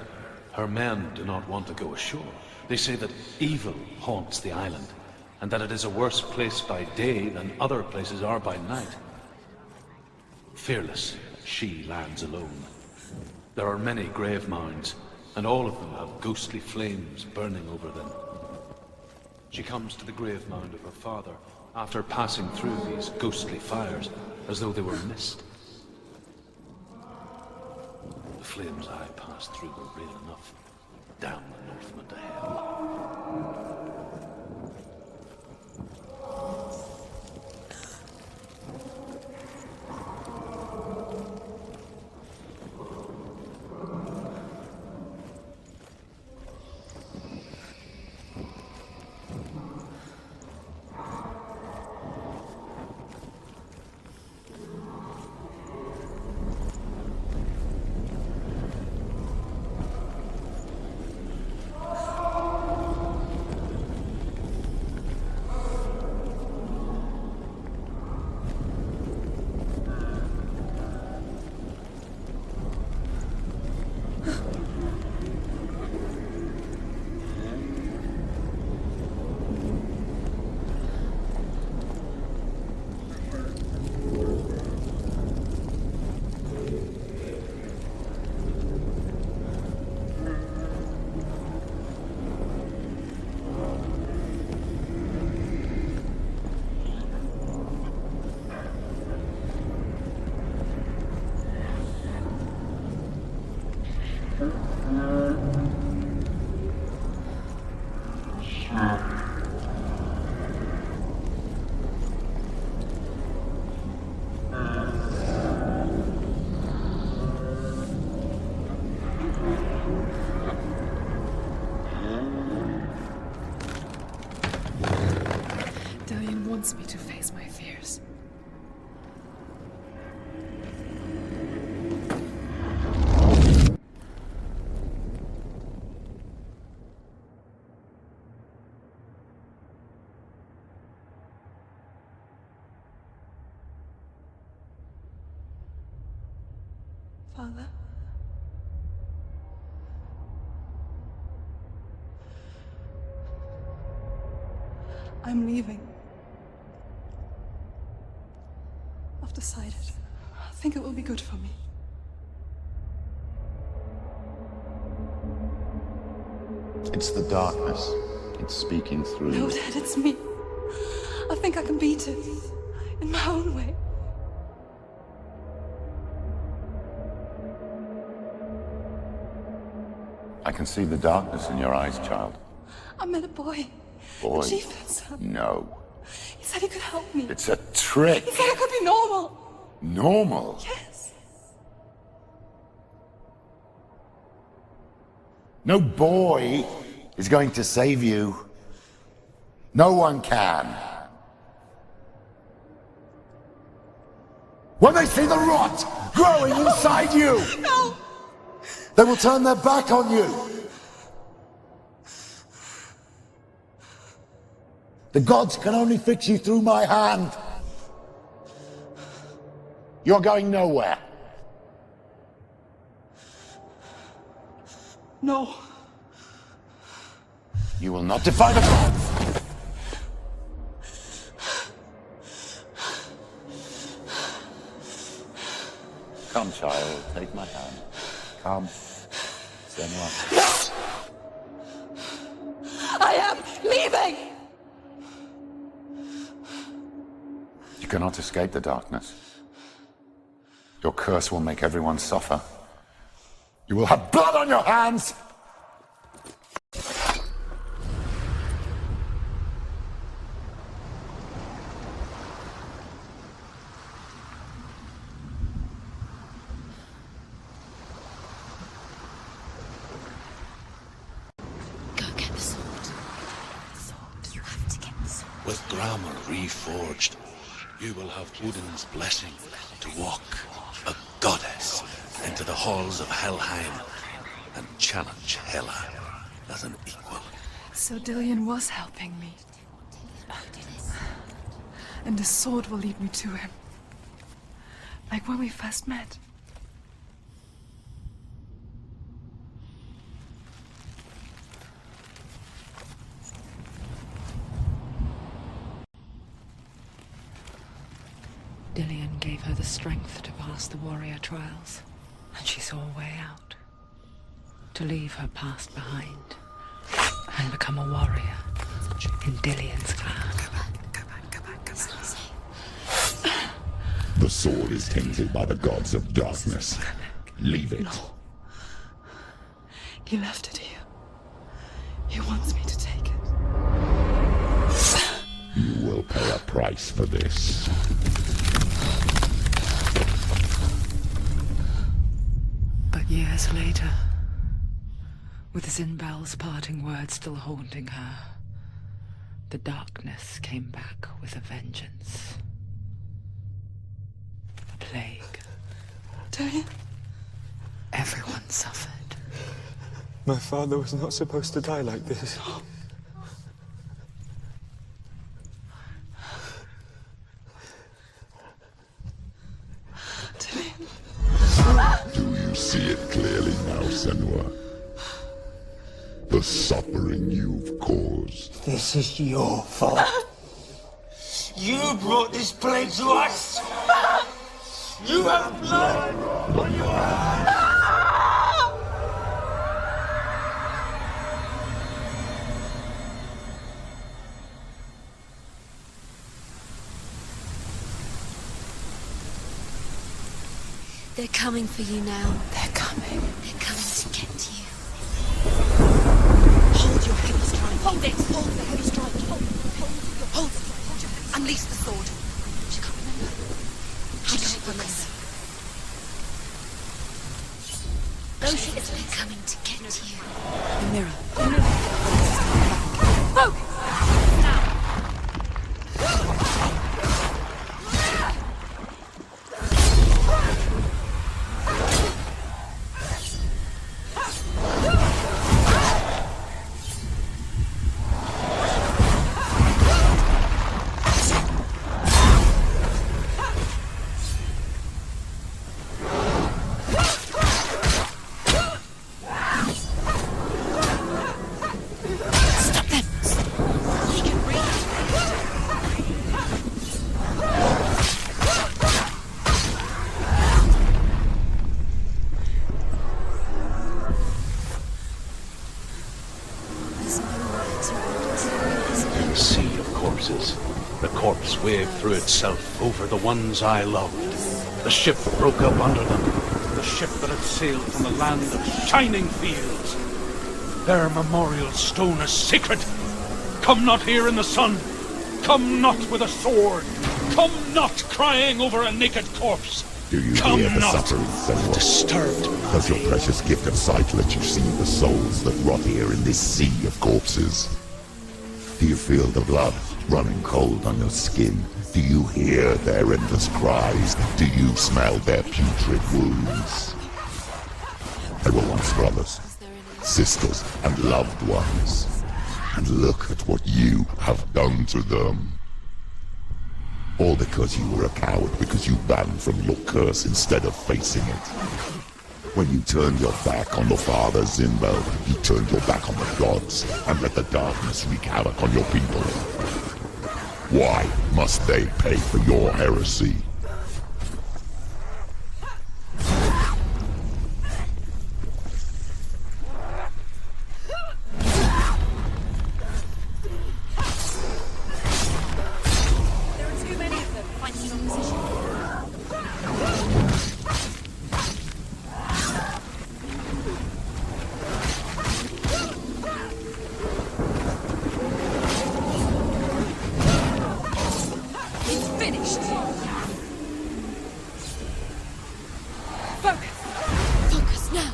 her men do not want to go ashore. They say that evil haunts the island, and that it is a worse place by day than other places are by night. Fearless, she lands alone. There are many grave mounds, and all of them have ghostly flames burning over them. She comes to the grave mound of her father after passing through these ghostly fires as though they were mist. The flames I passed through were real enough. Damn the Northmen to hell.
Dillion wants me to face my fears. Father? I'm leaving. I've decided. I think it will be good for me.
It's the darkness. It's speaking through
No,
you.
Dad, it's me. I think I can beat it. In my own way.
I can see the darkness in your eyes, child.
I met a boy.
Boy.
The chieftain's son.
No.
He said he could help me.
It's a trick.
He said I could be normal.
Normal?
Yes.
No boy is going to save you. No one can. When they see the rot growing inside you,
No!
they will turn their back on you. The gods can only fix you through my hand. You're going nowhere.
No.
You will not defy the gods. Come, child, take my hand. Come. Senua.
I am leaving!
You cannot escape the darkness. Your curse will make everyone suffer. You will have blood on your hands!
Go get the sword. The sword. You have to get the sword.
With grammar reforged, you will have Odin's blessing to walk, a goddess, into the halls of Helheim and challenge Hela as an equal.
So Dillion was helping me. And the sword will lead me to him. Like when we first met.
Dillion gave her the strength to pass the warrior trials, and she saw a way out. To leave her past behind, and become a warrior in Dillion's clan.
The sword is tainted by the gods of darkness. Leave it.
No. He left it here. He wants me to take it.
You will pay a price for this.
But years later, with Zinbel's parting words still haunting her, the darkness came back with a vengeance. The plague.
Dillion?
Everyone suffered.
My father was not supposed to die like this.
Do you see it clearly now, Senua? The suffering you've caused.
This is your fault. You brought this plague to us. You have blood on your hands.
They're coming for you now.
They're coming.
They're coming to get you.
Hold your heavy strike. Hold it. Hold the heavy strike. Hold it. Unleash the sword.
She can't remember.
How did she focus?
Those ships are coming to get you.
The mirror.
Focus!
Waved through itself over the ones I loved. The ship broke up under them. The ship that had sailed from the land of shining fields. Their memorial stone is sacred. Come not here in the sun. Come not with a sword. Come not crying over a naked corpse.
Do you
Come
hear the
not
suffering, Senua?
disturbed.
Does your precious gift of sight let you see the souls that rot here in this sea of corpses? Do you feel the blood running cold on your skin? Do you hear their endless cries? Do you smell their putrid wounds? They were once brothers, sisters, and loved ones. And look at what you have done to them. All because you were a coward, because you banned from your curse instead of facing it. When you turned your back on the father Zinbel, you turned your back on the gods, and let the darkness wreak havoc on your people. Why must they pay for your heresy?
There are too many of them. Find a strong position.
Focus now.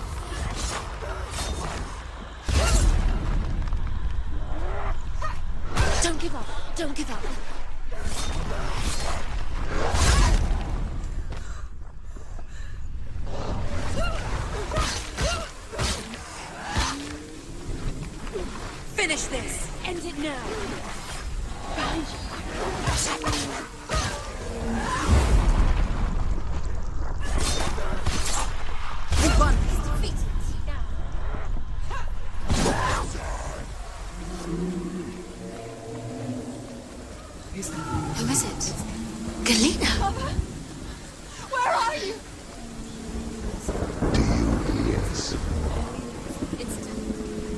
Don't give up. Don't give up.
this! End it now!
We won!
He's defeated! Who is it? Galena!
Papa! Where are you?
Do you hear,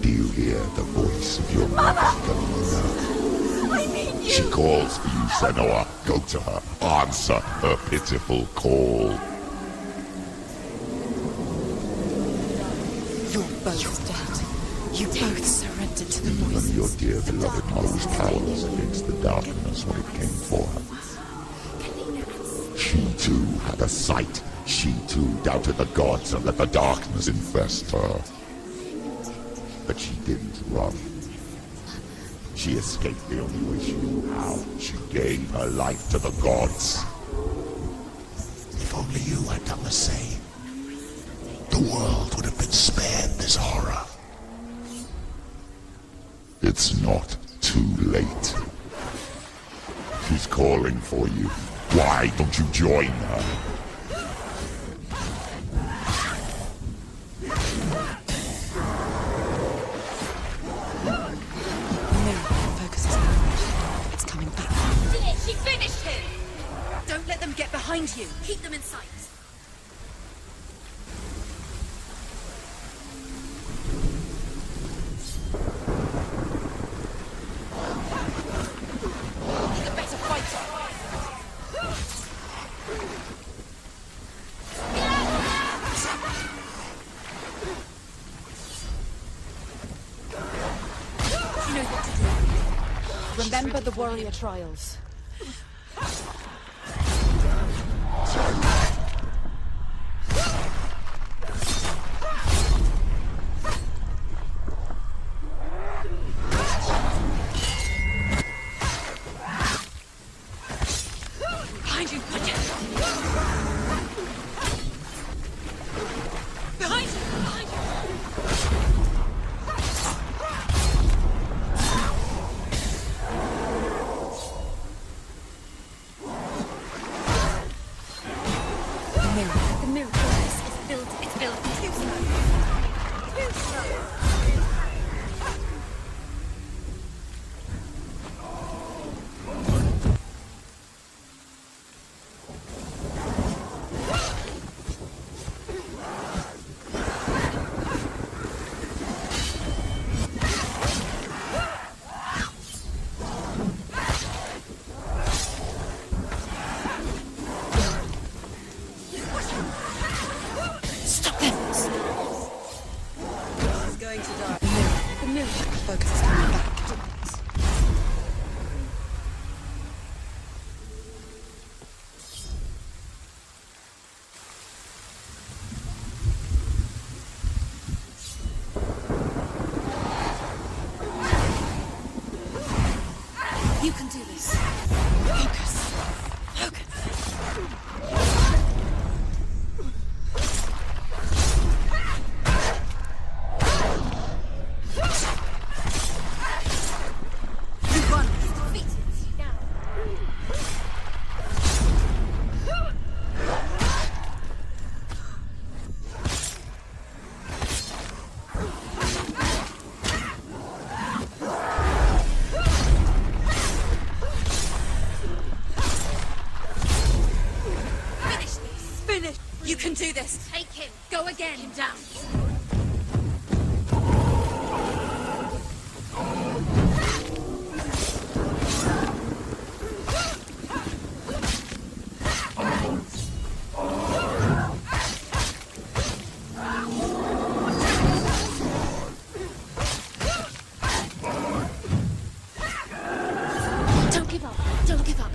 Do you hear the voice of your mother, Galena?
I need you!
She calls for you, Senua. Go to her. Answer her pitiful call.
You're both dead. You both surrendered to the
Even
voices.
your dear beloved mother was powerless against the darkness when it came for her. She too had a sight. She too doubted the gods and let the darkness infest her. But she didn't run. She escaped the only way she knew how. She gave her life to the gods. If only you had done the same, the world would have been spared this horror. It's not too late. She's calling for you. Why don't you join her?
Focus is moving. It's coming back.
She finished him! Don't let them get behind you. Keep them in sight. He's a better fighter. She knows what to do.
Remember the warrior trials.
Behind you, Bridget! Behind you! Behind you! The mirror fortress is built. It's built too slow. Too slow.
Stop them!
He's going to die.
The mirror focus is coming back.
You can do this. Focus. Focus. You won. He's defeated. Finish this. Finish. You can do this. Take him. Go again. Him down. Don't give up. Don't give up.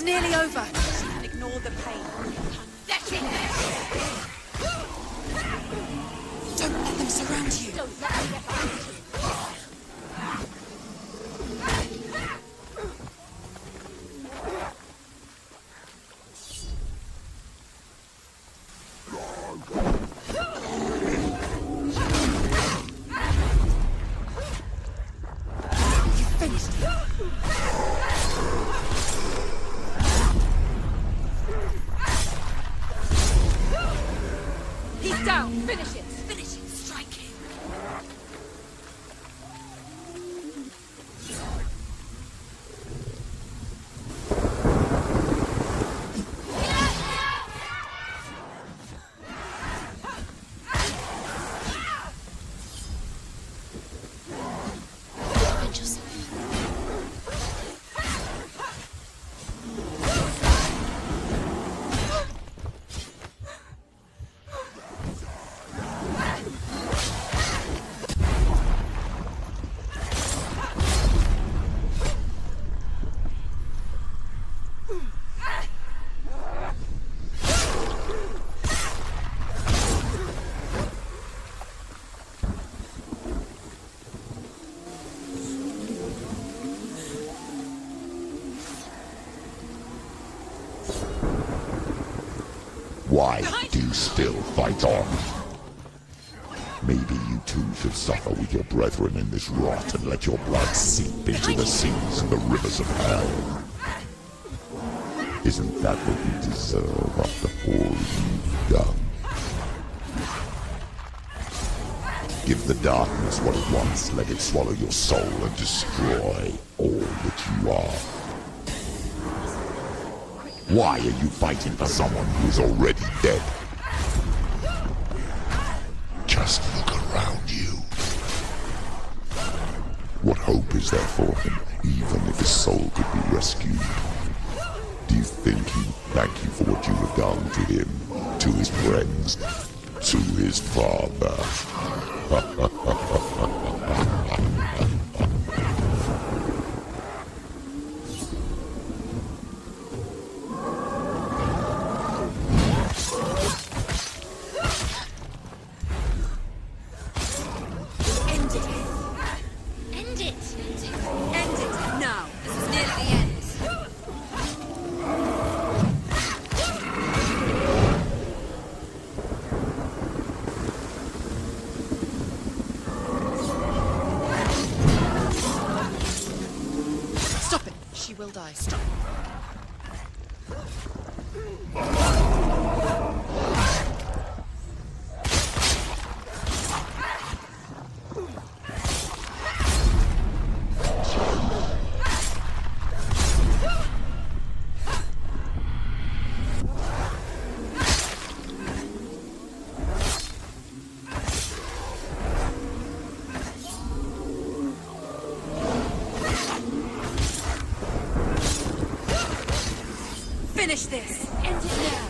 It's nearly over. She can ignore the pain. Let it. Don't let them surround you.
Don't let me get behind you.
He's down. Finish it. Finish it. Strike him.
Defend yourself.
Why do you still fight on? Maybe you too should suffer with your brethren in this rot and let your blood seep into the seas and the rivers of hell. Isn't that what you deserve after all you've done? Give the darkness what it wants, let it swallow your soul and destroy all that you are. Why are you fighting for someone who is already dead? Just look around you. What hope is there for him, even if his soul could be rescued? Do you think he'd thank you for what you have done to him, to his friends, to his father?
Will die. Stop. Finish this! End it now!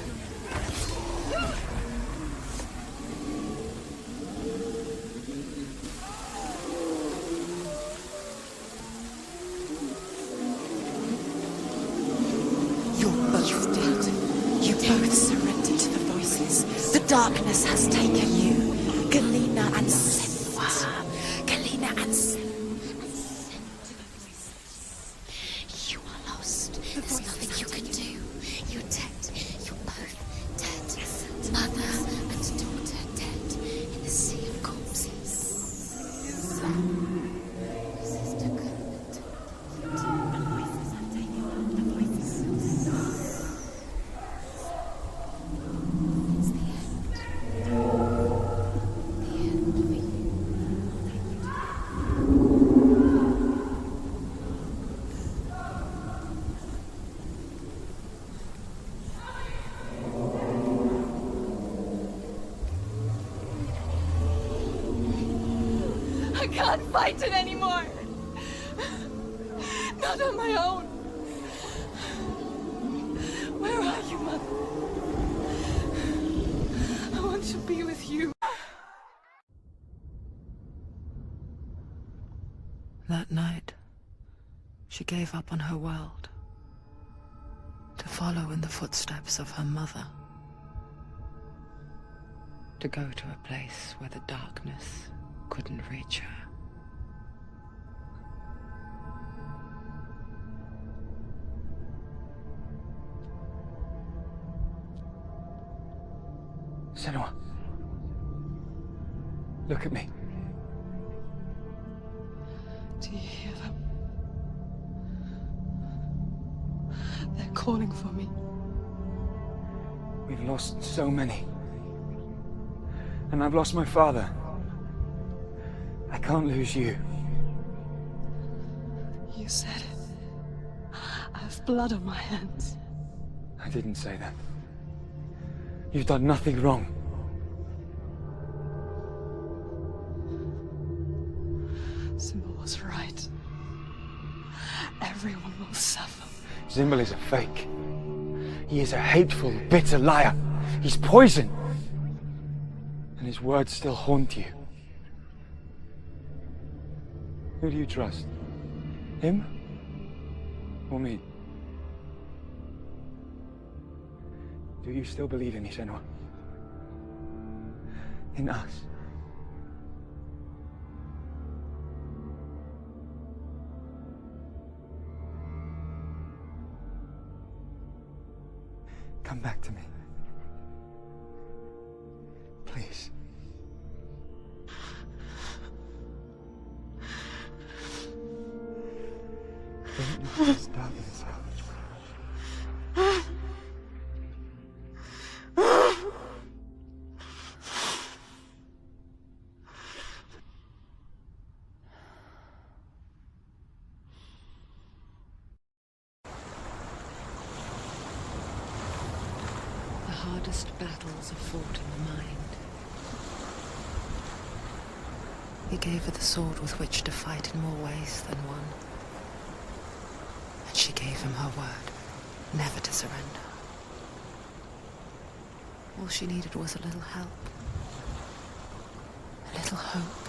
You're both dead. You both surrendered to the voices. The darkness has taken you. Galena and Senua. Galena and Senua.
You are lost. There's nothing you can do. You're dead. You're both dead. Mother and daughter dead in the sea of corpses. Sister couldn't. The voices have taken over. The voices. It's the end. The end for you.
I can't fight it anymore! Not on my own! Where are you, Mother? I want to be with you.
That night, she gave up on her world. follow in the footsteps of her mother. To go to a place where the darkness couldn't reach her.
Senua. Look at me.
Do you hear them? They're calling for me.
We've lost so many. And I've lost my father. I can't lose you.
You said it. I have blood on my hands.
I didn't say that. You've done nothing wrong.
Symbol was right. Everyone will suffer.
Symbol is a fake. He is a hateful, bitter liar. He's poison. And his words still haunt you. Who do you trust? Him? Or me? Do you still believe in me, Senua? In us? Come back to me. Please. Don't let this darkness out.
The hardest battles are fought in the mind. He gave her the sword with which to fight in more ways than one. And she gave him her word, never to surrender. All she needed was a little help. A little hope.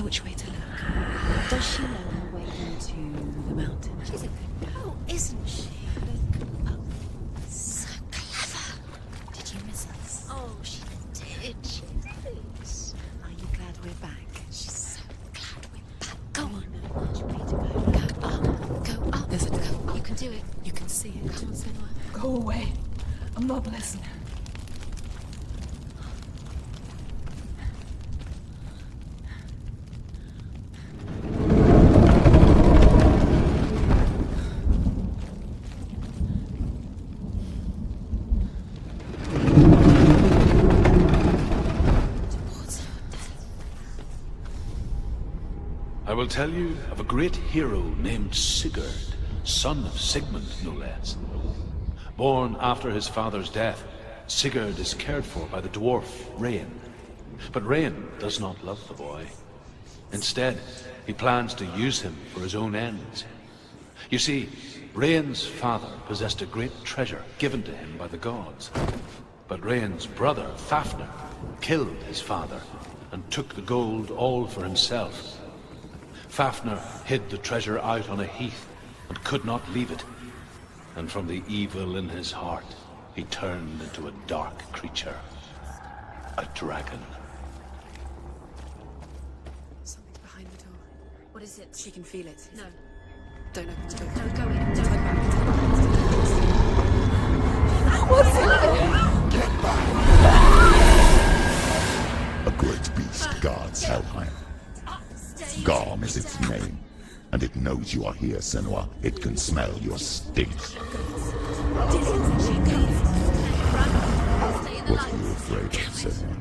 Which way to look? Does she know her way into the mountain? She's a good girl, isn't she? Oh, so clever. Did you miss us? Oh, she did. She did. Are you glad we're back? She's so glad we're back. Go on. Which way to go? Go up. Go up. There's a door. You can do it. You can see it. Come on, Senua.
Go away. I'm not listening.
I will tell you of a great hero named Sigurd son of Sigmund, no less. Born after his father's death, Sigurd is cared for by the dwarf Rain. But Rain does not love the boy. Instead, he plans to use him for his own ends. You see, Rain's father possessed a great treasure given to him by the gods. But Rain's brother, Fafnir, killed his father and took the gold all for himself. Fafnir hid the treasure out on a heath and could not leave it. And from the evil in his heart, he turned into a dark creature. A dragon.
Something's behind the door.
What is it?
She can feel it.
No.
Don't open the door.
No, go in. Don't
Turn back.
What's it?
Get back! A great beast guards Helheim. Garm is its name, and it knows you are here, Senua. It can smell your stink. What are you afraid of, Senua?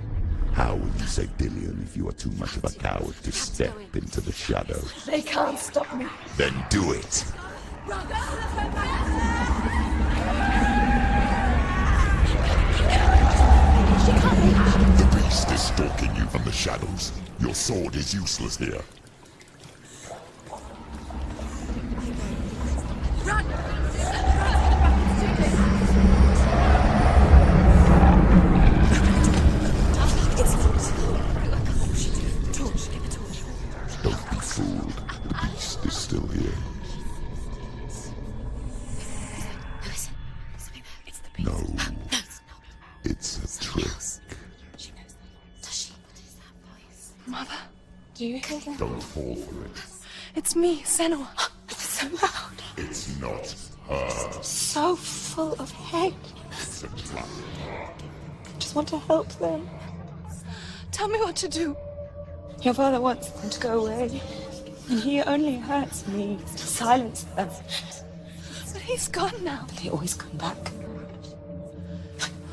How will you save Dillion if you are too much of a coward to step into the shadows?
They can't stop me.
Then do it! The beast is stalking you from the shadows. Your sword is useless here.
Run!
Don't be fooled. The beast is still here. No. It's a trick.
Mother, do you hear that?
Don't fall for it.
It's me, Senua. It's so loud.
It's not her.
So full of hate.
It's a trap.
I just want to help them. Tell me what to do. Your father wants them to go away. And he only hurts me to silence them. But he's gone now.
They always come back.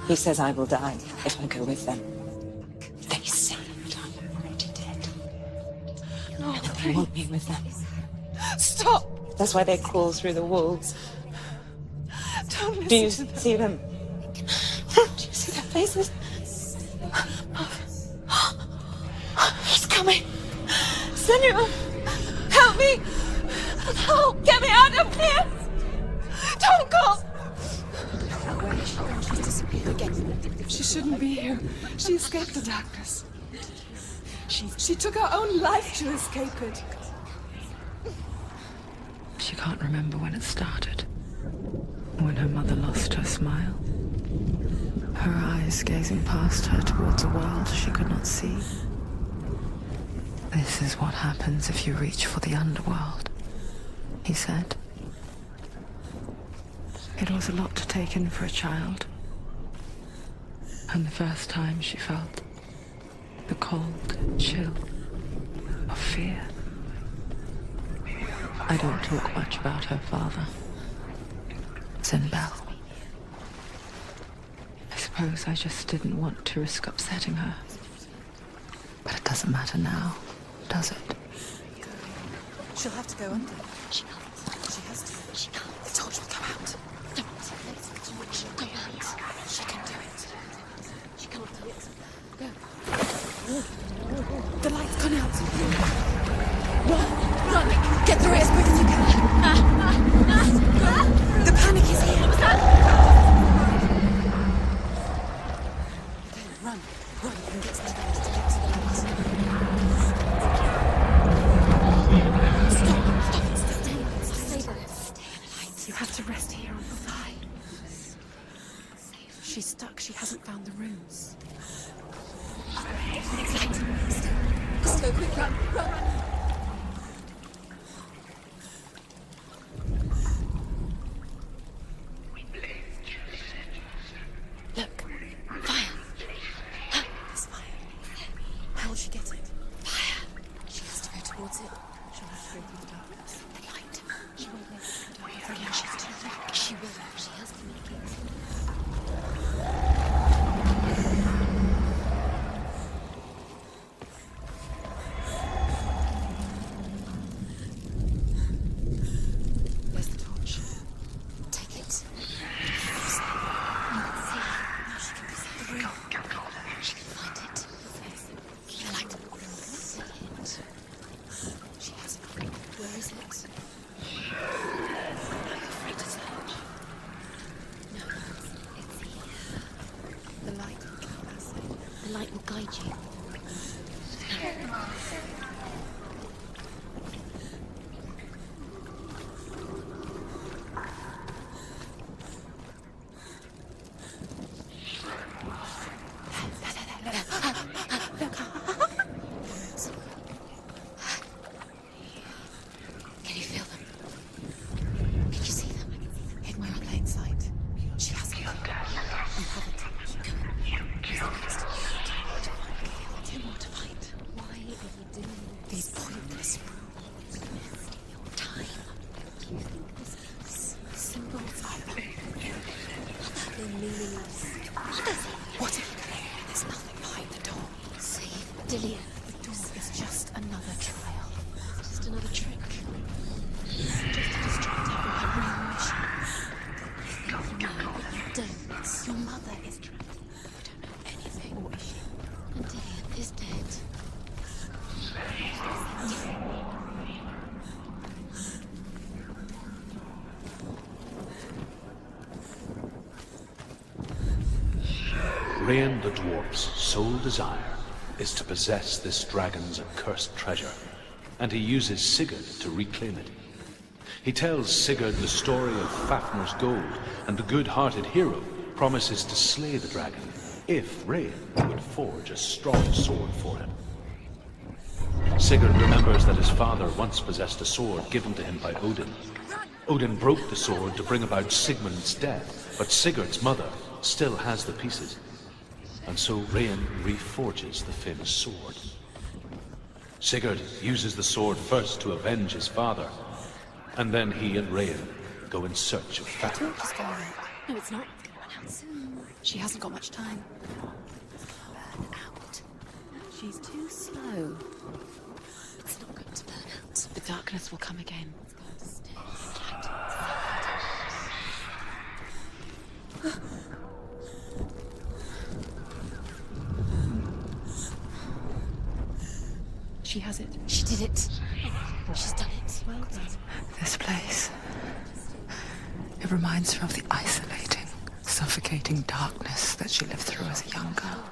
He says I will die if I go with them. They say that I'm already dead.
No,
They want me with them.
Stop!
That's why they crawl through the walls.
Don't listen
Do you
to them.
see them? Do you see their faces? He's coming!
Senua! Help me! Help! Get me out of here! Don't go!
She's disappeared again.
She shouldn't be here. She escaped the darkness. She took her own life to escape it.
She can't remember when it started. When her mother lost her smile. Her eyes gazing past her towards a world she could not see. This is what happens if you reach for the underworld, he said. It was a lot to take in for a child. And the first time she felt the cold chill of fear. I don't talk much about her father, Sinbel. I suppose I just didn't want to risk upsetting her. But it doesn't matter now, does it?
She'll have to go under. She has to.
She can't.
The torch will come out.
Don't. She can't.
She can do it.
She can't do it. Go.
The light's gone out. Run! Run! Get through it as quick as you can. The panic is here.
What was that?
Okay, run. Run and get to the light. Get to the light. Stop. Stay there. Stay in the light. You have to rest here on the side. She's stuck. She hasn't found the rooms. Next light. Go quick. Run. Run. Look. Fire. There's fire. How will she get it? Fire. She has to go towards it. She'll have to go through the darkness. The light. She won't make it. Yeah, she has to. She will. She has to make it.
Rain the dwarf's sole desire is to possess this dragon's accursed treasure, and he uses Sigurd to reclaim it. He tells Sigurd the story of Fafnir's gold, and the good-hearted hero promises to slay the dragon if Rain would forge a strong sword for him. Sigurd remembers that his father once possessed a sword given to him by Odin. Odin broke the sword to bring about Sigmund's death, but Sigurd's mother still has the pieces. And so Rain reforges the famous sword. Sigurd uses the sword first to avenge his father, and then he and Rain go in search of Fafnir.
The torch is going out. No, it's not. It's going to run out soon. She hasn't got much time. Burn out.
She's too slow.
It's not going to burn out.
The darkness will come again.
It's going to stay.
She has it.
She did it. She's done it.
Well done. This place. It reminds her of the isolating, suffocating darkness that she lived through as a young girl.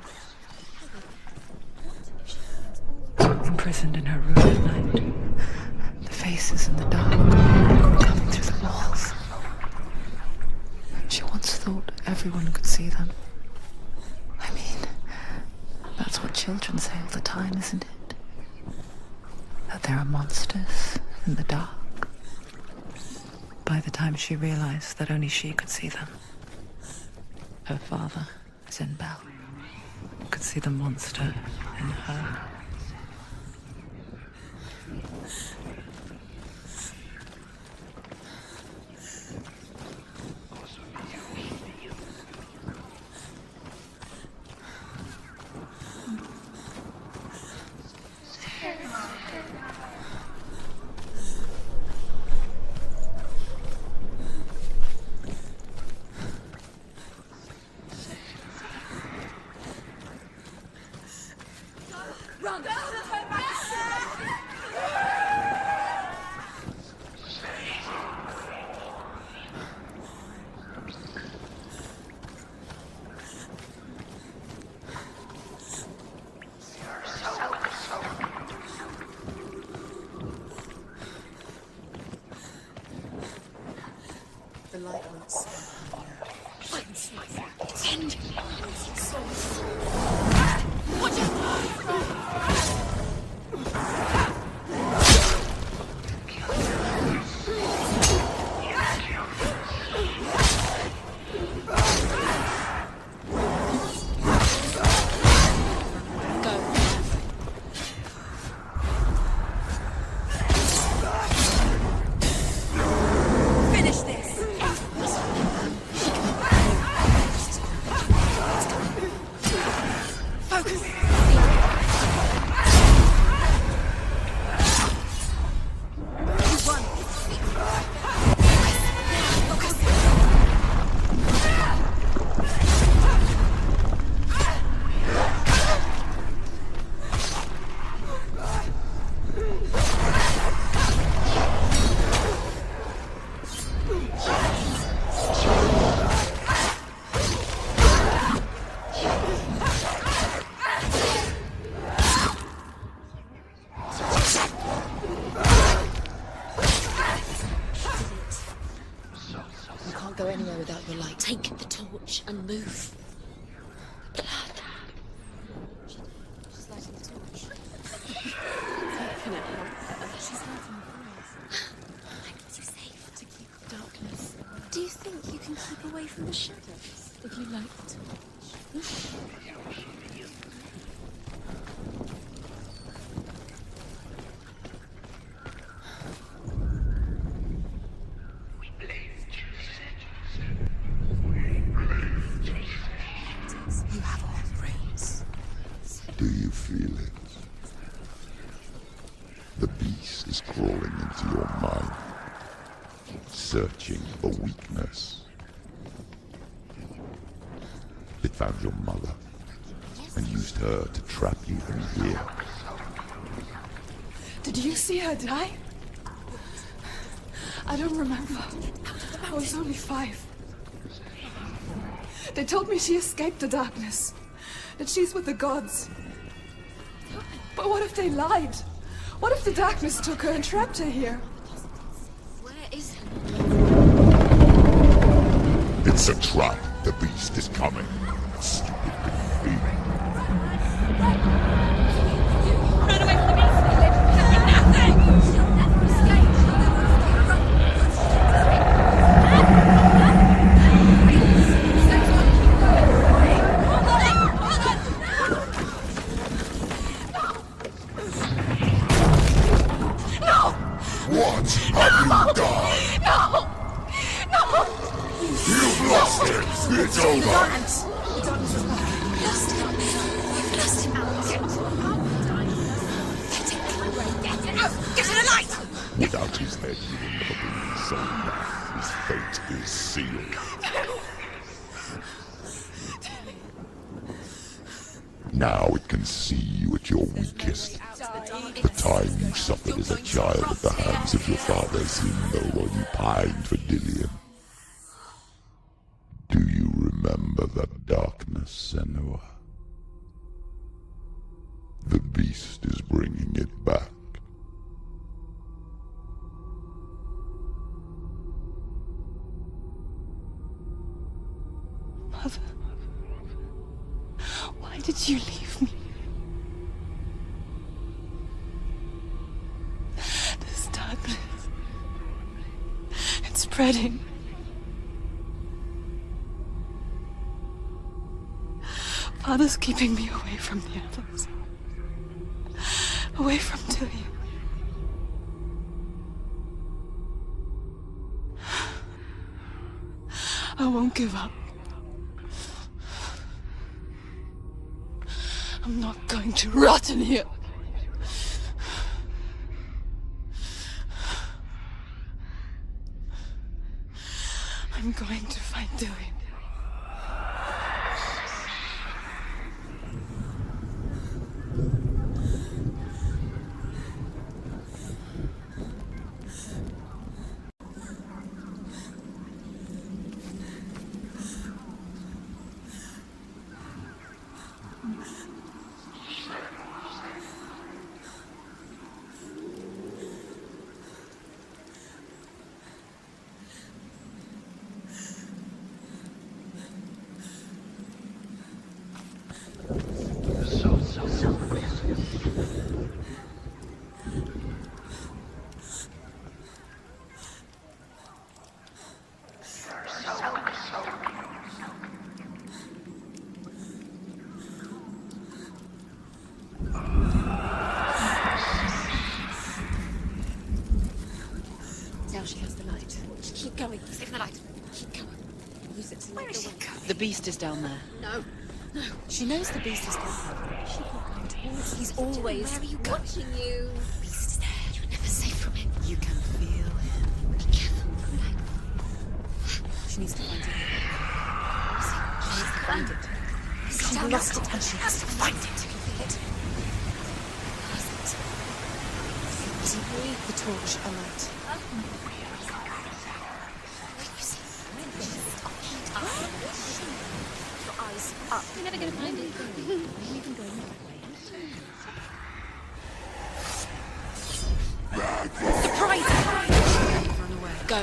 Imprisoned in her room at night. The faces in the dark coming through the walls. She once thought everyone could see them. I mean, that's what children say all the time, isn't it? That there are monsters in the dark. By the time she realized that only she could see them, her father, Zinbel, could see the monster in her.
The light won't see. End. Watch out! Go anywhere without your light. Take the torch and move. Blood. She's lighting the torch. Definitely. She's lighting the fires. Like to safe. To keep darkness. Do you think you can keep away from the shadows if you light the torch?
Do you feel it? The beast is crawling into your mind, searching for weakness. It found your mother and used her to trap you in here.
Did you see her die? I don't remember. I was only 5. They told me she escaped the darkness.
that she's with the gods. But what if they lied? What if the darkness took her and trapped her here?
Where is he?
It's a trap. The beast is coming. Stupid thing.
Run away from the beast! Nothing!
She'll never escape.
What have you done?
No! No!
You've lost it. It's over.
Lost him. You've lost him out. Get it out. Get to the light.
Without his head, you will never bring his soul back. His fate is sealed. Now it can see you at your weakest. The time you suffered as a child at the hands of your father seemed low while you pined for Dillion. Do you remember that darkness, Senua? The beast is bringing it back.
Mother, why did you leave me? This darkness, it's spreading. Father's keeping me away from the others. Away from Dillion. I won't give up. I'm not going to rot in here. I'm going to find Dillion.
Now she has the light. Keep going. Stick the light. Keep going. Use it to light the way.
The beast is down there.
No. No.
She knows the beast is coming.
She's not going towards. He's always
Where are you going?
watching you. The beast is there. You're never safe from him.
You can feel him.
Be careful. She needs to find it. She needs to find it. She's lost it and she has to find it. You can feel it.
The torch alight.
Your eyes up. You're never going to find it. You can go that way.
Surprise! Run away. Go.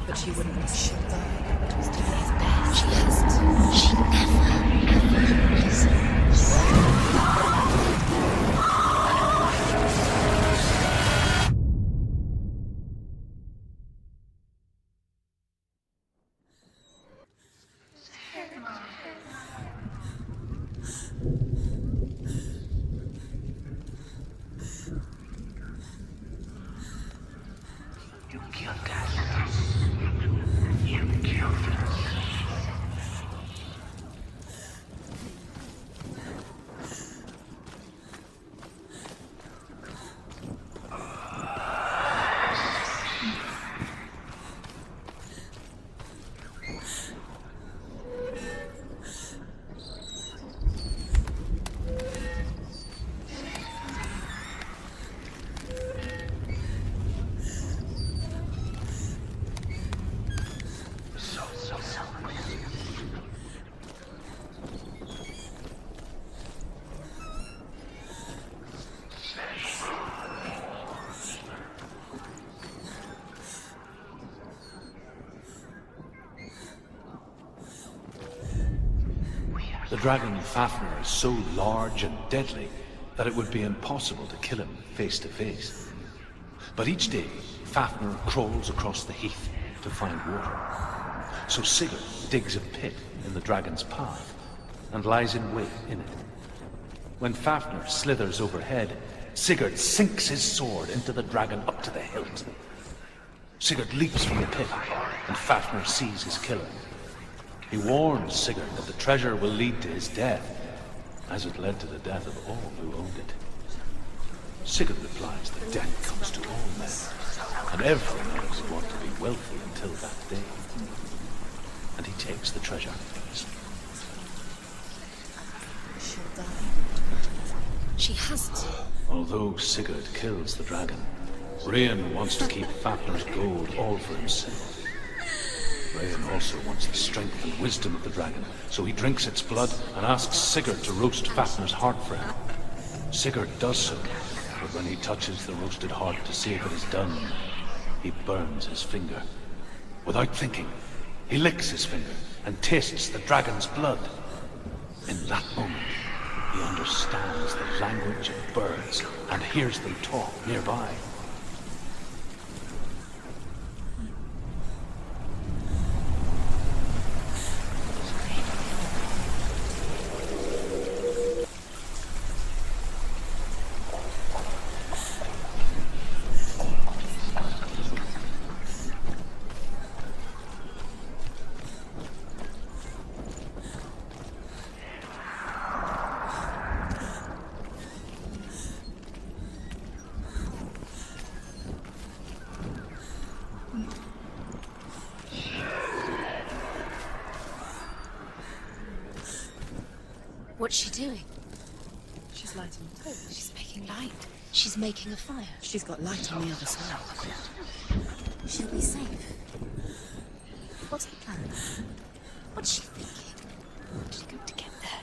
But she wouldn't let shit die.
It was doing his best. She hasn't. She never, ever has.
You killed us. You killed us.
The dragon Fafnir is so large and deadly that it would be impossible to kill him face to face. But each day, Fafnir crawls across the heath to find water. So Sigurd digs a pit in the dragon's path and lies in wait in it. When Fafnir slithers overhead, Sigurd sinks his sword into the dragon up to the hilt. Sigurd leaps from the pit, and Fafnir sees his killer. He warns Sigurd that the treasure will lead to his death, as it led to the death of all who owned it. Sigurd replies that death comes to all men, and everyone would want to be wealthy until that day. And he takes the treasure.
She'll die.
She hasn't.
Although Sigurd kills the dragon, Rain wants to keep Fafnir's gold all for himself. Rain also wants the strength and wisdom of the dragon, so he drinks its blood and asks Sigurd to roast Fafnir's heart for him. Sigurd does so, but when he touches the roasted heart to see if it is done, he burns his finger. Without thinking, he licks his finger and tastes the dragon's blood. In that moment, he understands the language of birds and hears them talk nearby.
What's she doing?
She's lighting the toast.
She's making light. She's making a fire.
She's got light on the other side.
She'll be safe. What's the plan? What's she thinking? She's going to get there.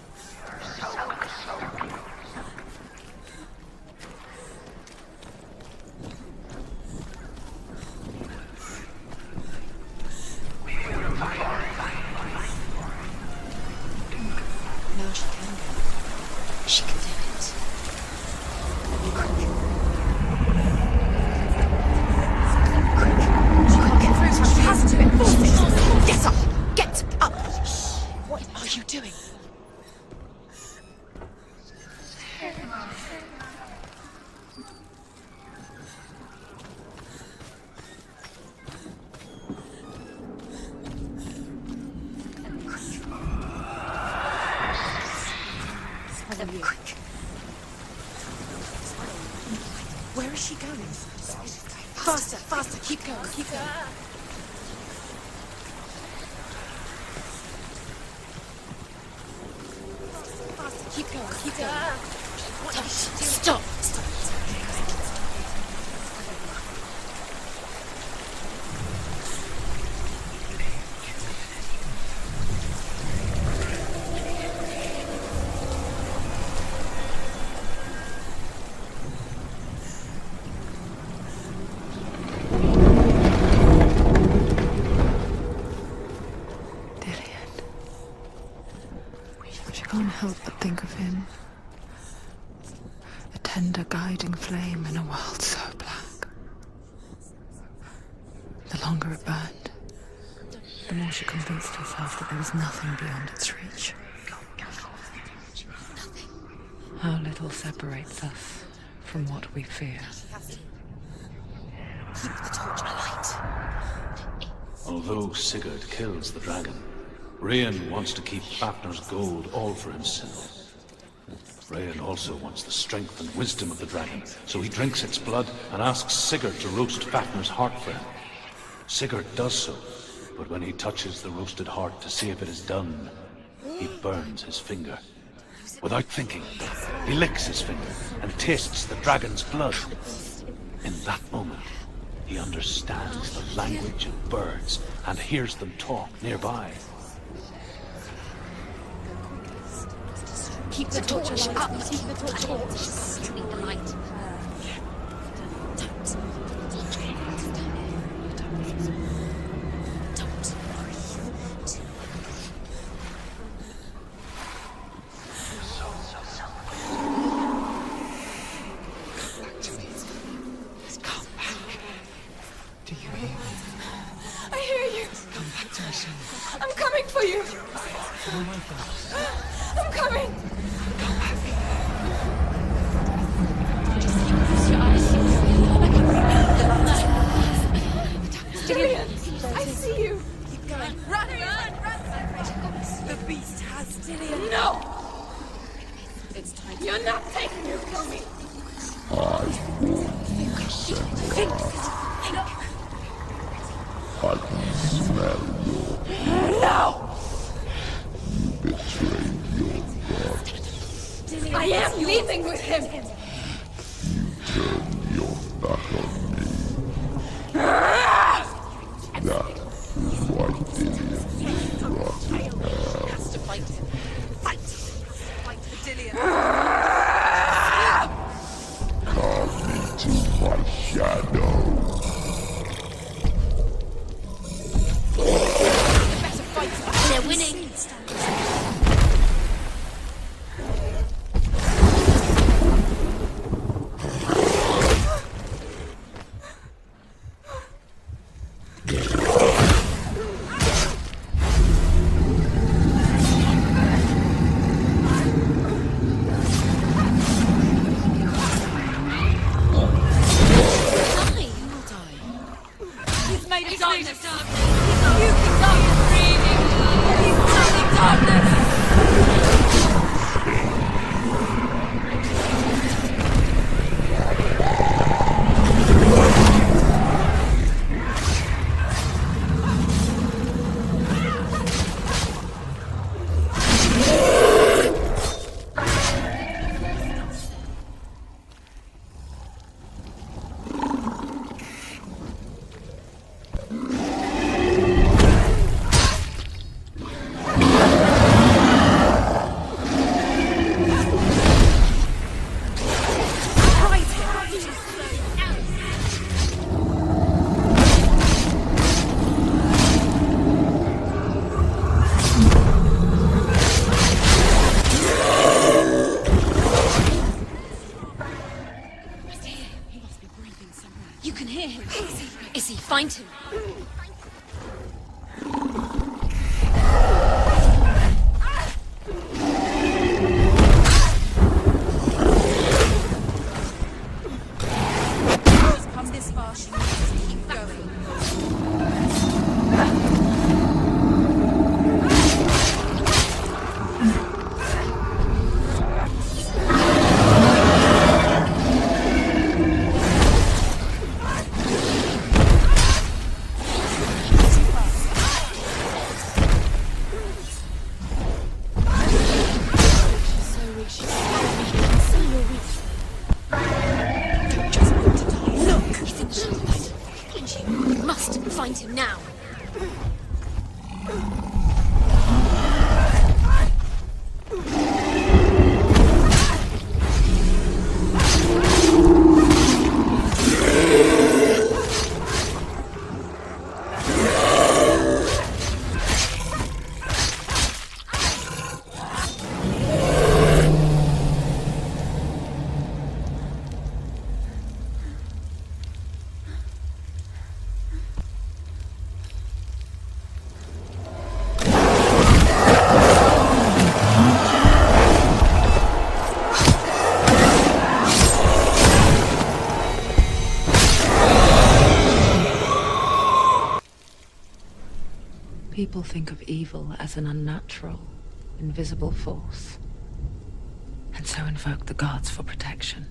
Now she can go.
She can do it.
She can't get through. She has to. Get up! Get up! What are you doing? Quick. Where is she going? Faster, faster, keep going, keep going. Faster, keep going, keep going. What is she doing? Stop! Stop.
help but think of him. A tender guiding flame in a world so black. The longer it burned, the more she convinced herself that there was nothing beyond its reach. How little separates us from what we fear.
Keep the torch alight.
Although Sigurd kills the dragon, Rayan wants to keep Fafnir's gold all for himself. Rayan also wants the strength and wisdom of the dragon, so he drinks its blood and asks Sigurd to roast Fafnir's heart for him. Sigurd does so, but when he touches the roasted heart to see if it is done, he burns his finger. Without thinking, he licks his finger and tastes the dragon's blood. In that moment, he understands the language of birds and hears them talk nearby.
Keep the torch up. Keep the torch up. Keep the light.
I'm coming for you! I'm coming! Dillian, I see you!
Keep going. Run! The beast has Dillian.
No!
It's time.
You're not taking it from me!
I can smell your
No!
You betrayed your god.
I am leaving with him!
You turned your back on me. That is why Dillian will rot in hell.
Has to fight him. Fight! Fight for Dillian.
Carve me to my shadow.
They're winning.
People think of evil as an unnatural, invisible force, and so invoke the gods for protection.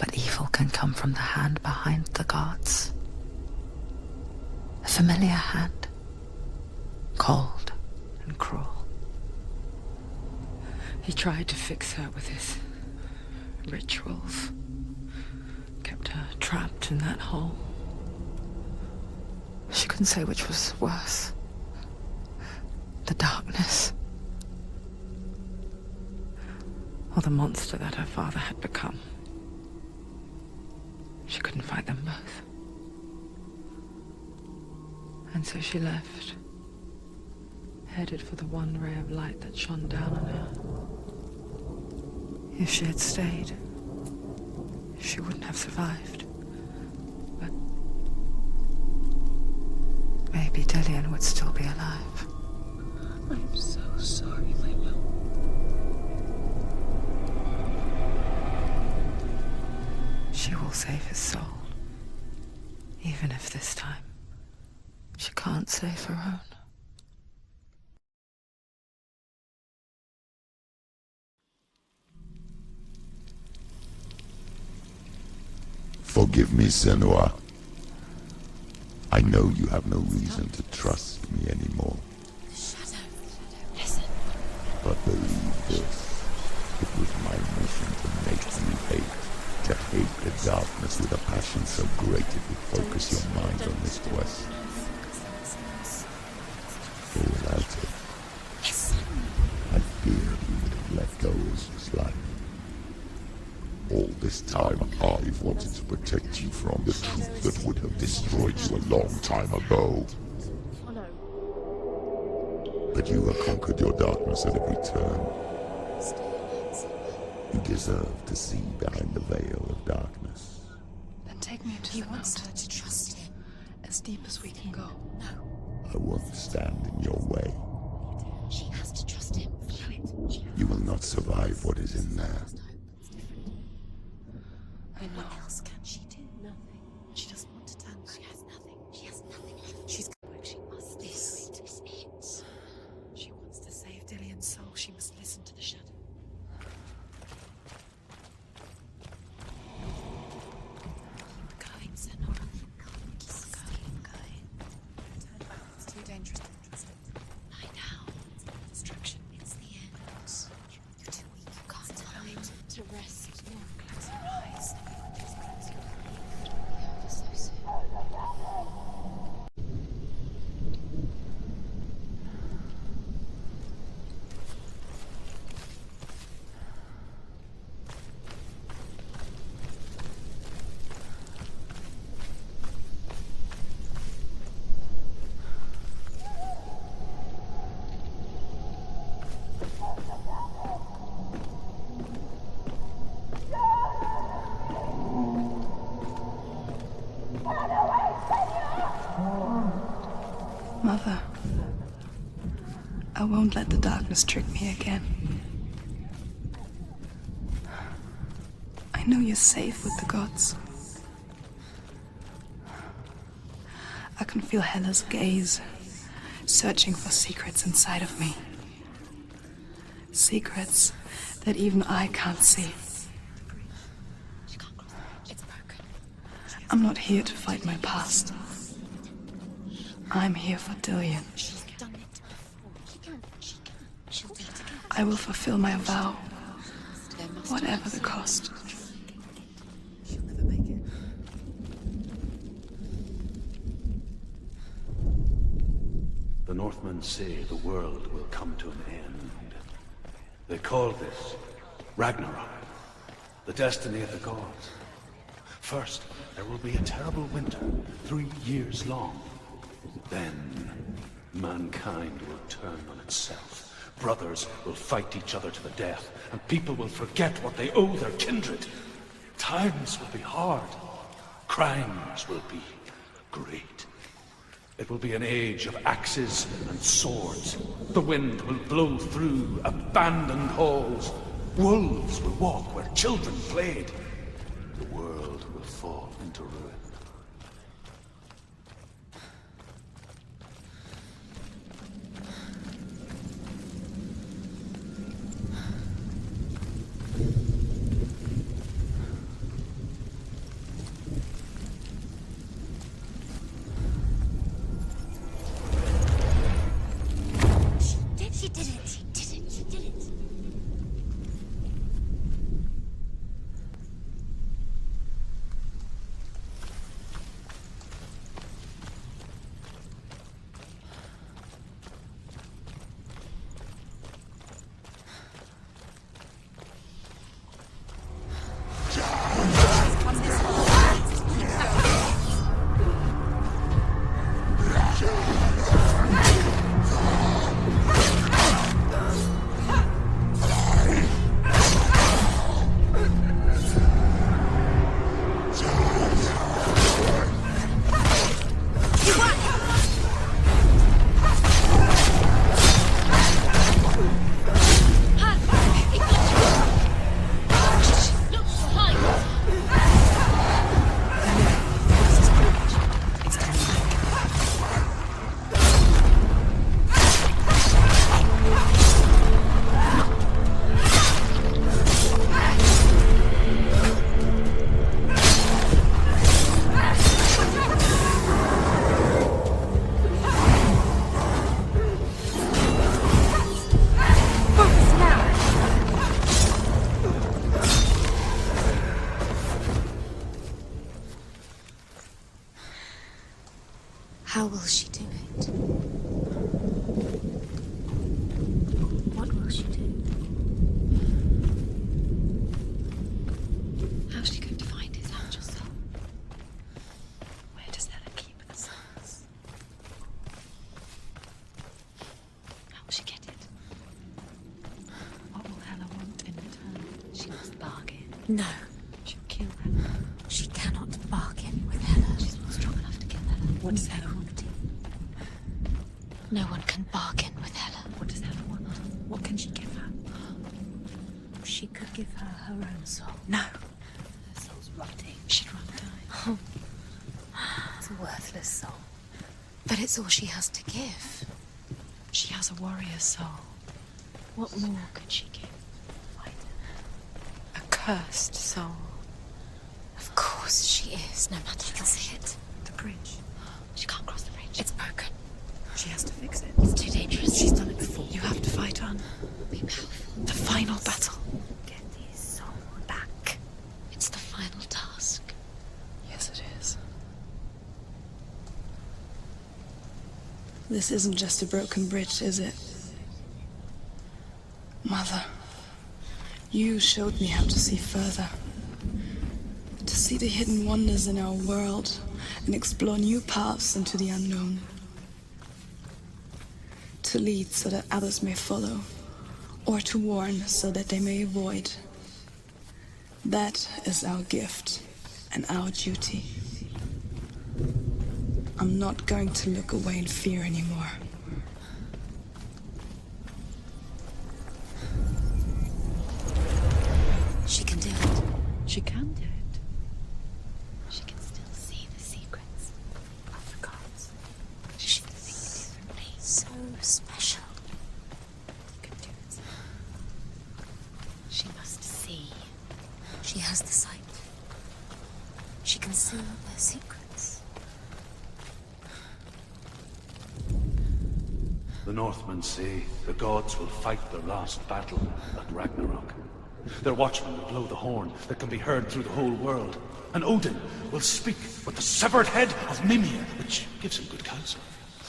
But evil can come from the hand behind the gods. A familiar hand, cold and cruel. He tried to fix her with his rituals, kept her trapped in that hole. She couldn't say which was worse. The darkness, or the monster that her father had become. She couldn't fight them both. And so she left, headed for the one ray of light that shone down on her. If she had stayed, she wouldn't have survived. But maybe Dillian would still be alive.
I'm so sorry, my Will.
She will save his soul. Even if this time she can't save her own.
Forgive me, Senua. I know you have no reason to trust me anymore.
Shadow, listen.
But believe this, it was my mission to make you hate. To hate the darkness with a passion so great it would focus your mind on this quest. Or without it, I fear you would have let go as was life. All this time, I've wanted to protect you from the truth that would have destroyed you a long time ago. But you have conquered your darkness at every turn. You deserve to see behind the veil of darkness.
Then take me to the wants her to trust him. As deep as we can go. No.
I won't stand in your way.
She has to trust him.
You will not survive what is in there.
I know.
What else can she do?
Nothing. She doesn't want to turn back.
She has nothing. She has nothing left.
She's going. She must.
This is it.
She wants to save Dillian's soul. She must listen to the shadow. Going, Senua. Keep going. Turn back. It's too dangerous to trust it.
Lie down.
Distraction.
It's the end. You're too weak. You can't hide. To rest.
No, close your eyes. Just close your eyes.
It'll be over so soon.
Mother, I won't let the darkness trick me again. I know you're safe with the gods. I can feel Hela's gaze, searching for secrets inside of me. Secrets that even I can't see.
She can't cross the bridge. It's broken.
I'm not here to fight my past. I'm here for Dillian.
She's done it before. She can. She'll do it again.
I will fulfill my vow,
There must
whatever the cost.
She'll never make it.
The Northmen say the world will come to an end. They call this Ragnarok, the destiny of the gods. First, there will be a terrible winter, 3 years long. Then, mankind will turn on itself. Brothers will fight each other to the death, and people will forget what they owe their kindred. Times will be hard. Crimes will be great. It will be an age of axes and swords. The wind will blow through abandoned halls. Wolves will walk where children played. The world will fall into ruin.
How will she do it? What will she do? How's she going to find his angel soul? Where does Hela keep the souls? How will she get it? What will Hela want in return? She must bargain. No. She'll kill Hela. She cannot bargain with Hela. She's not strong enough to kill Hela. What does Hela want? No one can bargain with Hela. What does Hela want? What can she give her? She could give her her own soul. No. Her soul's rotting. She'd rather die. It's a worthless soul. But it's all she has to give. She has a warrior soul. What more could she give? A cursed soul. Of course she is, no matter how see it. The bridge. She can't cross the bridge. It's broken. She has to fix it. It's too dangerous. She's done it before. You have to fight on. Be powerful. The final battle. Get his soul back. It's the final task.
Yes, it is. This isn't just a broken bridge, is it? Mother, you showed me how to see further. To see the hidden wonders in our world and explore new paths into the unknown. To lead so that others may follow, or to warn so that they may avoid. That is our gift and our duty. I'm not going to look away in fear anymore.
She can do it.
She can do it.
She can still see the secrets of the gods. She can think differently. So special. Can do it. She must see. She has the sight. She can see their secrets.
The Northmen say the gods will fight their last battle at Ragnarok. Their watchmen will blow the horn that can be heard through the whole world. And Odin will speak with the severed head of Mimir, which gives him good counsel.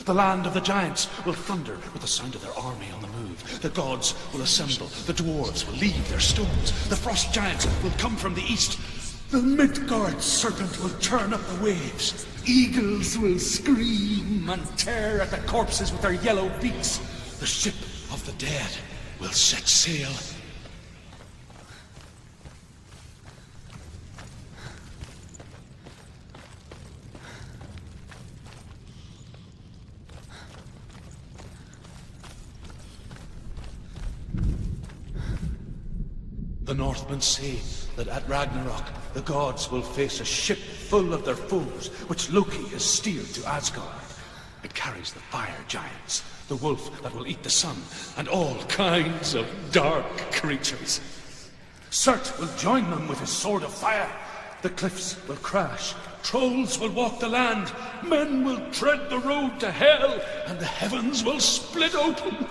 The land of the giants will thunder with the sound of their army on the move. The gods will assemble. The dwarves will leave their stones. The frost giants will come from the east. The Midgard serpent will turn up the waves. Eagles will scream and tear at the corpses with their yellow beaks. The ship of the dead will set sail. The Northmen say that at Ragnarok, the gods will face a ship full of their foes, which Loki has steered to Asgard. It carries the fire giants, the wolf that will eat the sun, and all kinds of dark creatures. Surt will join them with his sword of fire. The cliffs will crash, trolls will walk the land, men will tread the road to hell, and the heavens will split open.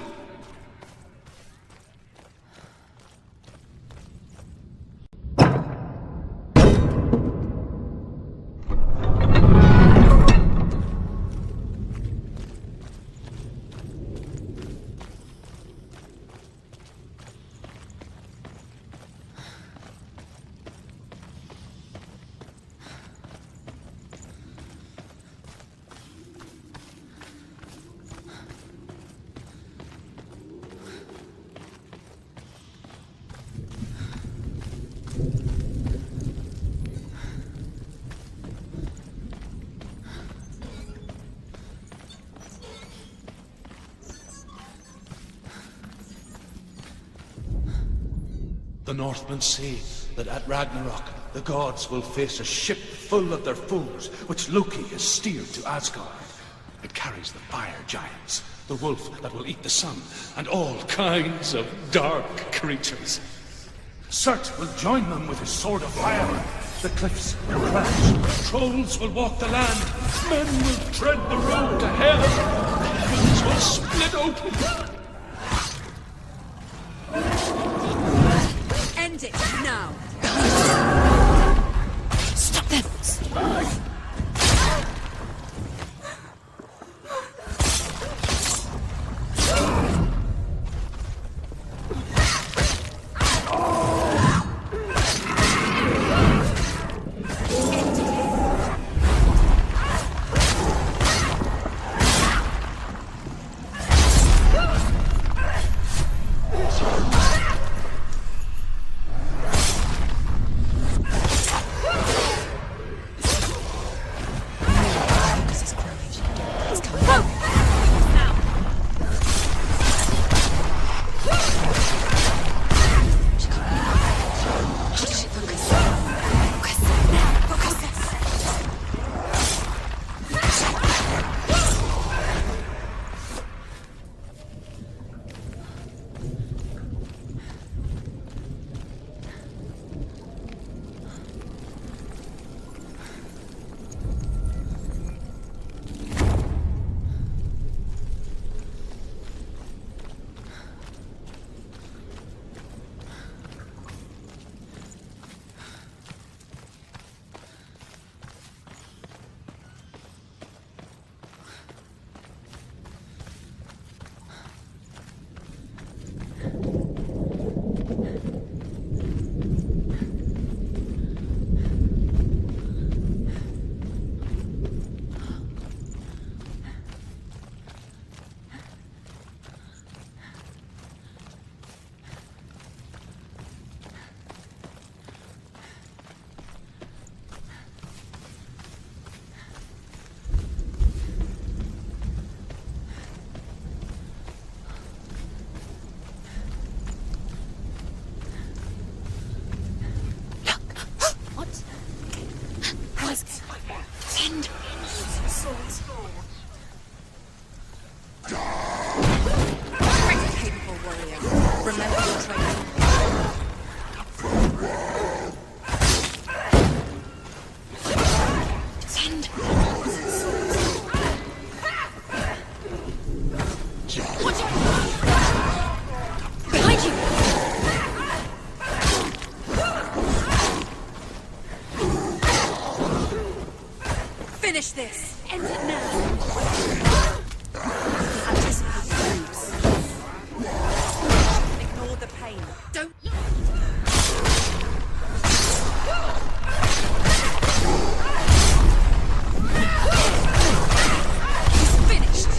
The Northmen say that at Ragnarok, the gods will face a ship full of their foes, which Loki has steered to Asgard. It carries the fire giants, the wolf that will eat the sun, and all kinds of dark creatures. Surt will join them with his sword of fire. The cliffs will crash, trolls will walk the land, men will tread the road to hell, the heavens will split open.
End it now!
Stop them!
Finish this!
End it now!
Anticipate moves. Ignore the pain. Don't... He's finished!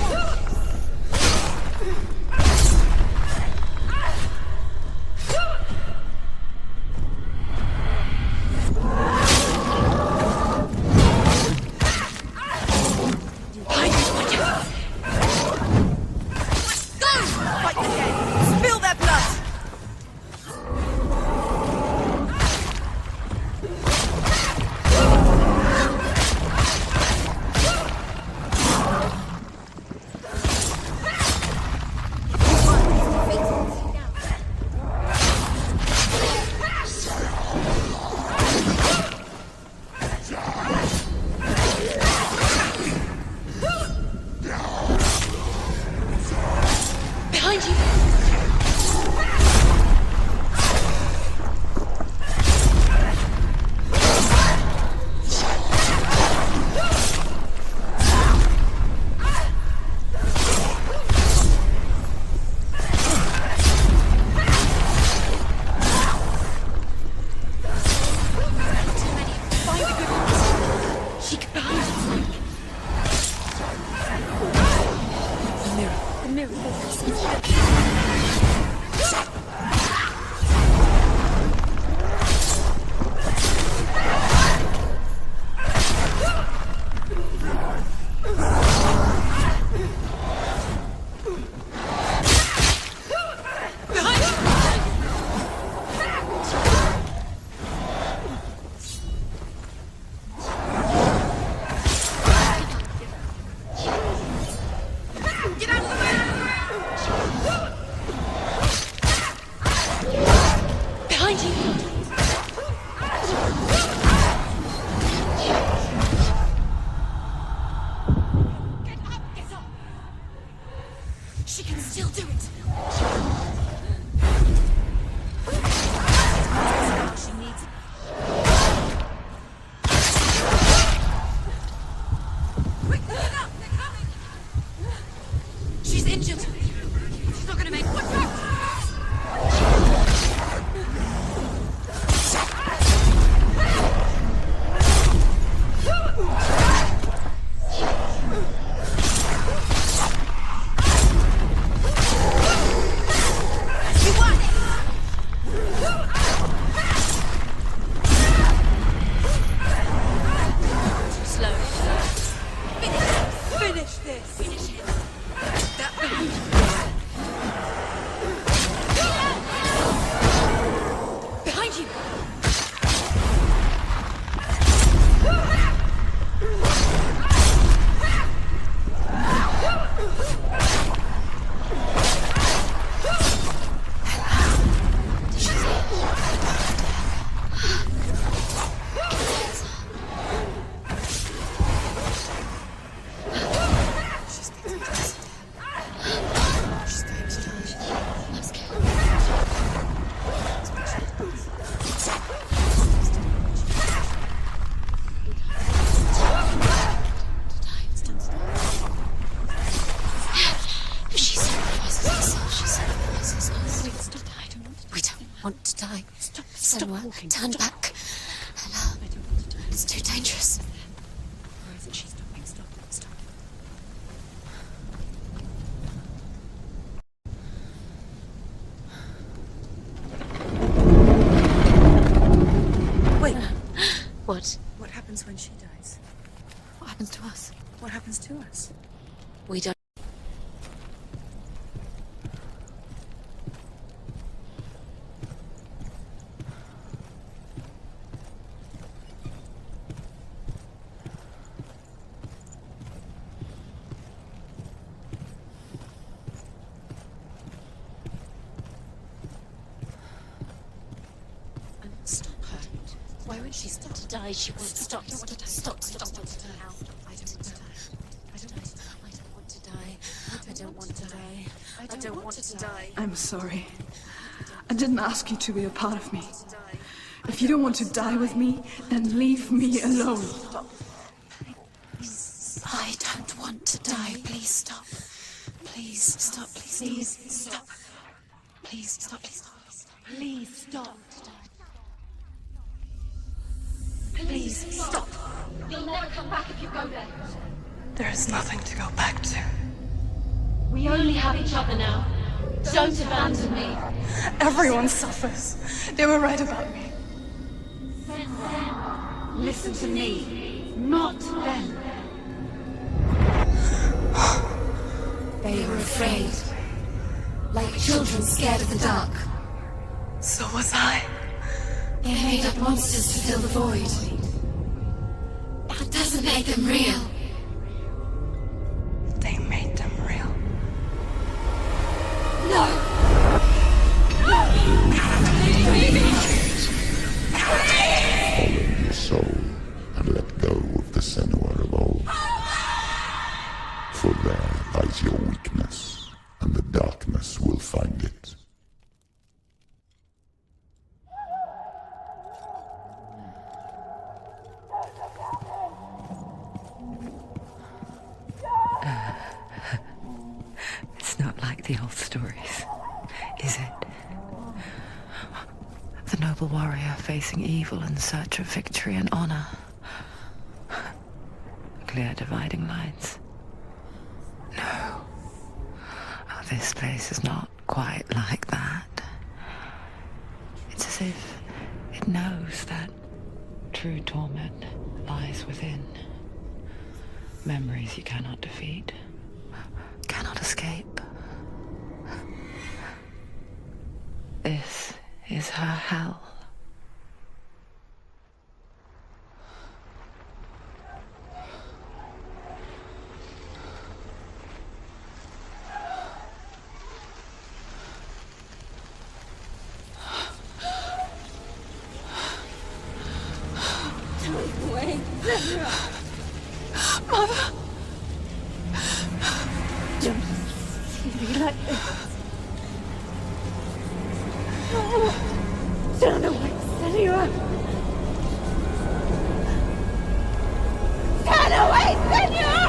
Senua, turn back. Hela, it's too dangerous.
Where is it? She's stopping. Stop. Wait.
What?
What happens when she dies?
What happens to us?
What happens to us?
We don't. Stop her. Why would she stop to die? She won't stop. Stop.
I don't want to die. I don't want to die. I don't want to die. I don't want to die.
I'm sorry. I didn't ask you to be a part of me. If you don't want to die with me, then leave me alone.
Please.
Please stop, please stop. Please stop, please stop. Please stop. Please stop. You'll never come back if you go there.
There is nothing to go back to.
We only have each other now. Don't abandon me.
Everyone suffers. They were right about me.
Listen to me, not them. They were afraid. Like children scared of the dark.
So was I.
They made up monsters to fill the void. That doesn't make them real.
They made them real.
No!
Follow your soul and let go of the Senua of old. For there lies your weakness, and the darkness will find it.
It's not like the old stories, is it? The noble warrior facing evil in search of victory and honor. Clear dividing lines. No. Oh, this place is not quite like that. It's as if it knows that true torment lies within. Memories you cannot defeat, cannot escape. This is her hell.
Wait, Mother! Don't see me like this. Turn away, Senua! Turn away, Senua!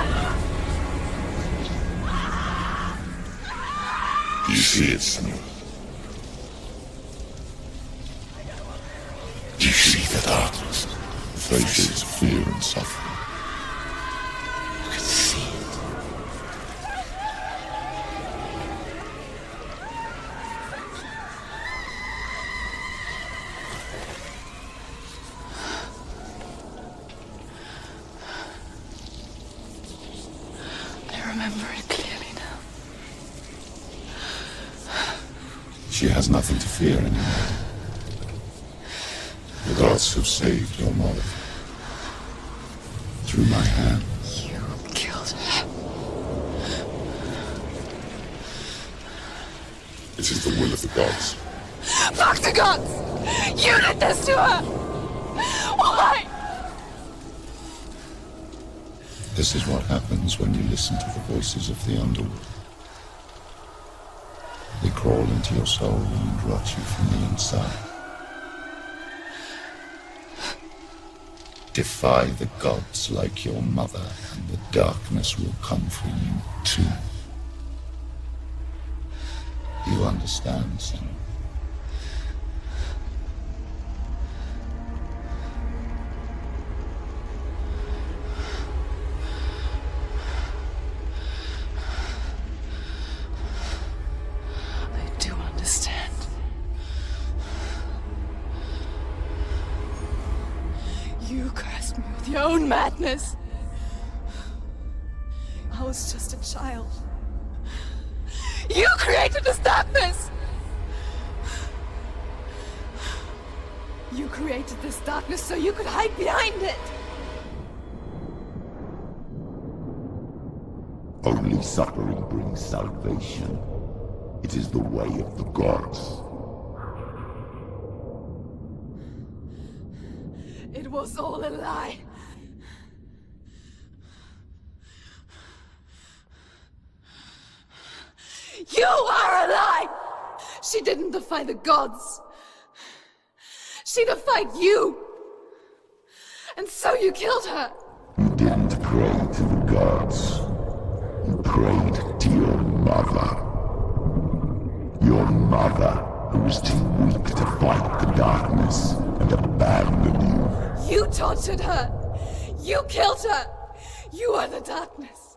You see it, Senua? You see the darkness, faces of fear and suffering. You can see it.
I remember it clearly now.
She has nothing to fear anymore. The gods have saved your mother. Through my hands.
You killed her.
It is the will of the gods.
Fuck the gods! You did this to her! Why?
This is what happens when you listen to the voices of the underworld. They crawl into your soul and rot you from the inside. Defy the gods like your mother, and the darkness will come for you too. You understand, son?
I do understand. You cursed me with your own madness. I was just a child. You created this darkness! You created this darkness so you could hide behind it!
Only suffering brings salvation. It is the way of the gods.
It was all a lie. You are a lie! She didn't defy the gods. She defied you. And so you killed her.
You didn't pray to the gods. You prayed to your mother. Your mother, who was too weak to fight the darkness and abandoned you.
You tortured her! You killed her! You are the darkness!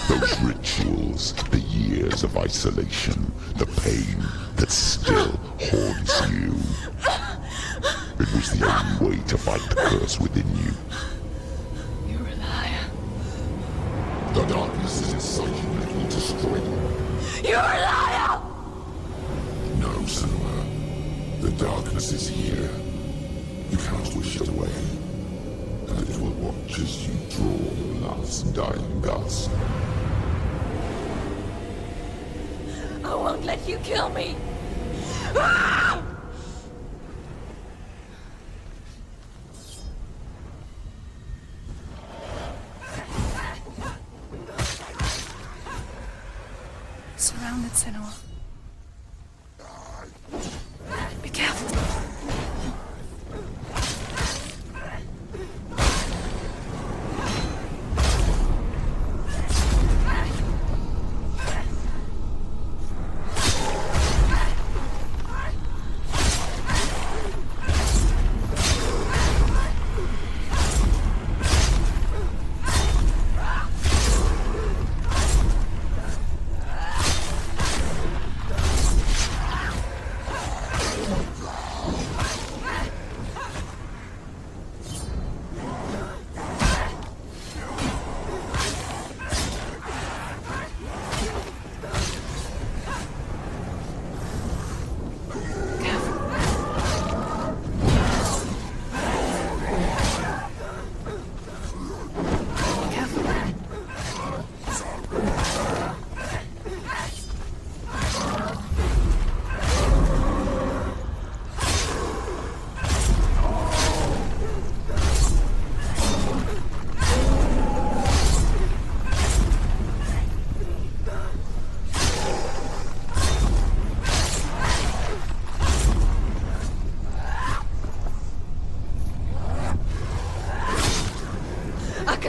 Those rituals, the years of isolation, the pain that still haunts you. It was the only way to fight the curse within you.
You're a liar.
The darkness is inside you and it will destroy you.
You're a liar!
No, Senua. The darkness is here. You cannot wish it away. And it will watch as you draw the last dying gasp.
I won't let you kill me! Ah!
Surrounded, Senua. Be careful.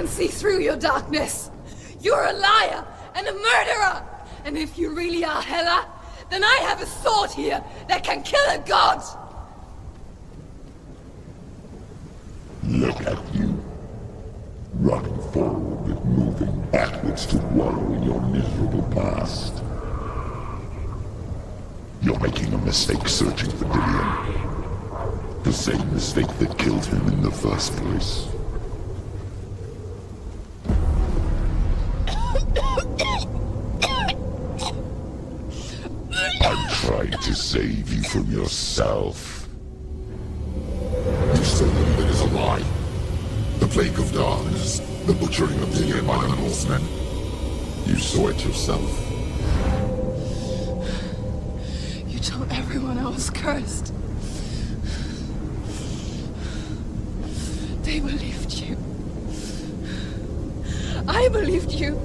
See through your darkness. You're a liar and a murderer. And if you really are Hela, then I have a sword here that can kill a god.
Look at you. Running forward, moving backwards to wallow in your miserable past. You're making a mistake searching for Dillion. The same mistake that killed him in the first place. I'm trying to save you from yourself. You still believe it is a lie? The plague of darkness, the butchering of Dillion by the Northmen. You saw it yourself.
You told everyone I was cursed. They believed you. I believed you.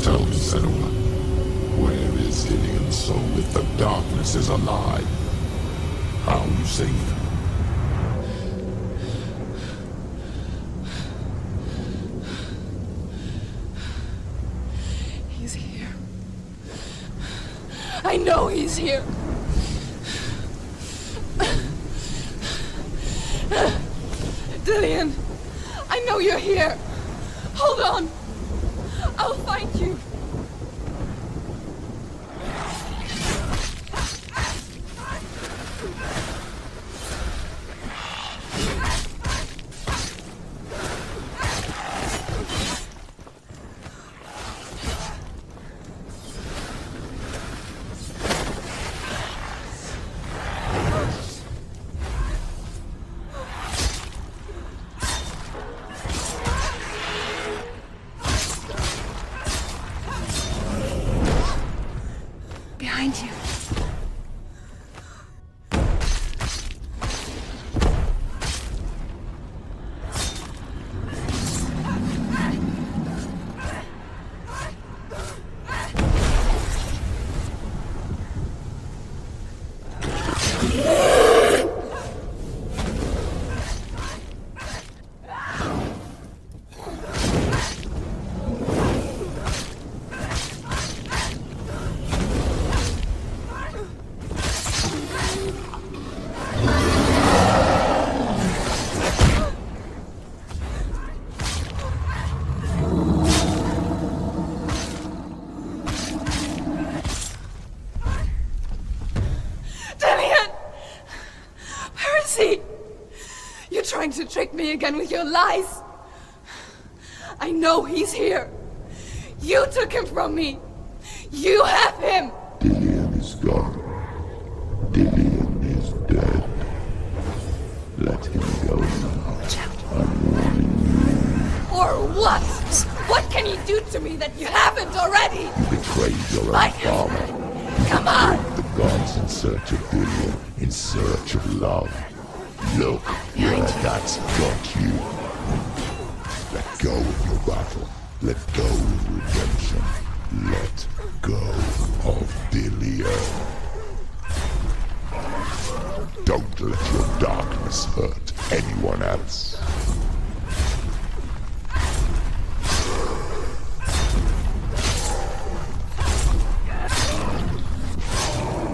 Tell me, Senua, where is Dillion's soul if the darkness is alive? How you saved him?
He's here. I know he's here. Dillion, I know you're here. Hold on. I'll find you.
You're trying to trick me again with your lies. I know he's here. You took him from me. You have him.
Dillion is gone. Dillion is dead. Let him go now. I'm warning you.
Or what? What can you do to me that you haven't already?
You betrayed your own father.
Come on!
The gods in search of Dillion, in search of love. Look where that's got you. Let go of your battle. Let go of redemption. Let go of Dillion. Don't let your darkness hurt anyone else.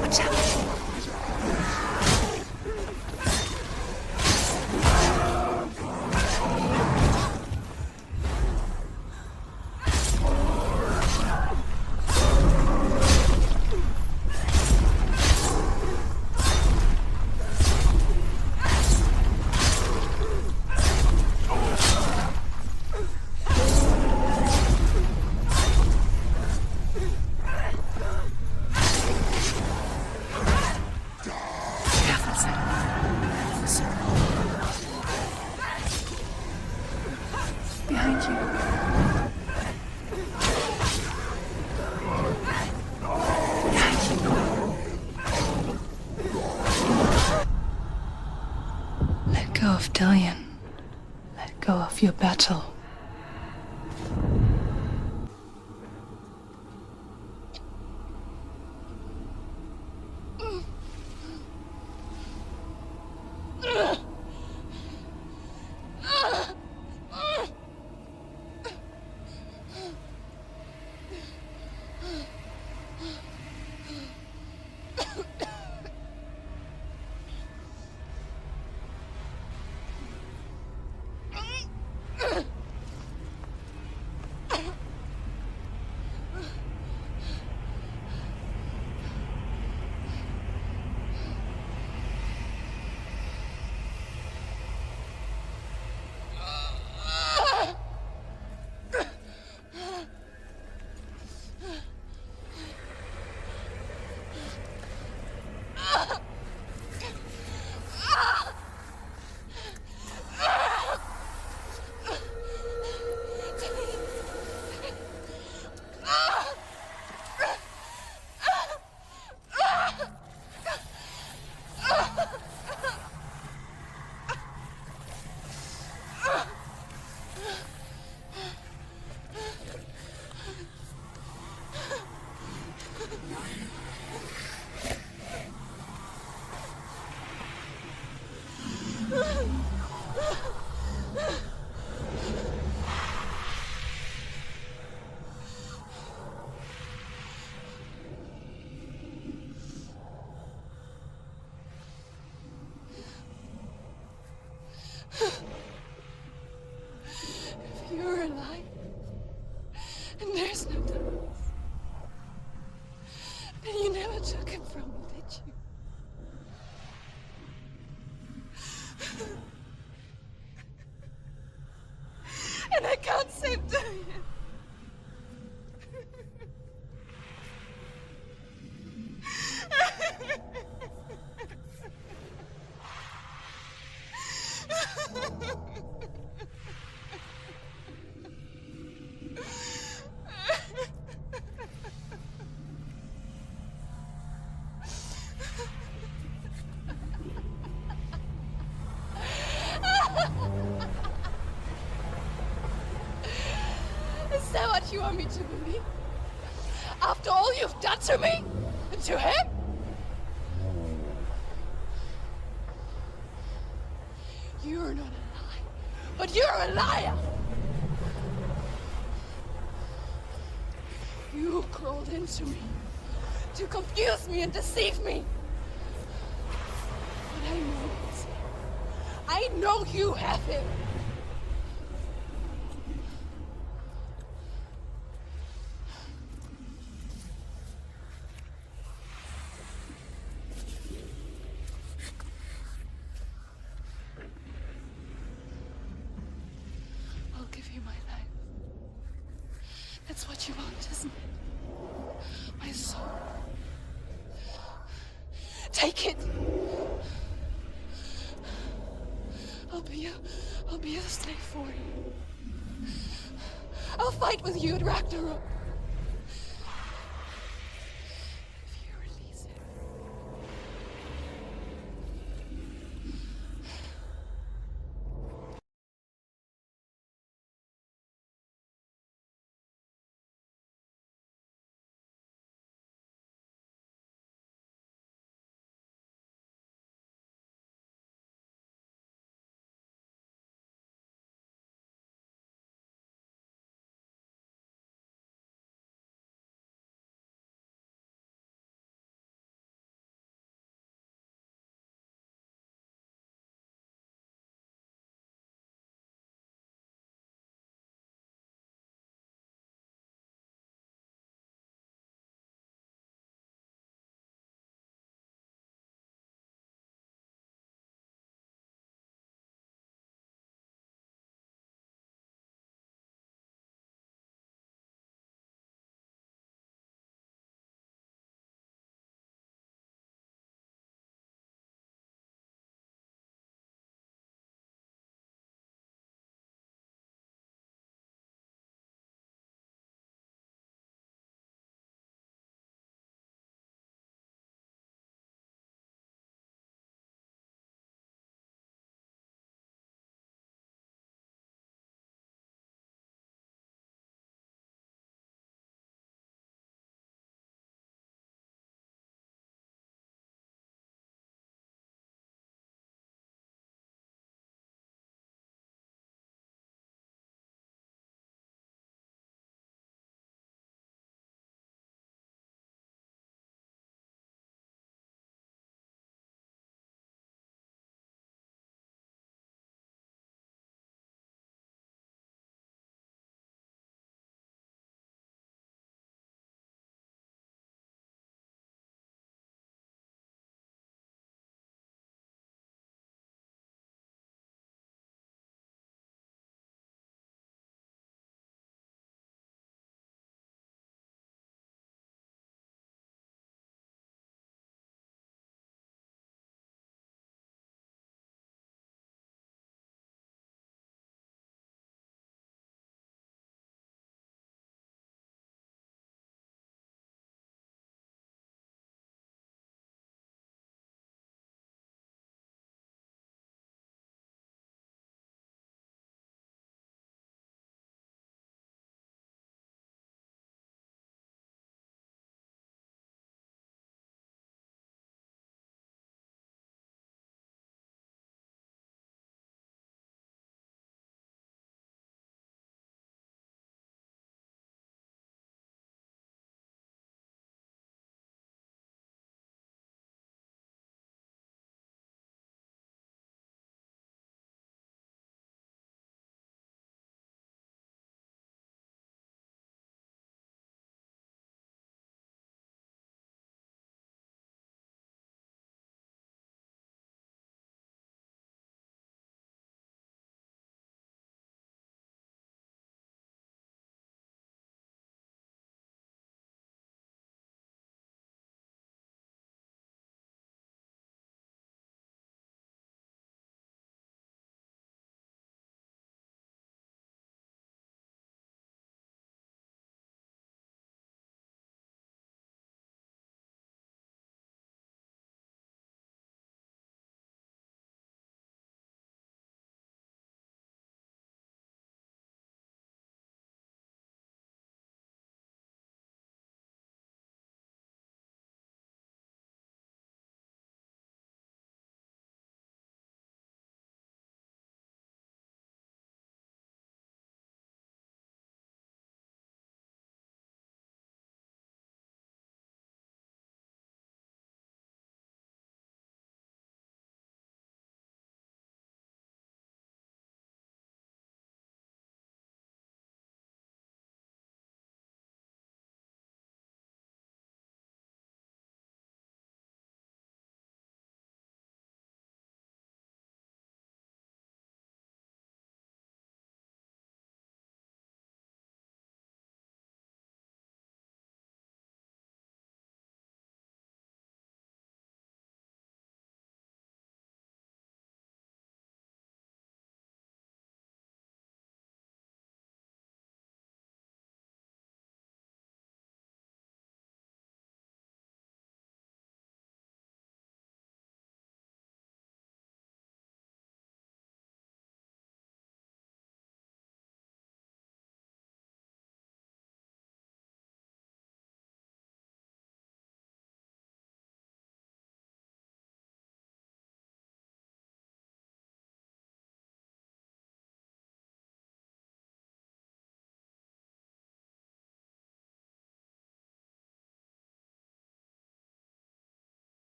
Watch out!
Behind you. Let go of Dillion. Let go of your battle.
If you're alive, and there's no darkness, then you never took him from me, did you? And I can't save Dillion. Is that what you want me to believe? After all you've done to me? And to him? You're not a liar, but you're a liar! You crawled into me to confuse me and deceive me. But I know this. I know you have him. Take it. I'll be a slave for you. I'll fight with you at Ragnarok.